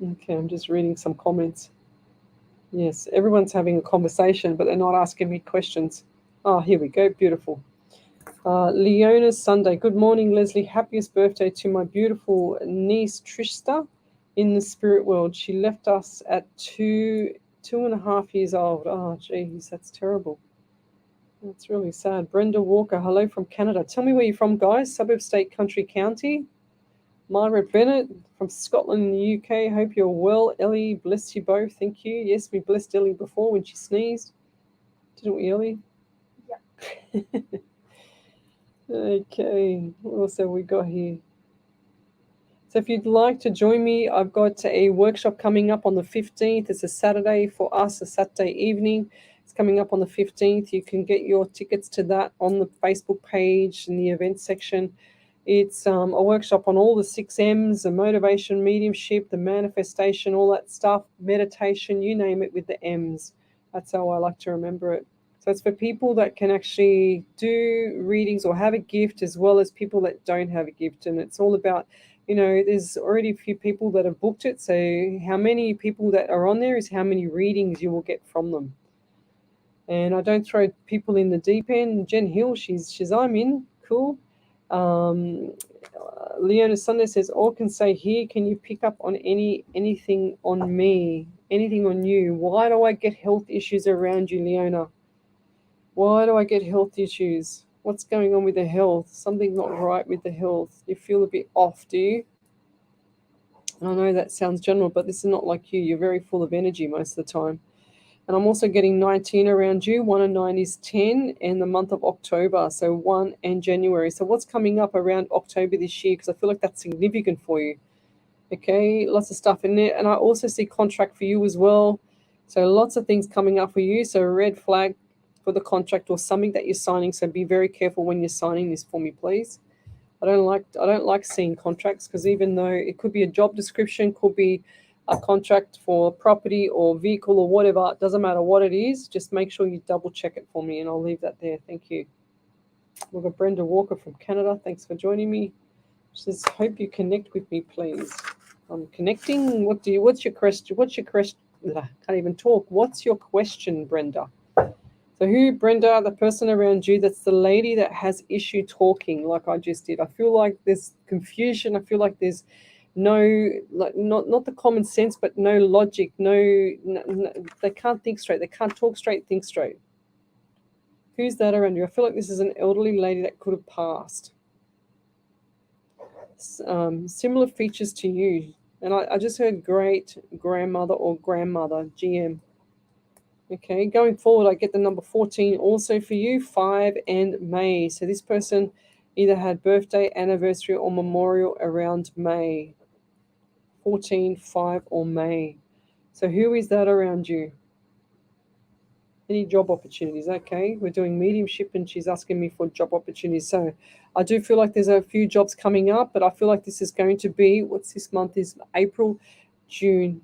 Okay, I'm just reading some comments. Yes, everyone's having a conversation, but they're not asking me questions. Oh, here we go. Beautiful. Leona's Sunday. Good morning, Leslie. Happiest birthday to my beautiful niece, Trista, in the spirit world. She left us at 2.5 years old. Oh, geez, that's terrible. That's really sad. Brenda Walker, hello from Canada. Tell me where you're from, guys. Suburb, state, country, county. Myra Bennett from Scotland in the UK. Hope you're well. Ellie, bless you both. Thank you. Yes, we blessed Ellie before when she sneezed. Didn't we, Ellie? Yep. Okay. What else have we got here? So if you'd like to join me, I've got a workshop coming up on the 15th. It's a Saturday for us, a Saturday evening. It's coming up on the 15th. You can get your tickets to that on the Facebook page in the event section. It's a workshop on all the 6 M's, the motivation, mediumship, the manifestation, all that stuff, meditation, you name it with the M's. That's how I like to remember it. So it's for people that can actually do readings or have a gift, as well as people that don't have a gift. And it's all about, there's already a few people that have booked it. So how many people that are on there is how many readings you will get from them. And I don't throw people in the deep end. Jen Hill, she's I'm in. Cool. Leona Sunday says, all can say here, can you pick up on anything on me, anything on you? Why do I get health issues around you, Leona? Why do I get health issues? What's going on with the health? Something not right with the health. You feel a bit off, do you? I know that sounds general, but this is not like you. You're very full of energy most of the time. And I'm also getting 19 around you. 1 and 9 is 10, and the month of October, so 1 and January. So what's coming up around October this year? Because I feel like that's significant for you. Okay, lots of stuff in there. And I also see contract for you as well. So lots of things coming up for you. So red flag for the contract or something that you're signing. So be very careful when you're signing this for me, please. I don't like seeing contracts, because even though it could be a job description, could be a contract for property or vehicle or whatever, it doesn't matter what it is, just make sure you double check it for me, and I'll leave that there. Thank you. We've got Brenda Walker from Canada. Thanks for joining me. She says, hope you connect with me, please. I'm connecting. What's your question? I can't even talk. What's your question, Brenda? So who, Brenda, the person around you, that's the lady that has issue talking like I just did. I feel like there's confusion. I feel like there's no, like not the common sense, but no logic. No, they can't think straight. They can't talk straight, think straight. Who's that around you? I feel like this is an elderly lady that could have passed. Similar features to you. And I just heard great grandmother or grandmother, GM. Okay, going forward, I get the number 14 also for you, 5 and May. So this person either had birthday, anniversary, or memorial around May. 14, 5, or May. So who is that around you? Any job opportunities? Okay, we're doing mediumship and she's asking me for job opportunities. So I do feel like there's a few jobs coming up, but I feel like this is going to be, what's this month is April, June.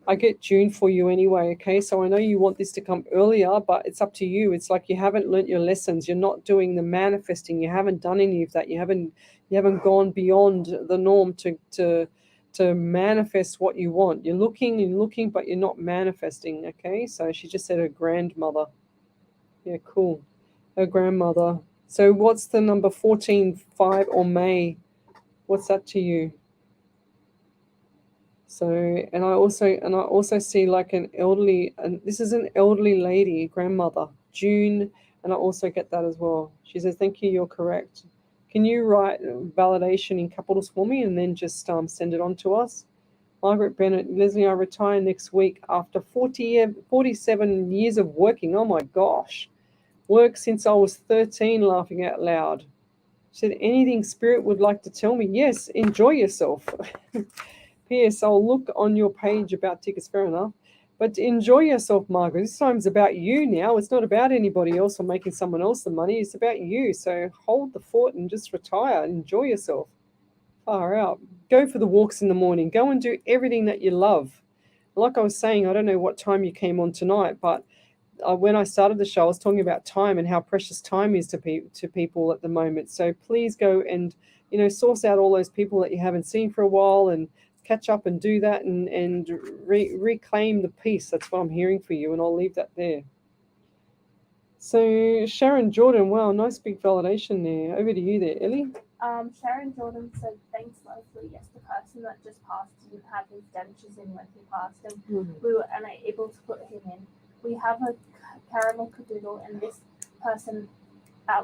I get June for you anyway, okay? So I know you want this to come earlier, but it's up to you. It's like you haven't learnt your lessons. You're not doing the manifesting. You haven't done any of that. You haven't gone beyond the norm to manifest what you want. You're looking, but you're not manifesting, okay? So she just said her grandmother. Yeah, cool. Her grandmother. So what's the number 14, 5, or May? What's that to you? So, and I also see like an elderly, and this is an elderly lady, grandmother, June, And I also get that as well. She says, thank you, you're correct. Can you write validation in capitals for me and then just send it on to us? Margaret Bennett, Lesley, I retire next week after 47 years of working. Oh my gosh. Work since I was 13, laughing out loud. She said, anything Spirit would like to tell me? Yes, enjoy yourself. P.S. I'll look on your page about tickets, fair enough. But enjoy yourself, Margaret. This time's about you now. It's not about anybody else or making someone else the money. It's about you. So hold the fort and just retire. Enjoy yourself. Far out. Go for the walks in the morning. Go and do everything that you love. Like I was saying, I don't know what time you came on tonight, but when I started the show, I was talking about time and how precious time is to people at the moment. So please go and, source out all those people that you haven't seen for a while and catch up and do that and reclaim the peace. That's what I'm hearing for you, and I'll leave that there. So Sharon Jordan, wow, nice big validation there. Over to you there, Ellie. Sharon Jordan said, thanks, Leslie. Yes, the person that just passed didn't have his dentures in when he passed, and we were unable to put him in. We have a caramel caboodle, and this person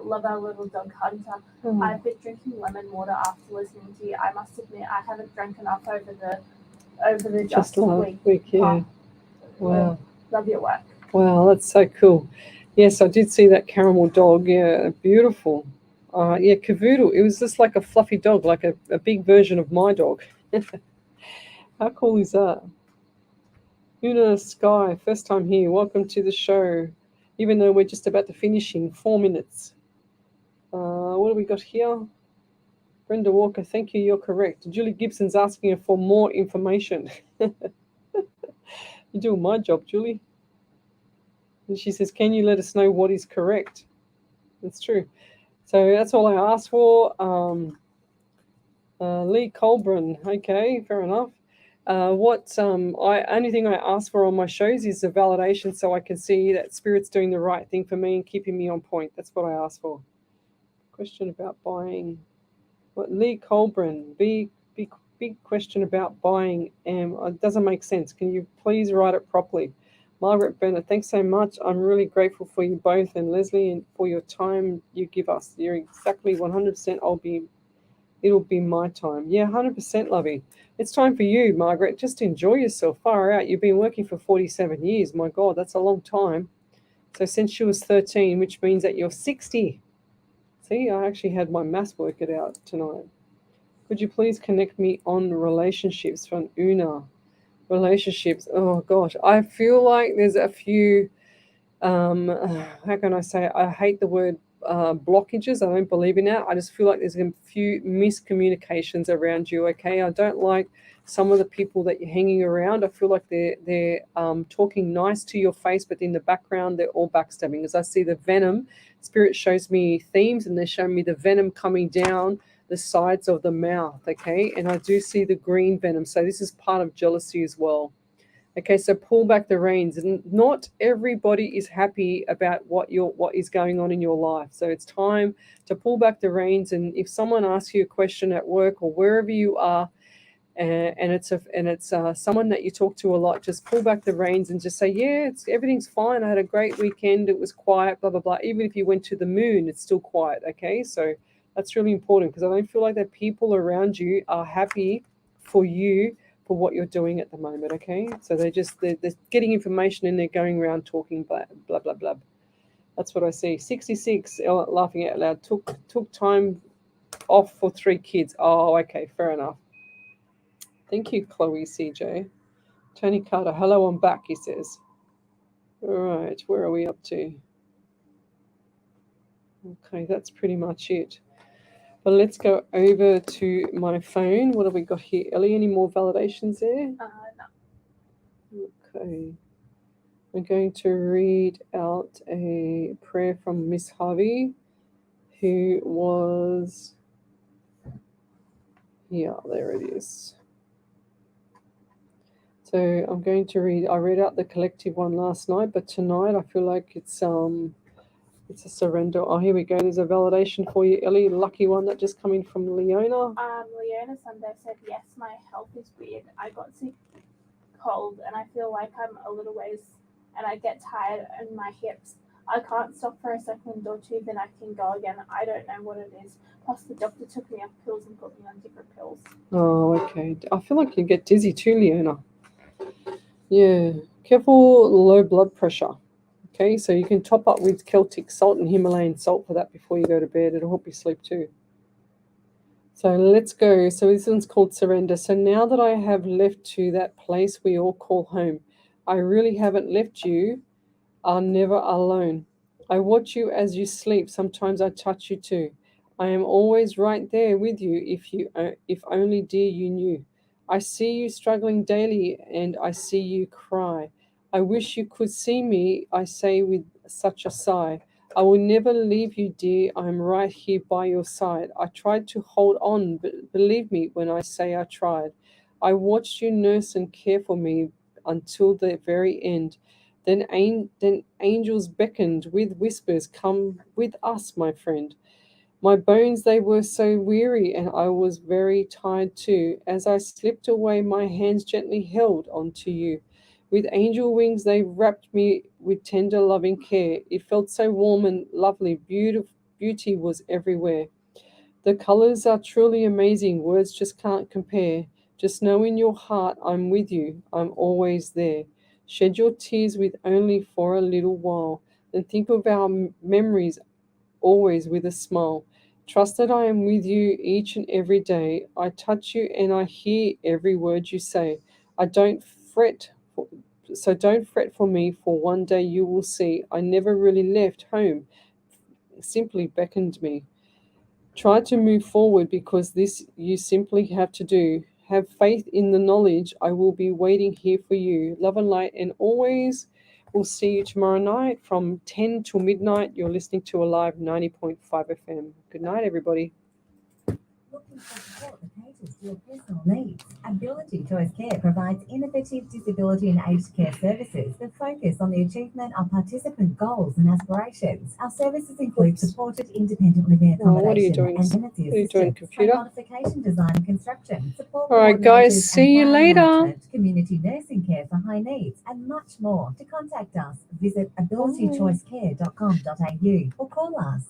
love our little dog Hunter. I've been drinking lemon water after listening to you. I must admit, I haven't drank enough over the just week. Yeah. Wow. Love your work. Wow, that's so cool. Yes, I did see that caramel dog. Yeah, beautiful. Yeah, Cavoodle. It was just like a fluffy dog, like a big version of my dog. How cool is that? Una Sky, first time here. Welcome to the show. Even though we're just about to finish in 4 minutes. What do we got here? Brenda Walker, thank you, you're correct. Julie Gibson's asking her for more information. You're doing my job, Julie. And she says, can you let us know what is correct? That's true. So that's all I asked for. Lee Colburn, okay, fair enough. Only thing I ask for on my shows is a validation so I can see that Spirit's doing the right thing for me and keeping me on point. That's what I ask for. Question about buying. What, Lee Colburn, big question about buying. It doesn't make sense. Can you please write it properly? Margaret Bennett, thanks so much. I'm really grateful for you both and Leslie and for your time you give us. You're exactly 100%. It'll be my time. Yeah, 100%, lovey. It's time for you, Margaret. Just enjoy yourself. Far out. You've been working for 47 years. My God, that's a long time. So since she was 13, which means that you're 60. See, I actually had my maths work it out tonight. Could you please connect me on relationships from Una? Relationships. Oh, gosh. I feel like there's a few, how can I say it? I hate the word blockages. I don't believe in that. I just feel like there's a few miscommunications around you, okay? I don't like some of the people that you're hanging around. I feel like they're talking nice to your face, but in the background, they're all backstabbing. As I see the venom, Spirit shows me themes, and they're showing me the venom coming down the sides of the mouth, okay? And I do see the green venom. So this is part of jealousy as well. Okay, so pull back the reins. And not everybody is happy about what is going on in your life. So it's time to pull back the reins. And if someone asks you a question at work or wherever you are, and it's someone that you talk to a lot, just pull back the reins and just say, yeah, everything's fine. I had a great weekend. It was quiet, blah, blah, blah. Even if you went to the moon, it's still quiet, okay? So that's really important because I don't feel like that people around you are happy for you for what you're doing at the moment, okay? So they're getting information and they're going around talking blah, blah, blah, blah. That's what I see. 66, laughing out loud, took time off for 3 kids. Oh, okay, fair enough. Thank you, Chloe CJ. Tony Carter, hello, I'm back, he says. All right, where are we up to? Okay, that's pretty much it. But let's go over to my phone. What have we got here? Ellie, any more validations there? No. Okay. I'm going to read out a prayer from Miss Harvey, who was... Yeah, there it is. So I'm going to read... I read out the collective one last night, but tonight I feel like it's a surrender. Oh, here we go. There's a validation for you, Ellie. Lucky one that just coming from Leona. Leona Sunday said, yes, my health is weird. I got sick cold and I feel like I'm a little ways and I get tired in my hips. I can't stop for a second or two, then I can go again. I don't know what it is. Plus, the doctor took me off pills and put me on different pills. Oh, okay. I feel like you get dizzy too, Leona. Yeah. Careful low blood pressure. Okay, so you can top up with Celtic salt and Himalayan salt for that before you go to bed. It'll help you sleep too. So let's go. So this one's called Surrender. So now that I have left to that place we all call home, I really haven't left you. Are never alone. I watch you as you sleep. Sometimes I touch you too. I am always right there with you if only dear you knew. I see you struggling daily and I see you cry. I wish you could see me, I say with such a sigh. I will never leave you, dear. I am right here by your side. I tried to hold on, but believe me when I say I tried. I watched you nurse and care for me until the very end. Then angels beckoned with whispers, come with us, my friend. My bones, they were so weary, and I was very tired too. As I slipped away, my hands gently held onto you. With angel wings, they wrapped me with tender, loving care. It felt so warm and lovely. Beauty was everywhere. The colors are truly amazing. Words just can't compare. Just know in your heart I'm with you. I'm always there. Shed your tears with only for a little while. Then think of our memories always with a smile. Trust that I am with you each and every day. I touch you and I hear every word you say. I don't fret. So don't fret for me, for one day you will see I never really left home. Simply beckoned me. Try to move forward because this you simply have to do. Have faith in the knowledge I will be waiting here for you. Love and light, and always we'll see you tomorrow night from 10 till midnight. You're listening to Alive 90.5 FM. Good night, everybody. Looking for support that caters to your personal needs? Ability Choice Care provides innovative disability and aged care services that focus on the achievement of participant goals and aspirations. Our services include supported independent living accommodation what are you doing? and tenancy What are you doing, assistance, computer? home modification design and construction, support All right, guys, coordinators see and you fire later. management, community nursing care for high needs, and much more. To contact us, visit abilitychoicecare.com.au or call us on